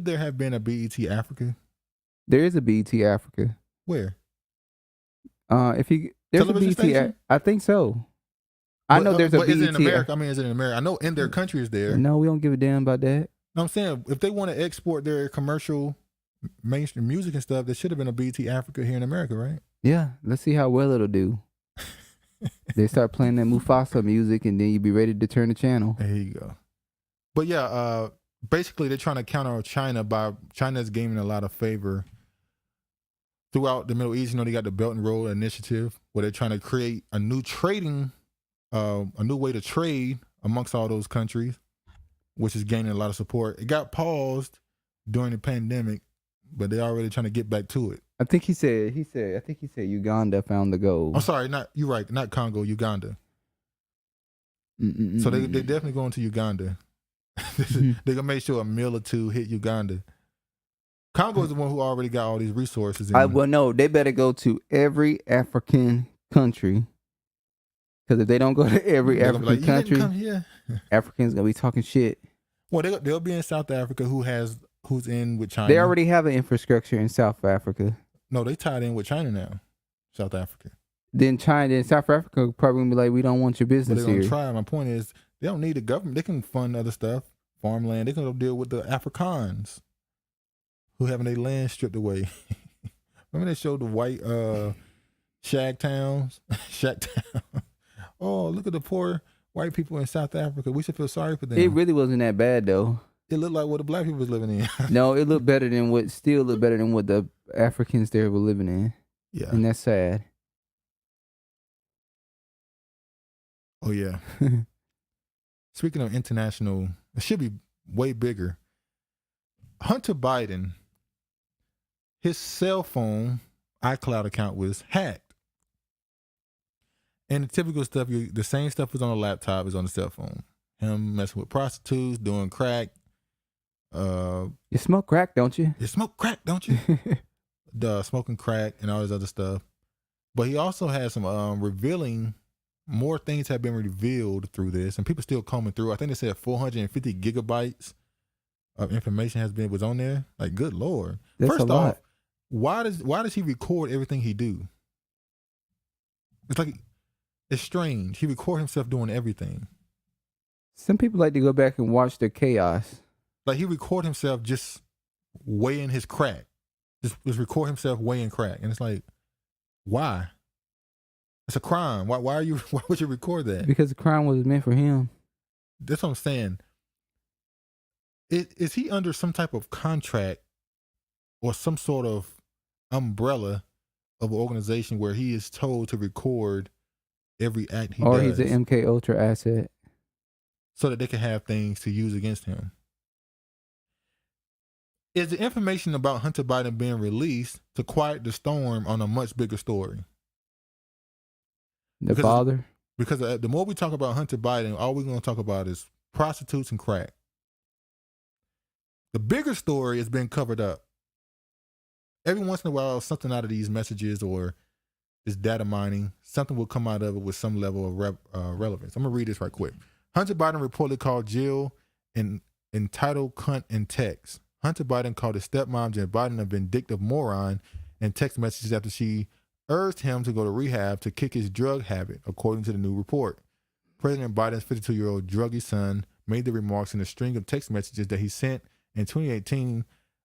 there have been a BET Africa? There is a BET Africa. Where? There's television a BET. station? I think so. I know there's a BET. Is it in America? I mean, is it in America? I know in their country is there. No, we don't give a damn about that. I'm saying if they want to export their commercial mainstream music and stuff, there should have been a BET Africa here in America, right? Yeah, let's see how well it'll do. They start playing that Mufasa music, and then you be ready to turn the channel. There you go. But yeah, basically they're trying to counter China by China's gaining a lot of favor throughout the Middle East. You know, they got the Belt and Road Initiative where they're trying to create a new a new way to trade amongst all those countries, which is gaining a lot of support. It got paused during the pandemic, but they're already trying to get back to it. I think he said Uganda found the gold. I'm sorry, you're right, not Congo, Uganda. So they definitely going to Uganda. They're gonna make sure a meal or two hit Uganda. Congo is the one who already got all these resources. Well, no, they better go to every African country. Because if they don't go to every African country, Africans gonna be talking shit. Well, they'll be in South Africa, who's in with China. They already have an infrastructure in South Africa. No, they tied in with China now. South Africa. Then South Africa probably gonna be like, we don't want your business they're here. Gonna try. My point is, they don't need the government. They can fund other stuff, farmland. They can go deal with the Afrikaans who having their land stripped away. Remember they showed the white shag towns? Shack town. Oh, look at the poor white people in South Africa. We should feel sorry for them. It really wasn't that bad though. It looked like what the black people was living in. No, it looked better than what the Africans there were living in. Yeah. And that's sad. Oh yeah. Speaking of international, it should be way bigger. Hunter Biden, his cell phone iCloud account was hacked. And the typical stuff, the same stuff was on a laptop is on the cell phone. Him messing with prostitutes, doing crack. You smoke crack, don't you? You smoke crack, don't you? Smoking crack and all this other stuff. But he also had some revealing, more things have been revealed through this, and people still combing through. I think they said 450 gigabytes of information was on there. Like, good Lord. That's First a lot. off, why does he record everything he do? It's like, it's strange. He record himself doing everything. Some people like to go back and watch the chaos. Like, he record himself just weighing his crack. Just record himself weighing crack. And it's like, why? It's a crime. Why would you record that? Because the crime was meant for him. That's what I'm saying. Is he under some type of contract or some sort of umbrella of an organization where he is told to record every act he does? Or he's an MK Ultra asset. So that they can have things to use against him. Is the information about Hunter Biden being released to quiet the storm on a much bigger story? The father? Because the more we talk about Hunter Biden, all we're going to talk about is prostitutes and crack. The bigger story has been covered up. Every once in a while, something out of these messages or this data mining, something will come out of it with some level of relevance. I'm going to read this right quick. Hunter Biden reportedly called Jill an entitled cunt in text. Hunter Biden called his stepmom Jen Biden a vindictive moron in text messages after she urged him to go to rehab to kick his drug habit, according to the new report. President Biden's 52-year-old druggy son made the remarks in a string of text messages that he sent in 2018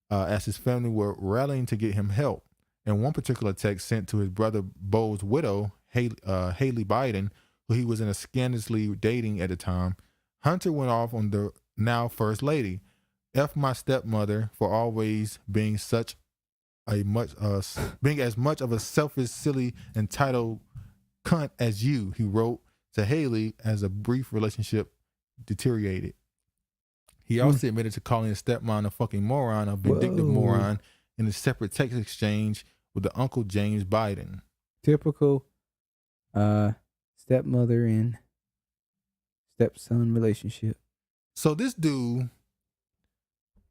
as his family were rallying to get him help. In one particular text sent to his brother Bo's widow, Haley Biden, who he was in a scandalously dating at the time, Hunter went off on the now First Lady. F my stepmother for always being being as much of a selfish, silly, entitled cunt as you, he wrote to Haley as a brief relationship deteriorated. He also admitted to calling his stepmom a fucking moron, a vindictive moron, in a separate text exchange with the Uncle James Biden. Typical stepmother and stepson relationship. So this dude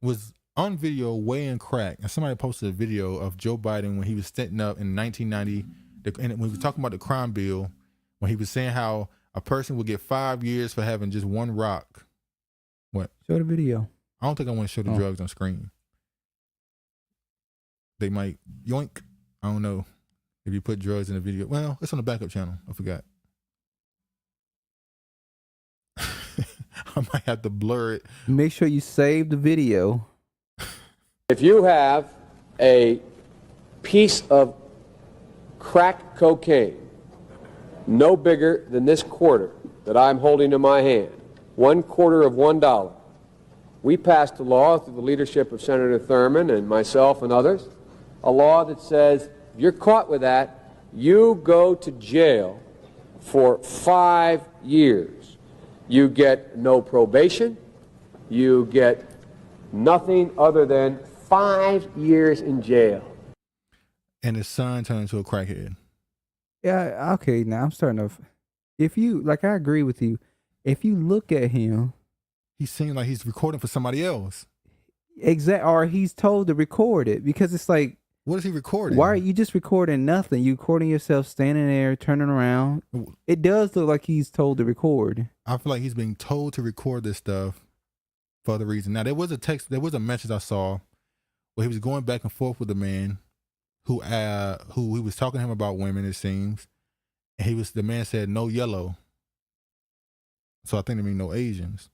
was on video weighing crack, and somebody posted a video of Joe Biden when he was standing up in 1990, and when he was talking about the crime bill, when he was saying how a person would get 5 years for having just one rock. What? Show the video. I don't think I want to show the drugs on screen. They might yoink. I don't know if you put drugs in the video. Well, it's on the backup channel. I forgot. I might have to blur it. Make sure you save the video. If you have a piece of crack cocaine no bigger than this quarter that I'm holding in my hand, 1/4 of $1, we passed a law through the leadership of Senator Thurmond and myself and others, a law that says if you're caught with that, you go to jail for 5 years. You get no probation. You get nothing other than 5 years in jail. And his son turned into a crackhead. Yeah, okay, now I'm starting to... If you... Like, I agree with you. If you look at him... He seems like he's recording for somebody else. Exactly. Or he's told to record it. Because it's like... What is he recording? Why are you just recording nothing? You recording yourself standing there, turning around. It does look like he's told to record. I feel like he's being told to record this stuff for the reason. Now, there was a message I saw where he was going back and forth with a man who he was talking to him about women, it seems. And the man said, no yellow. So I think they mean no Asians.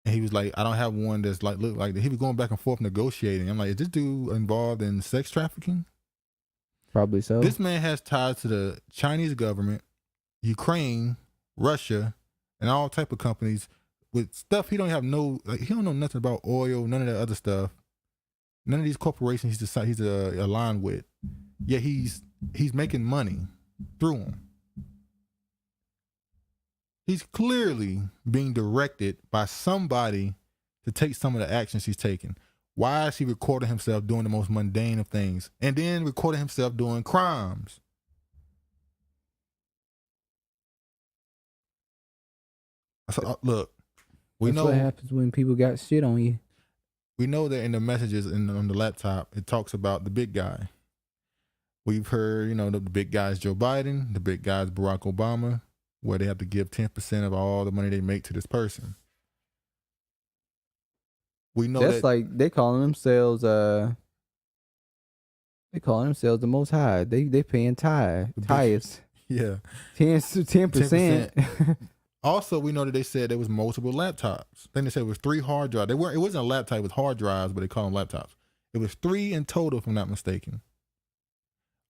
And he was like, I don't have one that's like, look like that. He was going back and forth negotiating. I'm like, is this dude involved in sex trafficking? Probably so. This man has ties to the Chinese government, Ukraine, Russia, and all type of companies with stuff he don't have he don't know nothing about oil, none of that other stuff. None of these corporations he's aligned with. Yet he's making money through them. He's clearly being directed by somebody to take some of the actions he's taking. Why is he recording himself doing the most mundane of things and then recording himself doing crimes? So, look, That's what happens when people got shit on you. We know that in the messages on the laptop, it talks about the big guy. We've heard, the big guy is Joe Biden, the big guy is Barack Obama, where they have to give 10% of all the money they make to this person. We know that's like they calling themselves the Most High. They paying tithes. Yeah, 10%. Also, we know that they said there was multiple laptops. Then they said it was 3 hard drives. It wasn't a laptop, it was hard drives, but they call them laptops. It was 3 in total, if I'm not mistaken.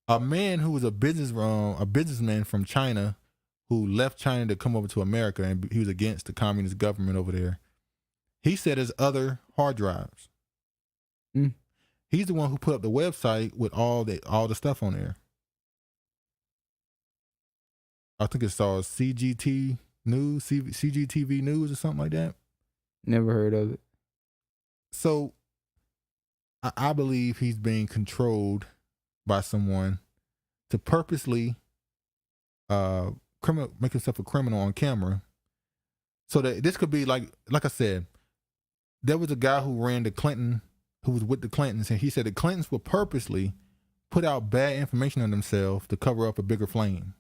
A man who was a businessman from China who left China to come over to America, and he was against the communist government over there. He said there's other hard drives. He's the one who put up the website with all the stuff on there. I think it's called CGTV News or something like that. Never heard of it. So I believe he's being controlled by someone to purposely make himself a criminal on camera. So that this could be like I said, there was a guy who ran the Clinton, who was with the Clintons, and he said the Clintons would purposely put out bad information on themselves to cover up a bigger flame.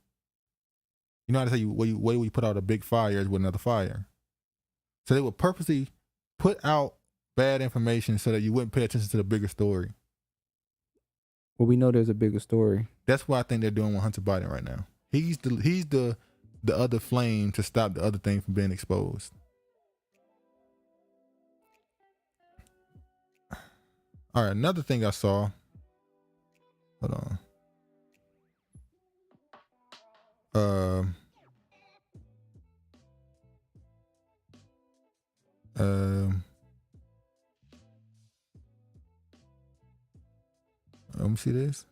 You know how to say way you put out a big fire is with another fire. So they would purposely put out bad information so that you wouldn't pay attention to the bigger story. Well, we know there's a bigger story. That's what I think they're doing with Hunter Biden right now. He's the other flame to stop the other thing from being exposed. All right, another thing I saw. Hold on. Let me see this.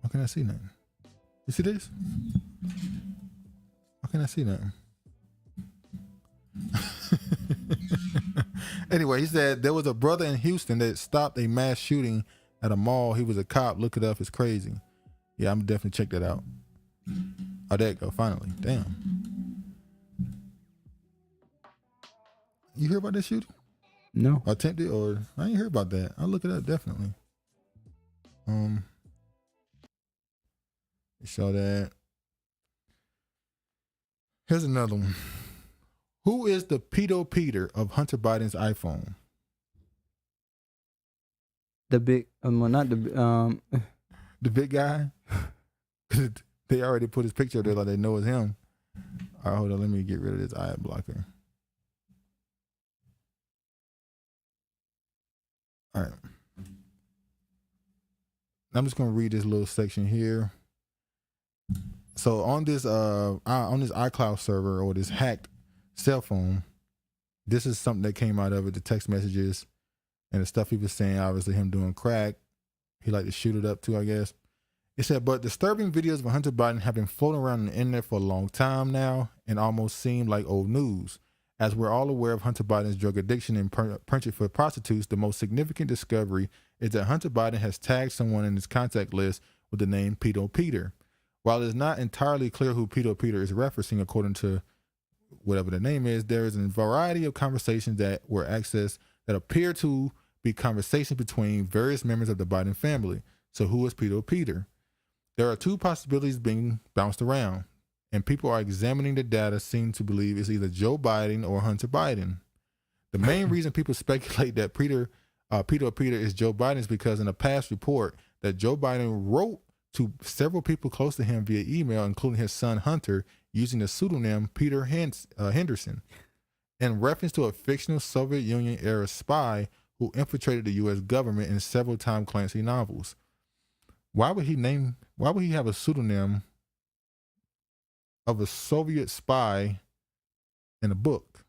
How can I see nothing? You see this? How can I see nothing? Anyway, he said there was a brother in Houston that stopped a mass shooting at a mall. He was a cop. Look it up. It's crazy. Yeah, I'm definitely check that out. Oh, there it go. Finally. Damn. You hear about this shooting? No. Attempted, or I ain't heard about that. I'll look it up definitely. Show that. Here's another one. Who is the pedo Peter of Hunter Biden's iPhone? The big, not the the big guy. They already put his picture there, like they know it's him. All right, hold on. Let me get rid of this eye blocker. All right. I'm just gonna read this little section here. So on this iCloud server, or this hacked cell phone, this is something that came out of it, the text messages and the stuff he was saying, obviously him doing crack. He liked to shoot it up too, I guess. It said, but disturbing videos of Hunter Biden have been floating around the internet for a long time now and almost seem like old news. As we're all aware of Hunter Biden's drug addiction and penchant for prostitutes, the most significant discovery is that Hunter Biden has tagged someone in his contact list with the name Pedo Peter. While it is not entirely clear who Pedo Peter is referencing, according to whatever the name is, there is a variety of conversations that were accessed that appear to be conversations between various members of the Biden family. So who is Pedo Peter? There are 2 possibilities being bounced around, and people are examining the data, seem to believe it's either Joe Biden or Hunter Biden. The main reason people speculate that Pedo Peter is Joe Biden is because in a past report that Joe Biden wrote to several people close to him via email, including his son Hunter, using the pseudonym Peter Henderson, in reference to a fictional Soviet Union era spy who infiltrated the U.S. government in several Tom Clancy novels. Why would he have a pseudonym of a Soviet spy in a book?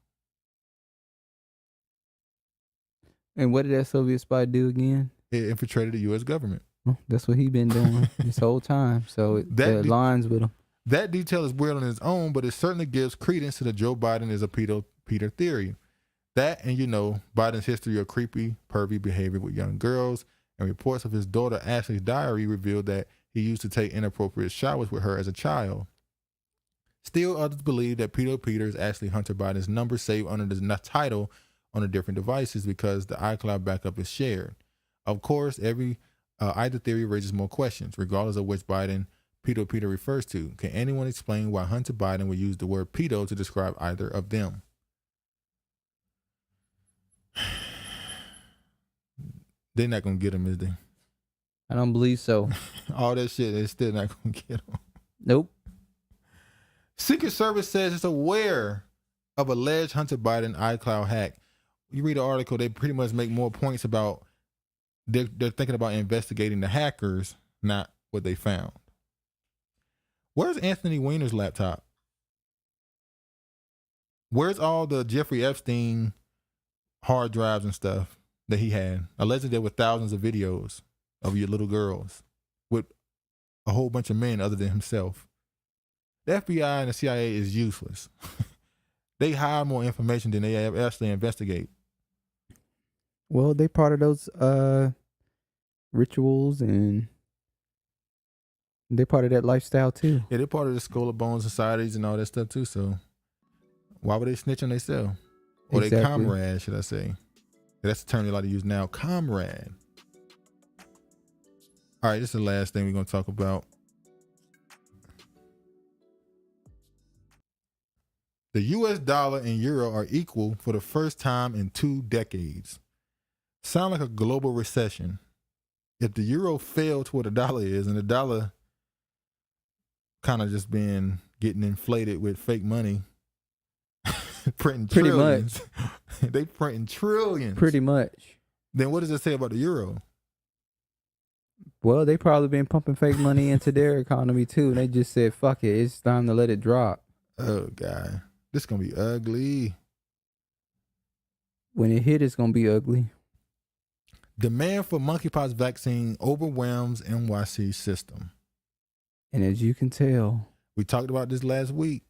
And what did that Soviet spy do again? It infiltrated the U.S. government. Well, that's what he been doing this whole time. So it aligns with him. That detail is weird on its own, but it certainly gives credence to the Joe Biden is a Peter theory. That and, Biden's history of creepy, pervy behavior with young girls, and reports of his daughter Ashley's diary revealed that he used to take inappropriate showers with her as a child. Still, others believe that Peter is actually Hunter Biden's number saved under the title on the different devices because the iCloud backup is shared. Of course, either theory raises more questions, regardless of which Biden Peter refers to. Can anyone explain why Hunter Biden would use the word pedo to describe either of them? They're not going to get him, is they? I don't believe so. All that shit, they're still not going to get him. Nope. Secret Service says it's aware of alleged Hunter Biden iCloud hack. You read the article, they pretty much make more points about they're thinking about investigating the hackers, not what they found. Where's Anthony Weiner's laptop? Where's all the Jeffrey Epstein hard drives and stuff that he had? Allegedly, there were thousands of videos of your little girls with a whole bunch of men other than himself. The FBI and the CIA is useless. They hide more information than they actually investigate. Well, they part of those rituals, and they're part of that lifestyle too. Yeah, they're part of the Skull and Bones societies and all that stuff too. So why would they snitch on themselves? Or they comrade, should I say? That's the term they like to use now, comrade. All right, this is the last thing we're going to talk about. The US dollar and euro are equal for the first time in 2 decades. Sound like a global recession. If the euro fell to what the dollar is, and the dollar kind of just getting inflated with fake money, printing trillions. They printing trillions. Pretty much. Then what does it say about the euro? Well, they probably been pumping fake money into their economy too. And they just said, fuck it, it's time to let it drop. Oh, God. This is going to be ugly. When it hit, it's going to be ugly. Demand for monkeypox vaccine overwhelms NYC system. And as you can tell, we talked about this last week.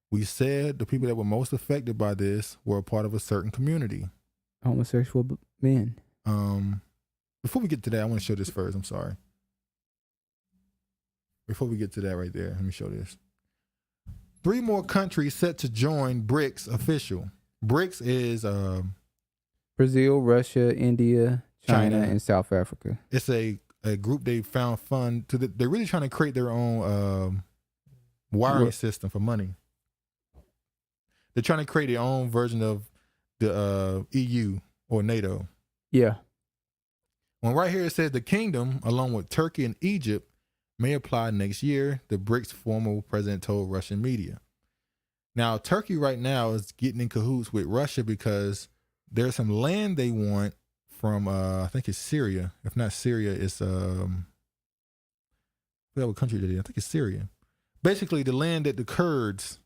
We said the people that were most affected by this were a part of a certain community. Homosexual men. Before we get to that, I want to show this first. I'm sorry. Before we get to that right there, let me show this. 3 more countries set to join BRICS official. BRICS is Brazil, Russia, India, China, and South Africa. It's a group they found fun to. They're really trying to create their own wiring system for money. They're trying to create their own version of the EU or NATO. Yeah. Well, right here it says the kingdom, along with Turkey and Egypt, may apply next year, the BRICS former president told Russian media. Now, Turkey right now is getting in cahoots with Russia because there's some land they want from, I think it's Syria. If not Syria, it's, I forgot what country it is. I think it's Syria. Basically, the land that the Kurds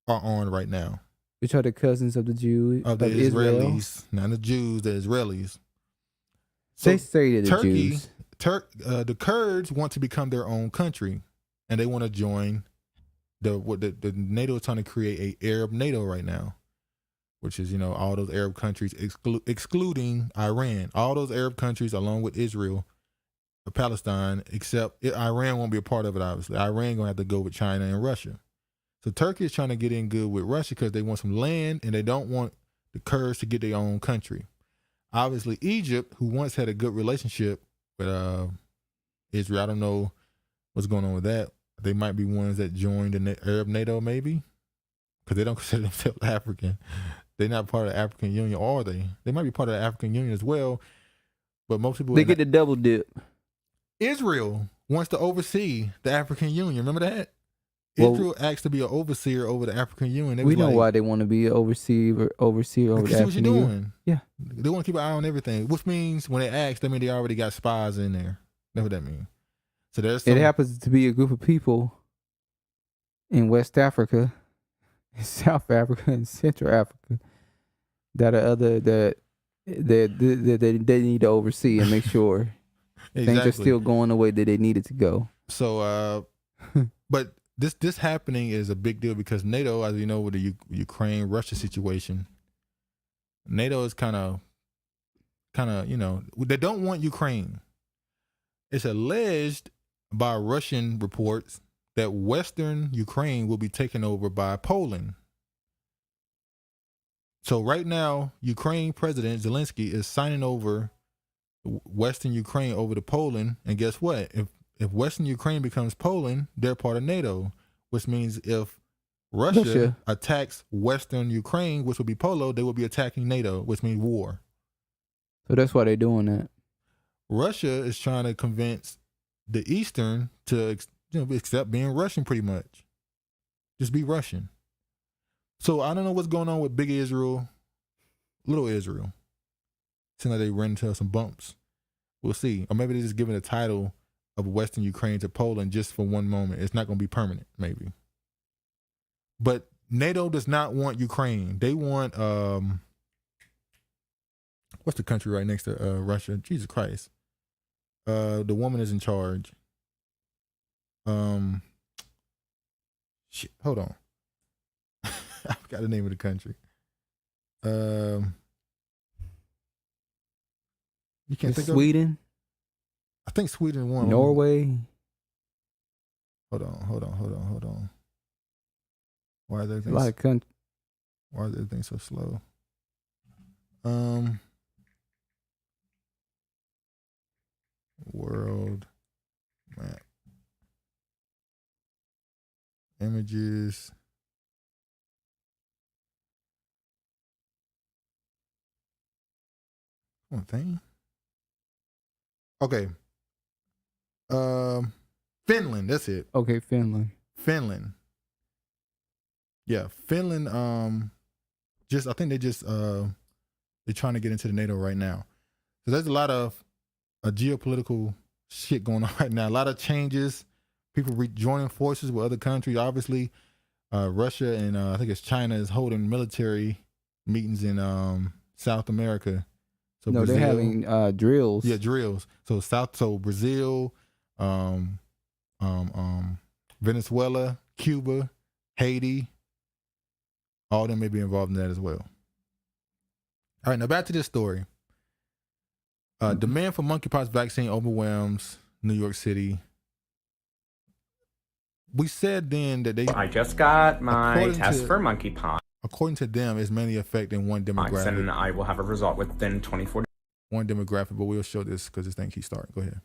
are on right now. Which are the cousins of the Jews? Of the Israelis. Not the Jews, the Israelis. So they say that the Jews. The Kurds want to become their own country, and they want to join the NATO is trying to create a Arab NATO right now, which is all those Arab countries excluding Iran, all those Arab countries along with Israel, Palestine, except Iran won't be a part of it. Obviously, Iran gonna have to go with China and Russia. So Turkey is trying to get in good with Russia because they want some land and they don't want the Kurds to get their own country. Obviously, Egypt, who once had a good relationship with Israel, I don't know what's going on with that. They might be ones that joined the Arab NATO, maybe, because they don't consider themselves African. They're not part of the African Union, are they? They might be part of the African Union as well, but most people they get the double dip. Israel wants to oversee the African Union. Remember that? Israel asked to be an overseer over the African Union. They We was know like, why they want to be overseer over "You the see what you're African Union. doing." Yeah. They want to keep an eye on everything, which means when they ask, that means they already got spies in there. That's what that means. So there's some, It happens to be a group of people in West Africa, in South Africa, and Central Africa that are that they need to oversee and make sure things are still going the way that they needed to go. So, but this happening is a big deal because NATO, as you know, with the Ukraine-Russia situation, NATO is kind of, they don't want Ukraine. It's alleged by Russian reports that Western Ukraine will be taken over by Poland. So right now, Ukraine President Zelensky is signing over Western Ukraine over to Poland, and guess what? If Western Ukraine becomes Poland, they're part of NATO, which means if Russia attacks Western Ukraine, which will be Poland, they will be attacking NATO, which means war. So that's why they're doing that. Russia is trying to convince the Eastern to accept being Russian, pretty much. Just be Russian. So I don't know what's going on with Big Israel, Little Israel. Seems like they ran into some bumps. We'll see. Or maybe they're just giving the title of Western Ukraine to Poland just for one moment. It's not going to be permanent, maybe. But NATO does not want Ukraine. They want, what's the country right next to Russia? Jesus Christ. The woman is in charge. Shit, hold on. I forgot the name of the country. You can't think Sweden? of I think Sweden won. Norway? Hold on. Why is everything? A lot of countries. Why is everything so slow? World map. Images. One thing. Okay. Finland, that's it. Okay, Finland. Yeah, Finland, I think they're trying to get into the NATO right now. So there's a lot of geopolitical shit going on right now. A lot of changes, people joining forces with other countries. Obviously, Russia and I think it's China is holding military meetings in South America. So no, Brazil, they're having drills. Yeah, drills. So Brazil, Venezuela, Cuba, Haiti, all of them may be involved in that as well. All right, now back to this story. Demand for monkeypox vaccine overwhelms New York City. We said then that I just got my test for monkeypox. According to them, it's mainly affecting one demographic. And I will have a result within 24 days. One demographic, but we'll show this because this thing keeps starting. Go ahead.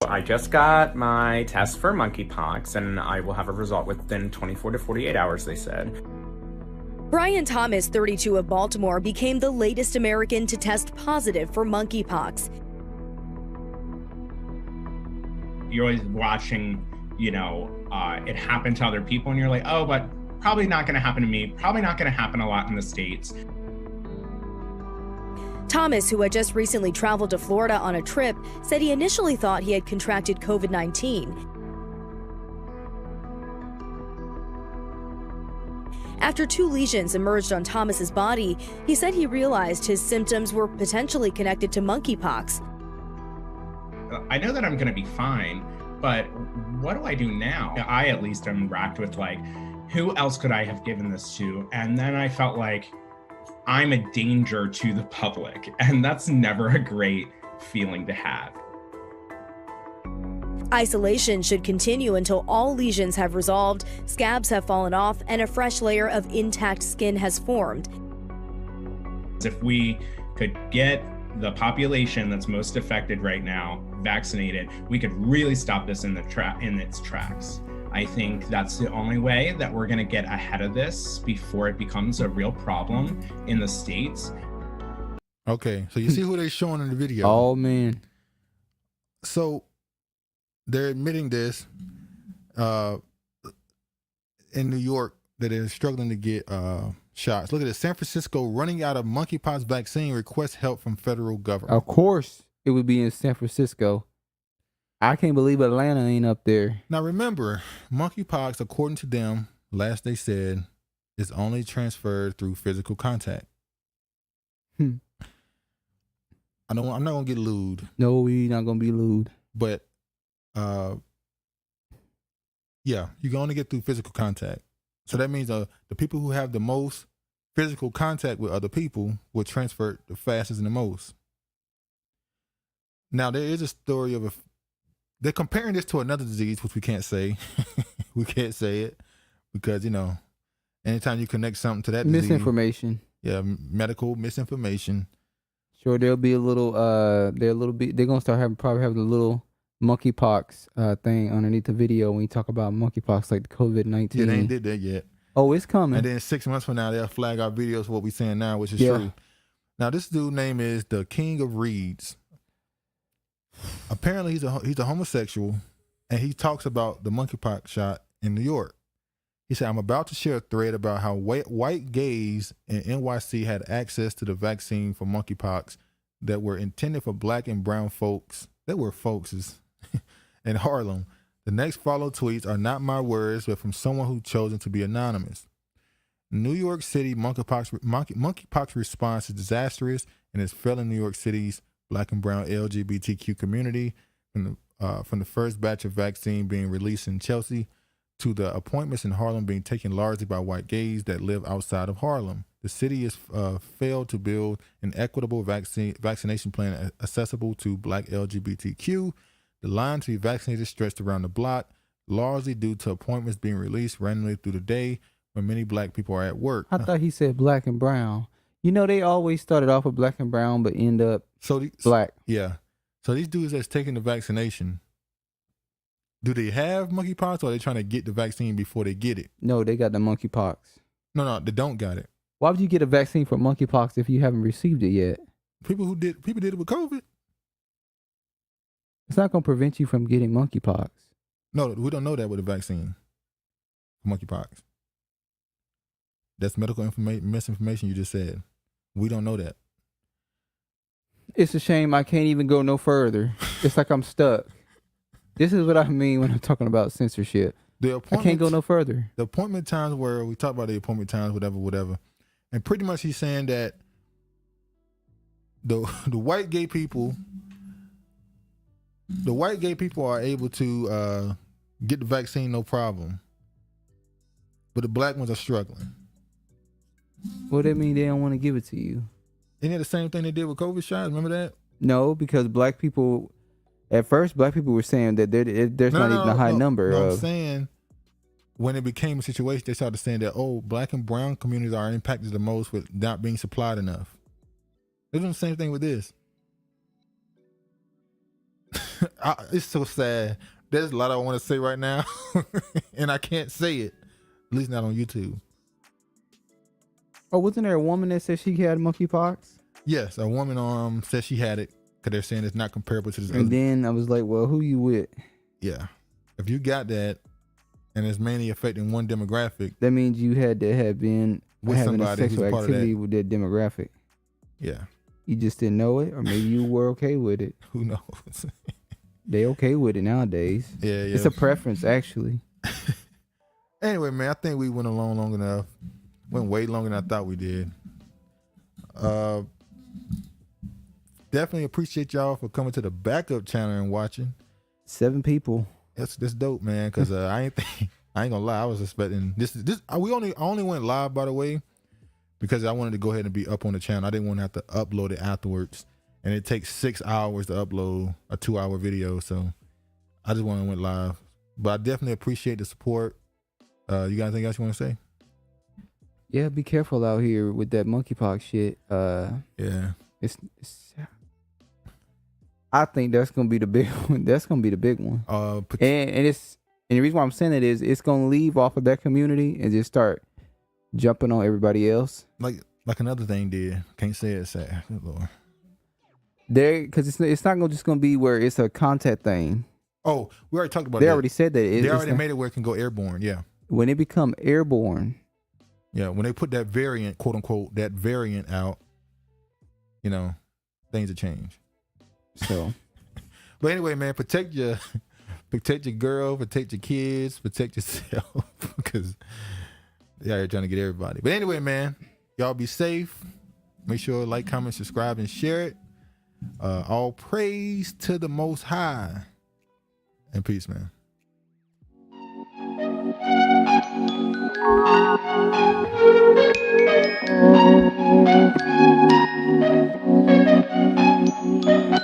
I just got my test for monkeypox, and I will have a result within 24 to 48 hours, they said. Brian Thomas, 32 of Baltimore, became the latest American to test positive for monkeypox. You're always watching, it happen to other people, and you're like, oh, but probably not going to happen to me. Probably not going to happen a lot in the States. Thomas, who had just recently traveled to Florida on a trip, said he initially thought he had contracted COVID-19. After 2 lesions emerged on Thomas's body, he said he realized his symptoms were potentially connected to monkeypox. I know that I'm going to be fine, but what do I do now? I at least am racked with who else could I have given this to? And then I felt like I'm a danger to the public, and that's never a great feeling to have. Isolation should continue until all lesions have resolved, scabs have fallen off, and a fresh layer of intact skin has formed. If we could get the population that's most affected right now vaccinated, we could really stop this in its tracks. I think that's the only way that we're going to get ahead of this before it becomes a real problem in the States. Okay, so you see who they're showing in the video. Oh, man. So they're admitting this. in New York that are struggling to get shots. Look at this. San Francisco running out of monkeypox vaccine requests help from federal government. Of course, it would be in San Francisco. I can't believe Atlanta ain't up there. Now remember, monkeypox, according to them, last they said, is only transferred through physical contact. I'm not gonna get lewd. No, we not gonna be lewd. But yeah, you can only get through physical contact. So that means the people who have the most physical contact with other people will transfer it the fastest and the most. Now there is a story of they're comparing this to another disease, which we can't say. We can't say it because, you know, anytime you connect something to that Misinformation. Disease, yeah, medical misinformation. Sure, there'll be a little. They're gonna start probably having a little monkeypox thing underneath the video when you talk about monkeypox, like the COVID-19. Yeah, they ain't did that yet. Oh, it's coming. And then 6 months from now, they'll flag our videos for what we're saying now, which is true. Now, this dude's name is the King of Reeds. Apparently, he's a homosexual, and he talks about the monkeypox shot in New York. He said, "I'm about to share a thread about how white gays in NYC had access to the vaccine for monkeypox that were intended for black and brown folks. That were folkses in Harlem. The next follow tweets are not my words, but from someone who's chosen to be anonymous. New York City monkeypox response is disastrous and is failing New York City's black and brown LGBTQ community from the first batch of vaccine being released in Chelsea to the appointments in Harlem being taken largely by white gays that live outside of Harlem. The city has failed to build an equitable vaccination plan accessible to black LGBTQ. The line to be vaccinated stretched around the block, largely due to appointments being released randomly through the day when many black people are at work." I thought he said black and brown. You know, they always started off with black and brown, but end up black. Yeah. So these dudes that's taking the vaccination, do they have monkeypox or are they trying to get the vaccine before they get it? No, they got the monkeypox. No, they don't got it. Why would you get a vaccine for monkeypox if you haven't received it yet? People did it with COVID. It's not going to prevent you from getting monkeypox. No, we don't know that with the vaccine for monkeypox. That's medical misinformation you just said. We don't know that. It's a shame I can't even go no further. It's like I'm stuck. This is what I mean when I'm talking about censorship. I can't go no further. The appointment times where we talk about the appointment times, whatever. And pretty much he's saying that the white gay people are able to get the vaccine no problem. But the black ones are struggling. What that mean they don't want to give it to you? Isn't it the same thing they did with COVID shots? Remember that? No, because black people, at first, black people were saying that there's not even a high number. I'm saying when it became a situation, they started saying that, black and brown communities are impacted the most with not being supplied enough. They're doing the same thing with this. It's so sad. There's a lot I want to say right now, and I can't say it, at least not on YouTube. Oh, wasn't there a woman that said she had monkeypox? Yes, a woman said she had it because they're saying it's not comparable to this. And then I was like, well, who you with? Yeah. If you got that and it's mainly affecting one demographic. That means you had to have been with having a somebody sexual activity with that demographic. Yeah. You just didn't know it, or maybe you were okay with it. Who knows? They okay with it nowadays. Yeah. It's a preference, actually. Anyway, man, I think we went along long enough. Went way longer than I thought we did. Definitely appreciate y'all for coming to the backup channel and watching. 7 people. That's dope, man. Cause I ain't gonna lie. I was expecting this. I only went live, by the way, because I wanted to go ahead and be up on the channel. I didn't want to have to upload it afterwards, and it takes 6 hours to upload a 2-hour video. So I just went live. But I definitely appreciate the support. You got anything else you want to say? Yeah, be careful out here with that monkeypox shit. Yeah. It's I think that's gonna be the big one. That's gonna be the big one. And the reason why I'm saying it is it's gonna leave off of that community and just start jumping on everybody else. Like another thing did. Can't say it, sad. Good Lord. Because it's not just gonna be where it's a contact thing. Oh, we already talked about They that. already said that. They already made it where it can go airborne. Yeah. when it become airborne. Yeah, when they put that variant, quote unquote, that variant out, you know, things will change. So, but anyway, man, protect your girl, protect your kids, protect yourself, because they're out here trying to get everybody. But anyway, man, y'all be safe. Make sure to like, comment, subscribe, and share it. All praise to the Most High. And peace, man.